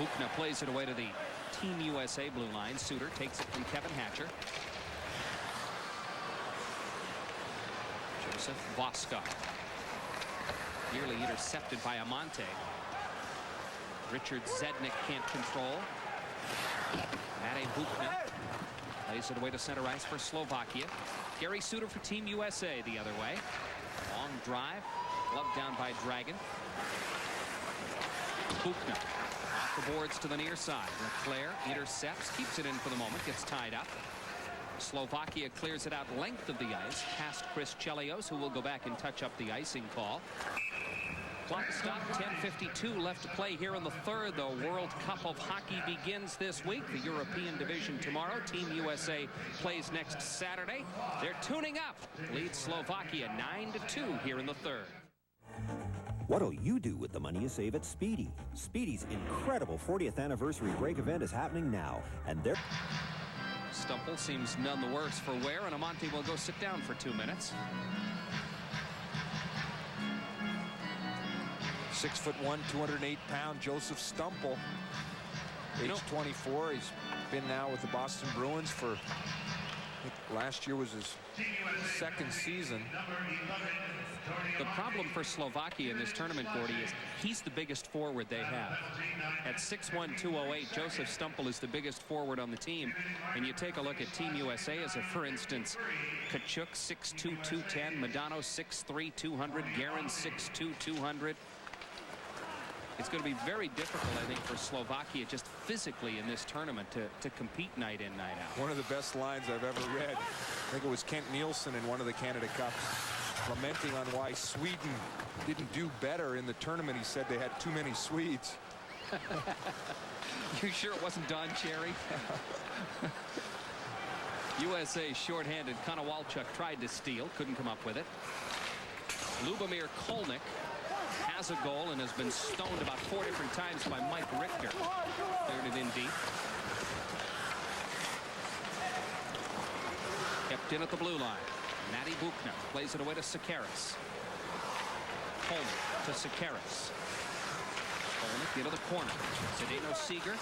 Bukna plays it away to the Team USA blue line. Suter takes it from Kevin Hatcher. Joseph Voska nearly intercepted by Amonte. Richard Zednik can't control. Mate Bukna plays it away to center ice for Slovakia. Gary Suter for Team USA the other way. Long drive, gloved down by Dragon. Bukna off the boards to the near side. Leclerc intercepts, keeps it in for the moment, gets tied up. Slovakia clears it out length of the ice past Chris Chelios, who will go back and touch up the icing call. Clock stop, 10:52 left to play here in the third. The World Cup of Hockey begins this week. The European division tomorrow. Team USA plays next Saturday. They're tuning up. Leads Slovakia 9-2 here in the third. What'll you do with the money you save at Speedy? Speedy's incredible 40th anniversary break event is happening now, and they're... Stumple seems none the worse for wear, and Amonte will go sit down for 2 minutes. 6'1", 208-pound Joseph Stumple, age 24. He's been now with the Boston Bruins for, I think last year was his second season. The problem for Slovakia in this tournament, Gordy, is he's the biggest forward they have. At 6'1", 208, Joseph Stumple is the biggest forward on the team. And you take a look at Team USA as for instance, Kachuk 6'2", 210, Modano 6'3", 200, Guerin 6'2", 200. It's going to be very difficult, I think, for Slovakia just physically in this tournament to compete night in, night out. One of the best lines I've ever read. I think it was Kent Nielsen in one of the Canada Cups lamenting on why Sweden didn't do better in the tournament. He said they had too many Swedes. You sure it wasn't Don Cherry? USA shorthanded. Konowalchuk tried to steal, couldn't come up with it. Lubomir Kolnick has a goal and has been stoned about 4 different times by Mike Richter. Cleared it in deep. Kept in at the blue line. Matty Buchner plays it away to Sekeres. Kolnick to Sekeres. Kolnick into the corner. Zdeno Seeger.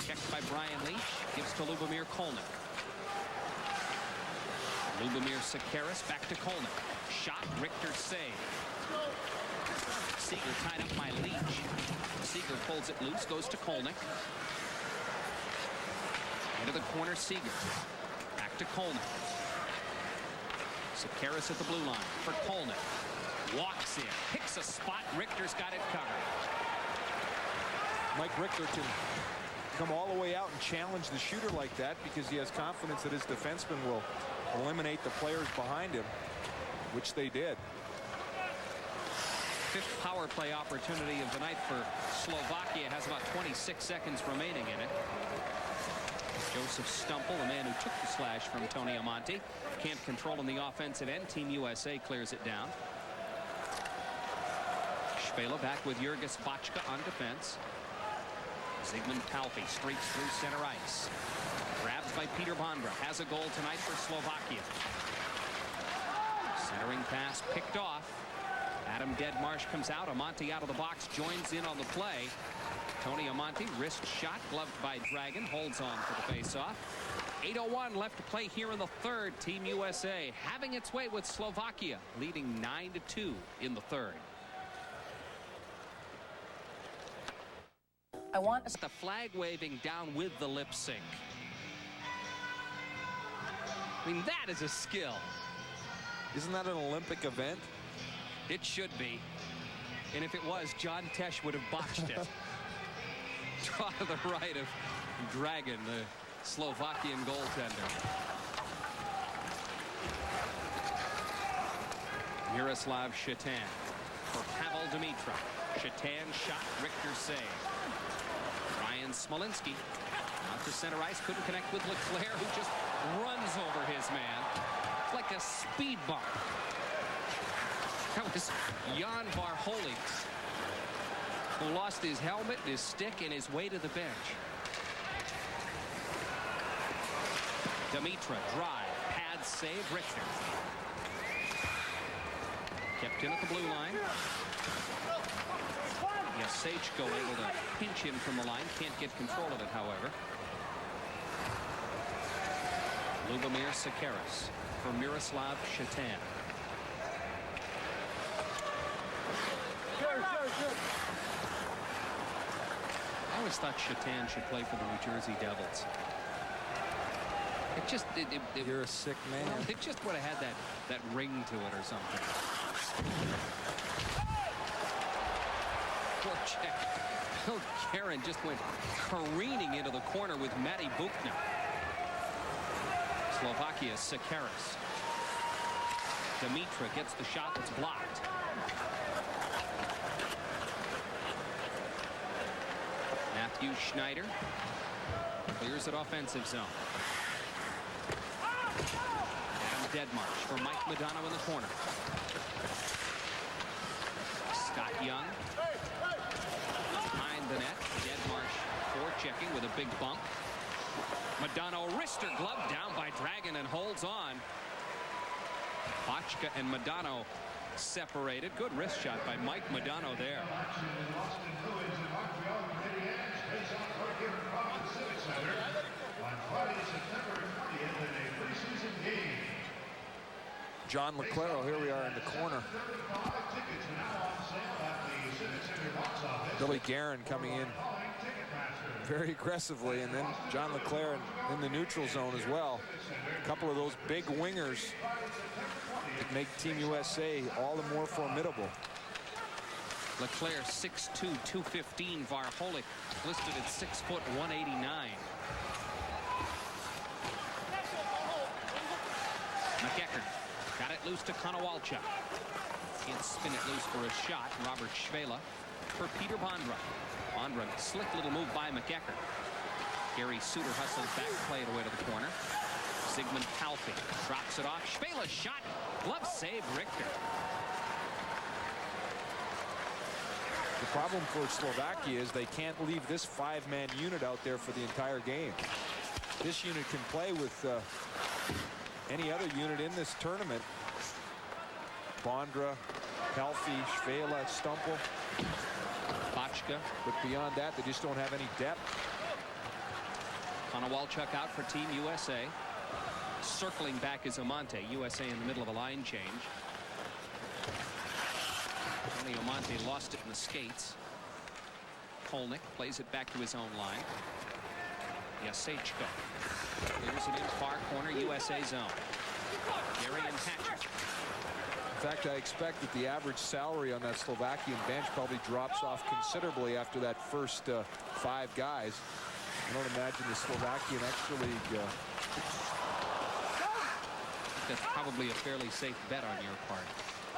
Checked by Brian Leach. Gives to Lubomir Kolnick. Lubomir Sekeres back to Kolnick. Shot. Richter save. Seeger tied up by Leach. Seeger pulls it loose. Goes to Kolnick. Into the corner. Seeger. Back to Kolnick. Sekeres at the blue line for Kolnick. Walks in. Picks a spot. Richter's got it covered. Mike Richter can come all the way out and challenge the shooter like that because he has confidence that his defenseman will eliminate the players behind him, which they did. 5th power play opportunity of the night for Slovakia. Has about 26 seconds remaining in it. Joseph Stumple, the man who took the slash from Tony Amonte, can't control in the offensive end. Team USA clears it down. Švejla back with Jurgis Bachka on defense. Zygmunt Palfi streaks through center ice. Grabs by Peter Bondra. Has a goal tonight for Slovakia. Centering pass picked off. Adam Deadmarsh comes out. Amonte out of the box. Joins in on the play. Tony Amonte, wrist shot, gloved by Dragon, holds on for the faceoff. 8:01 left to play here in the third. Team USA having its way with Slovakia, leading 9-2 in the third. I want the flag waving down with the lip sync. I mean, that is a skill. Isn't that an Olympic event? It should be. And if it was, John Tesh would have botched it. Draw to the right of Dragon, the Slovakian goaltender. Miroslav Shatan for Pavel Dimitra. Shatan shot, Richter save. Ryan Smolinski out to center ice, couldn't connect with Leclerc, who just runs over his man. It's like a speed bump. That was Jan Varholik, who lost his helmet, his stick, and his way to the bench. Dimitra, drive, pad save, Richter. Kept in at the blue line. Yasechko able to pinch him from the line. Can't get control of it, however. Lubomir Sekeres for Miroslav Shatan. I always thought Shatan should play for the New Jersey Devils. It just... You're a sick man. Well, it just would have had that ring to it or something. Poor check. Bill Karen just went careening into the corner with Matty Buchner. Slovakia, Sekeres. Dimitra gets the shot that's blocked. Matthew Schneider clears it offensive zone. Adam Deadmarsh for Mike Modano in the corner. Scott Young behind the net. Deadmarsh forechecking with a big bump. Modano wrister glove down by Dragon and holds on. Bachka and Modano separated. Good wrist shot by Mike Modano there. John Leclerc, here we are in the corner. Billy Guerin coming in very aggressively, and then John Leclerc in the neutral zone as well. A couple of those big wingers that make Team USA all the more formidable. Leclerc 6'2", 215. Varholik listed at 6 foot 189. McEachern got it loose to Konowalchuk. Can't spin it loose for a shot. Robert Švejla for Peter Bondra. Bondra, slick little move by McEachern. Gary Suter hustles back, play it away to the corner. Zygmunt Palfi drops it off. Švejla's shot, glove save, Richter. The problem for Slovakia is they can't leave this 5-man unit out there for the entire game. This unit can play with any other unit in this tournament. Bondra, Palfi, Švela, Stumpel. Bachka. But beyond that, they just don't have any depth. Konowalchuk out for Team USA. Circling back is Amante. USA in the middle of a line change. Tony Amante lost it in the skates. Kolnick plays it back to his own line. Jasechko clears it in far corner, USA zone. Gary and Hatcher. In fact, I expect that the average salary on that Slovakian bench probably drops off considerably after that first 5 guys. I don't imagine the Slovakian Extra League. That's probably a fairly safe bet on your part.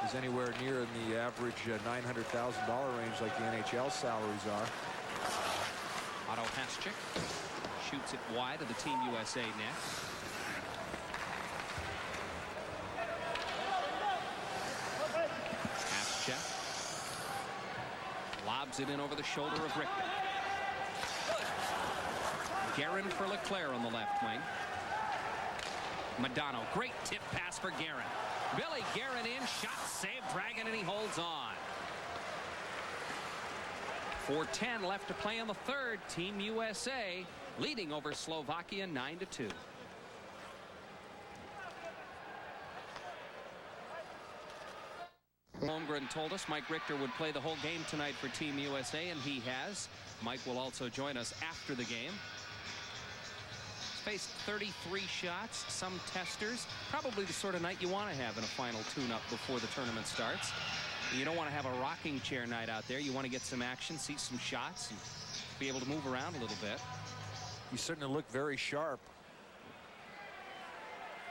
Is anywhere near in the average $900,000 range like the NHL salaries are. Otto Haschik shoots it wide of the Team USA net. Haschik lobs it in over the shoulder of Richter. Guerin for Leclerc on the left wing. Madonna, great tip pass for Guerin. Billy Guerin in, shot, save, Dragon, and he holds on. 4:10 left to play in the third. Team USA leading over Slovakia 9-2. Holmgren told us Mike Richter would play the whole game tonight for Team USA, and he has. Mike will also join us after the game. Faced 33 shots, some testers. Probably the sort of night you want to have in a final tune-up before the tournament starts. You don't want to have a rocking chair night out there. You want to get some action, see some shots, and be able to move around a little bit. You certainly look very sharp.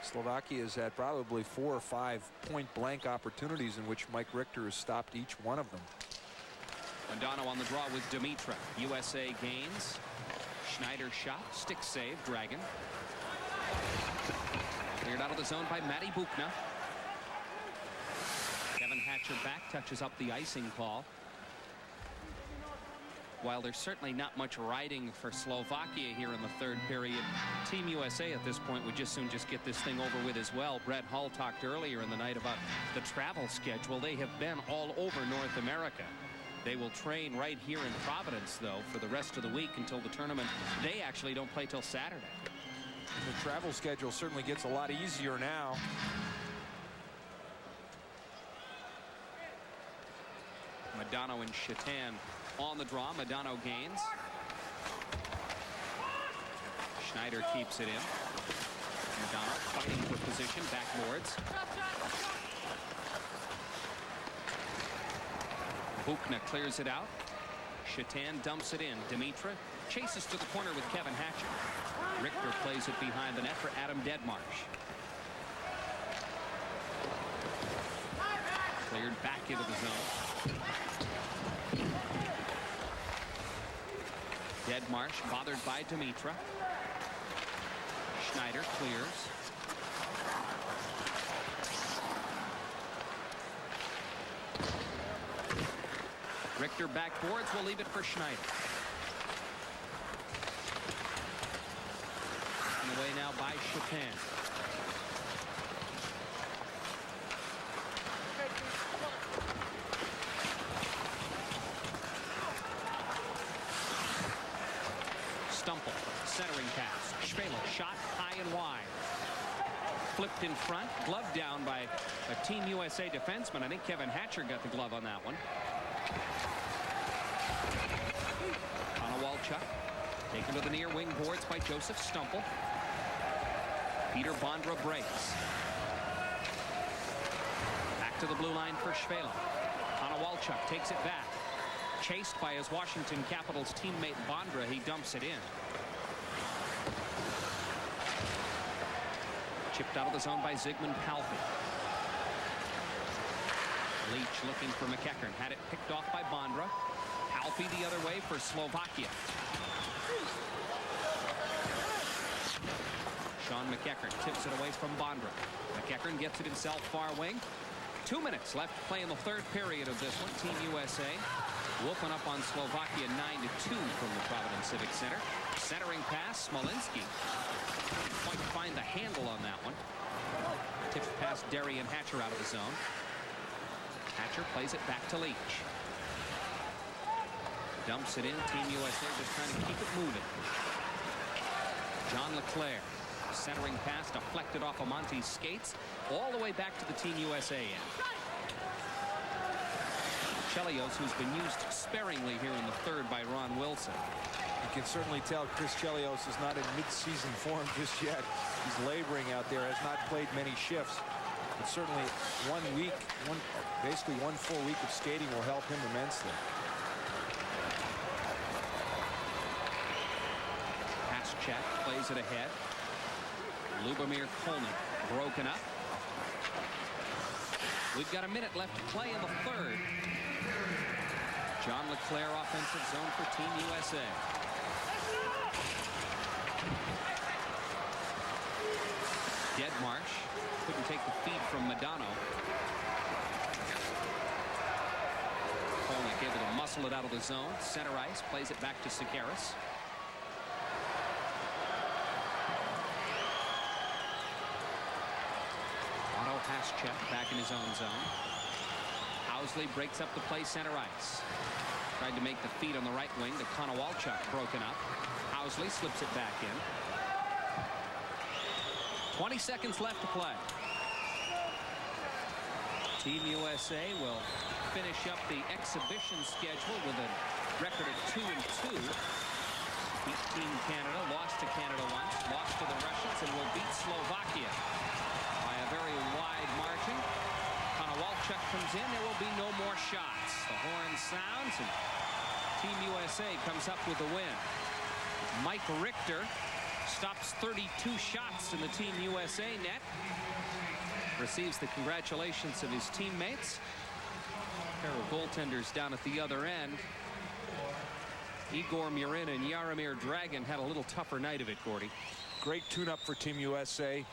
Slovakia has had probably 4 or 5 point-blank opportunities in which Mike Richter has stopped each one of them. Madonna on the draw with Dimitra. USA gains. Schneider shot, stick save, Dragon. Cleared out of the zone by Matty Bukna. Kevin Hatcher back, touches up the icing call. While there's certainly not much riding for Slovakia here in the third period, Team USA at this point would just soon get this thing over with as well. Brett Hull talked earlier in the night about the travel schedule. They have been all over North America. They will train right here in Providence, though, for the rest of the week until the tournament. They actually don't play till Saturday. The travel schedule certainly gets a lot easier now. Madonna and Shatan on the draw. Madonna gains. Schneider keeps it in. Madonna fighting for position, backboards. Bukna clears it out. Shatan dumps it in. Dimitra chases to the corner with Kevin Hatcher. Richter plays it behind the net for Adam Deadmarsh. Cleared back into the zone. Deadmarsh bothered by Dimitra. Schneider clears. Richter backboards, will leave it for Schneider. And away now by Chopin. Stumpel, centering pass. Švela, shot high and wide. Flipped in front, glove down by a Team USA defenseman. I think Kevin Hatcher got the glove on that one. Konowalchuk taken to the near wing boards by Joseph Stumpel. Peter Bondra breaks. Back to the blue line for Švela. Konowalchuk takes it back. Chased by his Washington Capitals teammate Bondra, he dumps it in. Chipped out of the zone by Zygmunt Palfi. Leach looking for McEachern. Had it picked off by Bondra. Palfi the other way for Slovakia. Sean McEachern tips it away from Bondra. McEachern gets it himself far wing. 2 minutes left to play in the third period of this one. Team USA Whooping up on Slovakia 9-2 from the Providence Civic Center. Centering pass, Smolinski. Couldn't quite find the handle on that one. Tipped past Darian Hatcher out of the zone. Hatcher plays it back to Leach. Dumps it in. Team USA just trying to keep it moving. John LeClaire. Centering pass deflected off of Monty's skates all the way back to the Team USA end. Chelios, who's been used sparingly here in the third by Ron Wilson. You can certainly tell Chris Chelios is not in mid-season form just yet. He's laboring out there, has not played many shifts. But certainly 1 week, basically one full week of skating will help him immensely. Haschak plays it ahead. Lubomir Kolnick broken up. We've got a minute left to play in the third. John LeClaire offensive zone for Team USA. Deadmarsh couldn't take the feed from Madano. Kolnick able to muscle it out of the zone. Center ice, plays it back to Sikeris. Otto Haschak back in his own zone. Housley breaks up the play center ice. Tried to make the feed on the right wing to Konowalchuk, broken up. Housley slips it back in. 20 seconds left to play. Team USA will finish up the exhibition schedule with a record of 2-2. Beat Team Canada, lost to Canada once, lost to the Russians, and will beat Slovakia by a very wide margin. Konowalchuk comes in. There will be no more shots. The horn sounds, and Team USA comes up with the win. Mike Richter stops 32 shots in the Team USA net. Receives the congratulations of his teammates. A pair of goaltenders down at the other end. Igor Murin and Jaromir Dragan had a little tougher night of it, Gordy. Great tune-up for Team USA.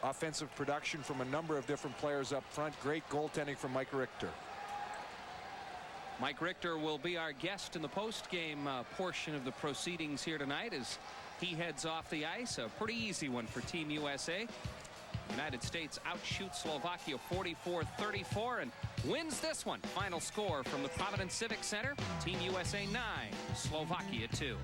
Offensive production from a number of different players up front. Great goaltending from Mike Richter. Mike Richter will be our guest in the post-game portion of the proceedings here tonight as he heads off the ice. A pretty easy one for Team USA. United States outshoots Slovakia 44-34 and wins this one. Final score from the Providence Civic Center. Team USA 9, Slovakia 2.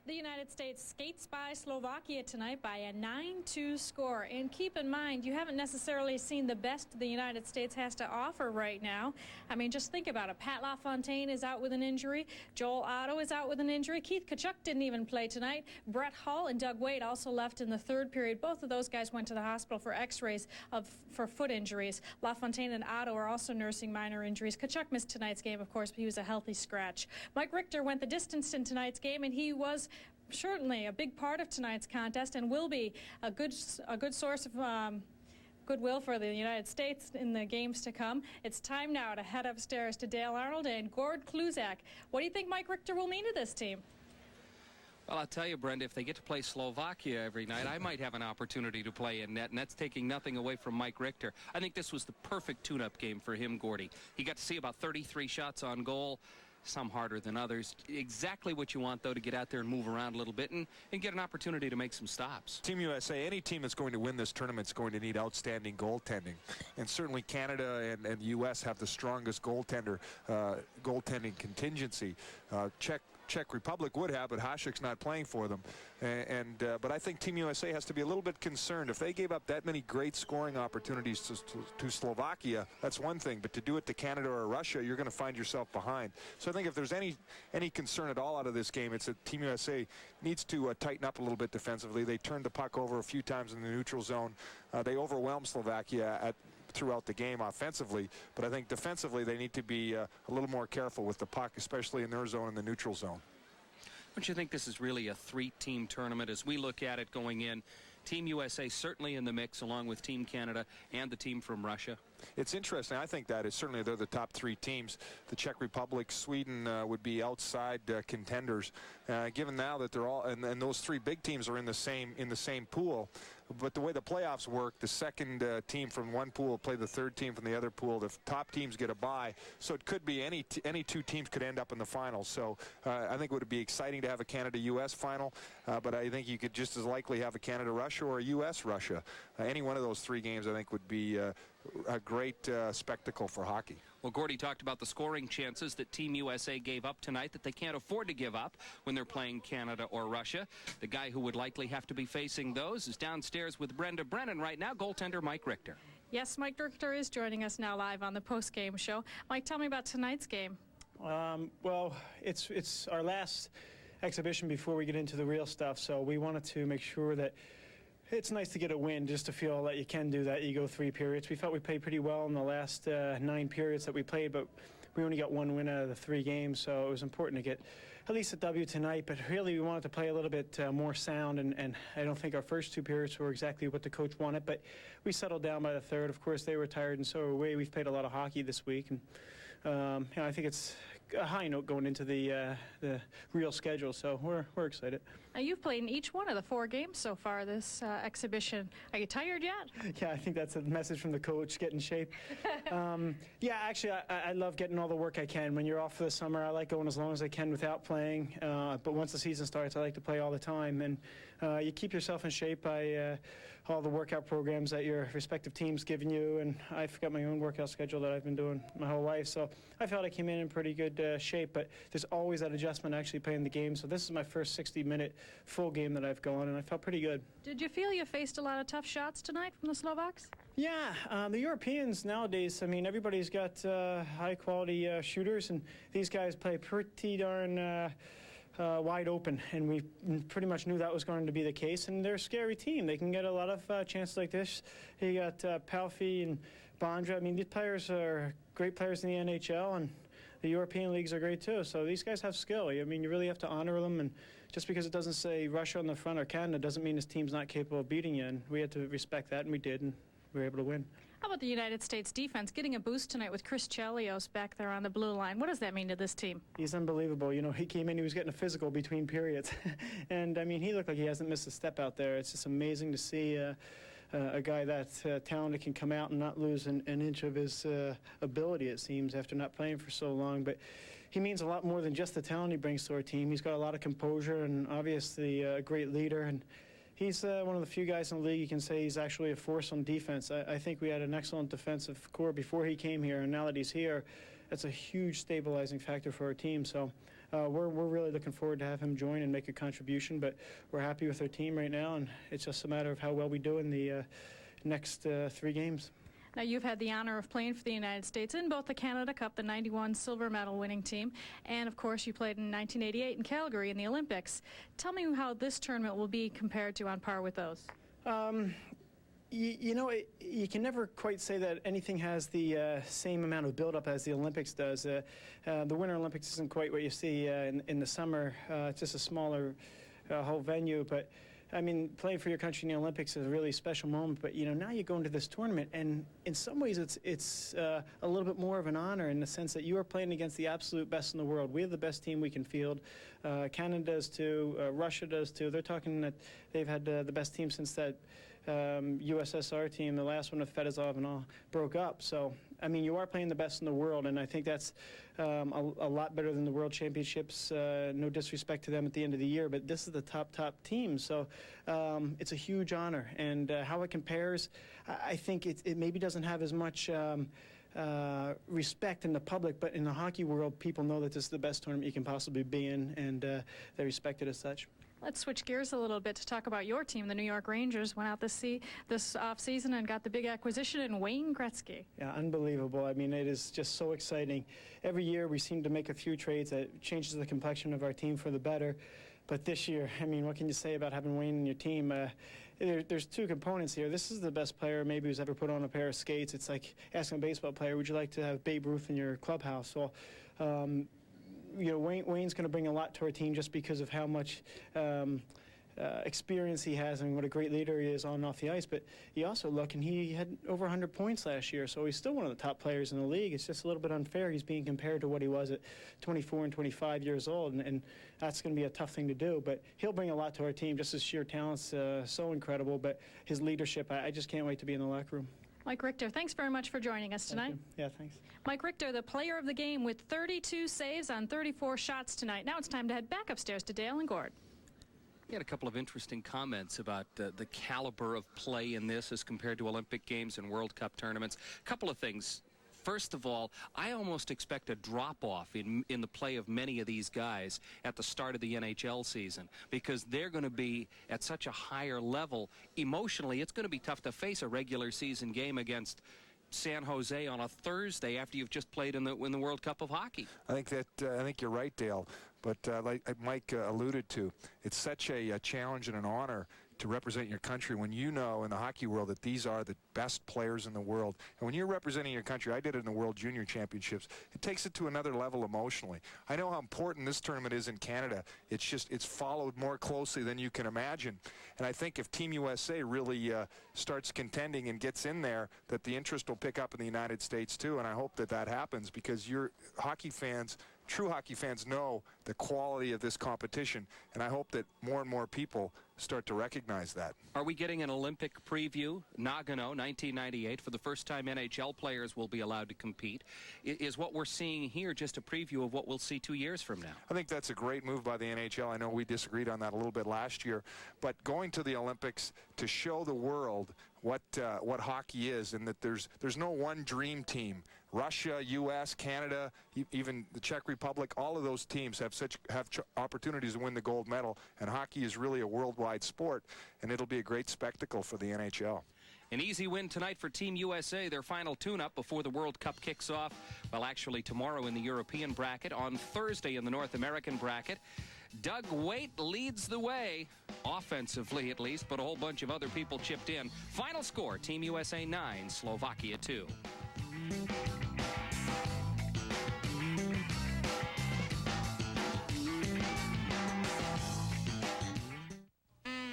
The United States skates by Slovakia tonight by a 9-2 score. And keep in mind, you haven't necessarily seen the best the United States has to offer right now. I mean, just think about it. Pat LaFontaine is out with an injury. Joel Otto is out with an injury. Keith Tkachuk didn't even play tonight. Brett Hull and Doug Wade also left in the third period. Both of those guys went to the hospital for x-rays for foot injuries. LaFontaine and Otto are also nursing minor injuries. Tkachuk missed tonight's game, of course, but he was a healthy scratch. Mike Richter went the distance in tonight's game, and he was certainly a big part of tonight's contest and will be a good source of goodwill for the United States in the games to come. It's time now to head upstairs to Dale Arnold and Gord Kluzak. What do you think Mike Richter will mean to this team? Well, I'll tell you, Brenda, if they get to play Slovakia every night, I might have an opportunity to play in net, and that's taking nothing away from Mike Richter. I think this was the perfect tune-up game for him, Gordy. He got to see about 33 shots on goal. Some harder than others. Exactly what you want, though, to get out there and move around a little bit and get an opportunity to make some stops. Team USA, any team that's going to win this tournament is going to need outstanding goaltending. And certainly Canada and the U.S. have the strongest goaltending contingency. Czech Republic would have, but Hašek's not playing for them. But I think Team USA has to be a little bit concerned. If they gave up that many great scoring opportunities to Slovakia, that's one thing. But to do it to Canada or Russia, you're going to find yourself behind. So I think if there's any concern at all out of this game, it's that Team USA needs to tighten up a little bit defensively. They turned the puck over a few times in the neutral zone. They overwhelmed Slovakia throughout the game offensively, but I think defensively they need to be a little more careful with the puck, especially in their zone and the neutral zone. Don't you think this is really a three-team tournament as we look at it going in? Team USA certainly in the mix along with Team Canada and the team from Russia. It's interesting. I think that is certainly they're the top 3 teams. The Czech Republic, Sweden would be outside contenders. Given now that they're all and those 3 big teams are in the same pool. But the way the playoffs work, the second team from one pool will play the third team from the other pool. The top teams get a bye, so it could be any 2 teams could end up in the final. So I think it would be exciting to have a Canada-U.S. final, but I think you could just as likely have a Canada-Russia or a U.S.-Russia. Any one of those 3 games, I think, would be a great spectacle for hockey. Well, Gordy talked about the scoring chances that Team USA gave up tonight that they can't afford to give up when they're playing Canada or Russia. The guy who would likely have to be facing those is downstairs with Brenda Brennan right now, goaltender Mike Richter. Yes, Mike Richter is joining us now live on the post-game show. Mike, tell me about tonight's game. Well, it's our last exhibition before we get into the real stuff, so we wanted to make sure that it's nice to get a win, just to feel that you can do that. You go 3 periods. We felt we played pretty well in the last 9 periods that we played, but we only got 1 win out of the 3 games, so it was important to get at least a W tonight. But really, we wanted to play a little bit more sound, and I don't think our first 2 periods were exactly what the coach wanted, but we settled down by the third. Of course, they were tired, and so were we. We've played a lot of hockey this week, and I think it's a high note going into the real schedule, so we're excited. Now, you've played in each one of the 4 games so far this exhibition. Are you tired yet? Yeah, I think that's a message from the coach, get in shape. Yeah, actually, I love getting all the work I can. When you're off for the summer, I like going as long as I can without playing, but once the season starts, I like to play all the time, and you keep yourself in shape by all the workout programs that your respective teams giving you, and I've got my own workout schedule that I've been doing my whole life, so I felt I came in pretty good shape, but there's always that adjustment actually playing the game, so this is my first 60-minute full game that I've gone, and I felt pretty good. Did you feel you faced a lot of tough shots tonight from the Slovaks? Yeah, the Europeans nowadays, I mean, everybody's got high-quality shooters, and these guys play pretty darn wide open, and we pretty much knew that was going to be the case, and they're a scary team. They can get a lot of chances like this. You got Palfi and Bondra. I mean, these players are great players in the NHL, and the European leagues are great too, so these guys have skill. I mean, you really have to honor them, and just because it doesn't say Russia on the front or Canada doesn't mean this team's not capable of beating you, and we had to respect that, and we did, and we were able to win. How about the United States defense getting a boost tonight with Chris Chelios back there on the blue line? What does that mean to this team? He's unbelievable. You know, he came in, he was getting a physical between periods, and I mean, he looked like he hasn't missed a step out there. It's just amazing to see a guy that talented can come out and not lose an inch of his ability, it seems, after not playing for so long. But he means a lot more than just the talent he brings to our team. He's got a lot of composure and obviously a great leader. And he's one of the few guys in the league you can say he's actually a force on defense. I think we had an excellent defensive core before he came here, and now that he's here, that's a huge stabilizing factor for our team. So we're really looking forward to have him join and make a contribution, but we're happy with our team right now, and it's just a matter of how well we do in the next 3 games. Now, you've had the honor of playing for the United States in both the Canada Cup, the '91 silver medal winning team, and of course you played in 1988 in Calgary in the Olympics. Tell me how this tournament will be compared to on par with those. You know, you can never quite say that anything has the same amount of buildup as the Olympics does. The Winter Olympics isn't quite what you see in the summer. It's just a smaller whole venue, but I mean, playing for your country in the Olympics is a really special moment, but, you know, now you go into this tournament, and in some ways it's a little bit more of an honor in the sense that you are playing against the absolute best in the world. We have the best team we can field. Canada does too. Russia does too. They're talking that they've had the best team since that USSR team, the last one with Fedosov and all, broke up. So, I mean, you are playing the best in the world, and I think that's a lot better than the World Championships. No disrespect to them at the end of the year, but this is the top team. So it's a huge honor. And how it compares, I think it maybe doesn't have as much respect in the public, but in the hockey world, people know that this is the best tournament you can possibly be in, and they respect it as such. Let's switch gears a little bit to talk about your team. The New York Rangers went out this offseason and got the big acquisition in Wayne Gretzky. Yeah, unbelievable. I mean, it is just so exciting. Every year we seem to make a few trades that changes the complexion of our team for the better. But this year, I mean, what can you say about having Wayne in your team? There's 2 components here. This is the best player maybe who's ever put on a pair of skates. It's like asking a baseball player, would you like to have Babe Ruth in your clubhouse? Well, you know, Wayne's going to bring a lot to our team just because of how much experience he has and what a great leader he is on and off the ice, but you also look and he had over 100 points last year, so he's still one of the top players in the league. It's just a little bit unfair. He's being compared to what he was at 24 and 25 years old, and that's going to be a tough thing to do, but he'll bring a lot to our team. Just his sheer talent's so incredible, but his leadership, I just can't wait to be in the locker room. Mike Richter, thanks very much for joining us tonight. Yeah, thanks. Mike Richter, the player of the game with 32 saves on 34 shots tonight. Now it's time to head back upstairs to Dale and Gord. He had a couple of interesting comments about the caliber of play in this as compared to Olympic Games and World Cup tournaments. A couple of things. First of all, I almost expect a drop-off in the play of many of these guys at the start of the NHL season because they're going to be at such a higher level. Emotionally, it's going to be tough to face a regular season game against San Jose on a Thursday after you've just played in the World Cup of Hockey. I think you're right, Dale. But like Mike alluded to, it's such a challenge and an honor to represent your country when you know in the hockey world that these are the best players in the world. And when you're representing your country, I did it in the World Junior Championships, it takes it to another level emotionally. I know how important this tournament is in Canada. It's followed more closely than you can imagine. And I think if Team USA really starts contending and gets in there, that the interest will pick up in the United States too. And I hope that that happens because your hockey fans, true hockey fans, know the quality of this competition, and I hope that more and more people start to recognize that. Are we getting an Olympic preview? Nagano, 1998. For the first time, NHL players will be allowed to compete. Is what we're seeing here just a preview of what we'll see 2 years from now? I think that's a great move by the NHL. I know we disagreed on that a little bit last year, but going to the Olympics to show the world what hockey is, and that there's no one dream team. Russia, U.S., Canada, even the Czech Republic, all of those teams have opportunities to win the gold medal, and hockey is really a worldwide sport, and it'll be a great spectacle for the NHL. An easy win tonight for Team USA, their final tune-up before the World Cup kicks off. Well, actually tomorrow in the European bracket, on Thursday in the North American bracket. Doug Waite leads the way, offensively at least, but a whole bunch of other people chipped in. Final score, Team USA 9, Slovakia 2.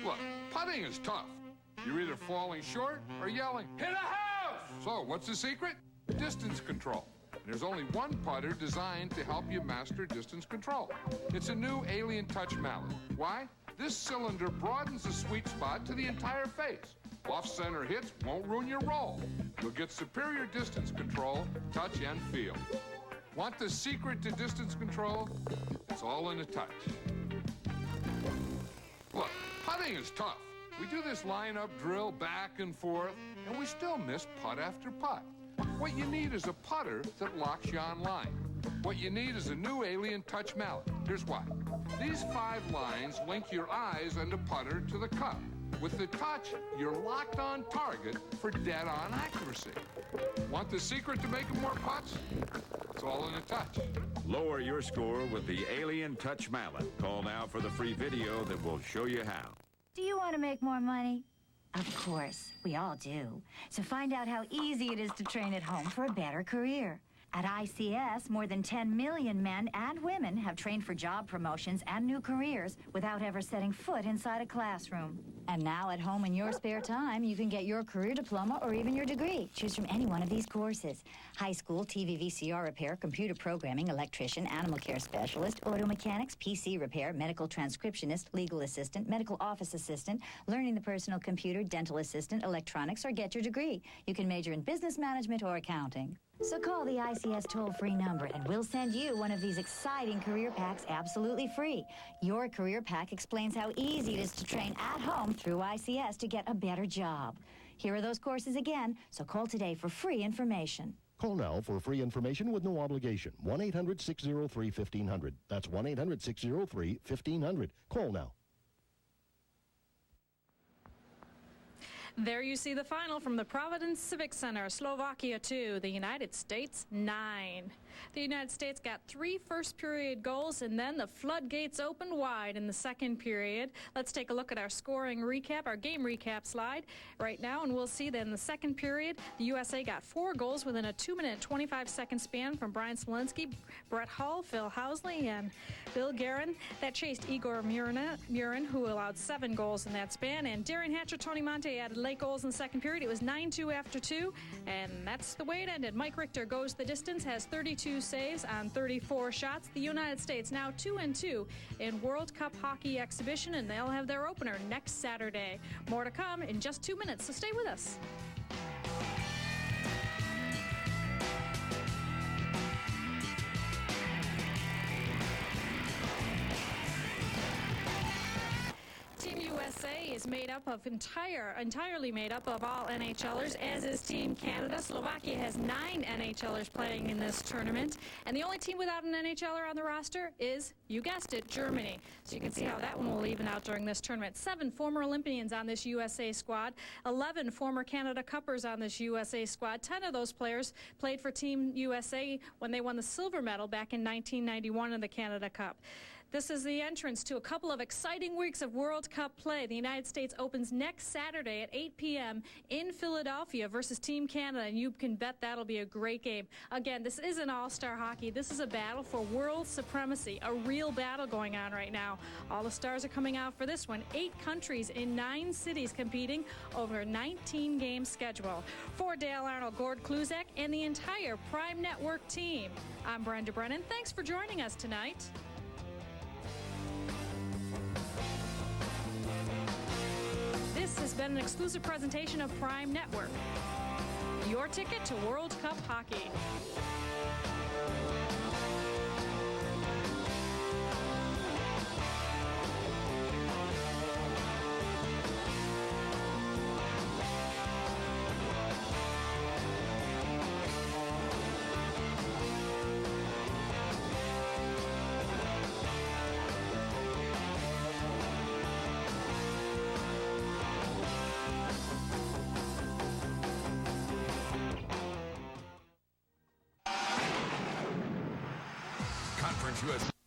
Look, putting is tough. You're either falling short or yelling, "Hit a house!" So, what's the secret? Distance control. There's only one putter designed to help you master distance control. It's a new Alien Touch mallet. Why? This cylinder broadens the sweet spot to the entire face. Off-center hits won't ruin your roll. You'll get superior distance control, touch, and feel. Want the secret to distance control? It's all in a touch. Look, putting is tough. We do this line-up drill back and forth, and we still miss putt after putt. What you need is a putter that locks you on line. What you need is a new Alien Touch mallet. Here's why. These 5 lines link your eyes and the putter to the cup. With the touch, you're locked on target for dead-on accuracy. Want the secret to making more putts? It's all in a touch. Lower your score with the Alien Touch mallet. Call now for the free video that will show you how. Do you want to make more money? Of course, we all do. So find out how easy it is to train at home for a better career. At ICS, more than 10 million men and women have trained for job promotions and new careers without ever setting foot inside a classroom. And now at home in your spare time, you can get your career diploma or even your degree. Choose from any one of these courses. High school, TV VCR repair, computer programming, electrician, animal care specialist, auto mechanics, PC repair, medical transcriptionist, legal assistant, medical office assistant, learning the personal computer, dental assistant, electronics, or get your degree. You can major in business management or accounting. So call the ICS toll-free number and we'll send you one of these exciting career packs absolutely free. Your career pack explains how easy it is to train at home through ICS to get a better job. Here are those courses again, so call today for free information. Call now for free information with no obligation. 1-800-603-1500. That's 1-800-603-1500. Call now. There you see the final from the Providence Civic Center, Slovakia 2, the United States 9. The United States got 3 first-period goals, and then the floodgates opened wide in the second period. Let's take a look at our scoring recap, our game recap slide right now, and we'll see that in the second period, the USA got 4 goals within a 2-minute 25-second span from Brian Smolinski, Brett Hull, Phil Housley, and Bill Guerin. That chased Igor Murin, who allowed 7 goals in that span, and Darian Hatcher, Tony Monte added late goals in the second period. It was 9-2 after 2, and that's the way it ended. Mike Richter goes the distance, has 32 saves on 34 shots. The United States now 2-2 in World Cup Hockey Exhibition, and they'll have their opener next Saturday. More to come in just 2 minutes, so stay with us. Team USA is made up of entirely made up of all NHLers, as is Team Canada. Slovakia has 9 NHLers playing in this tournament, and the only team without an NHLer on the roster is, you guessed it, Germany. So you can see how that one will even out during this tournament. 7 former Olympians on this USA squad, 11 former Canada Cuppers on this USA squad. 10 of those players played for Team USA when they won the silver medal back in 1991 in the Canada Cup. This is the entrance to a couple of exciting weeks of World Cup play. The United States opens next Saturday at 8 p.m. in Philadelphia versus Team Canada, and you can bet that'll be a great game. Again, this isn't all-star hockey. This is a battle for world supremacy, a real battle going on right now. All the stars are coming out for this one. 8 countries in 9 cities competing over a 19-game schedule. For Dale Arnold, Gord Kluzak, and the entire Prime Network team, I'm Brenda Brennan. Thanks for joining us tonight. This has been an exclusive presentation of Prime Network. Your ticket to World Cup Hockey. Conference USA.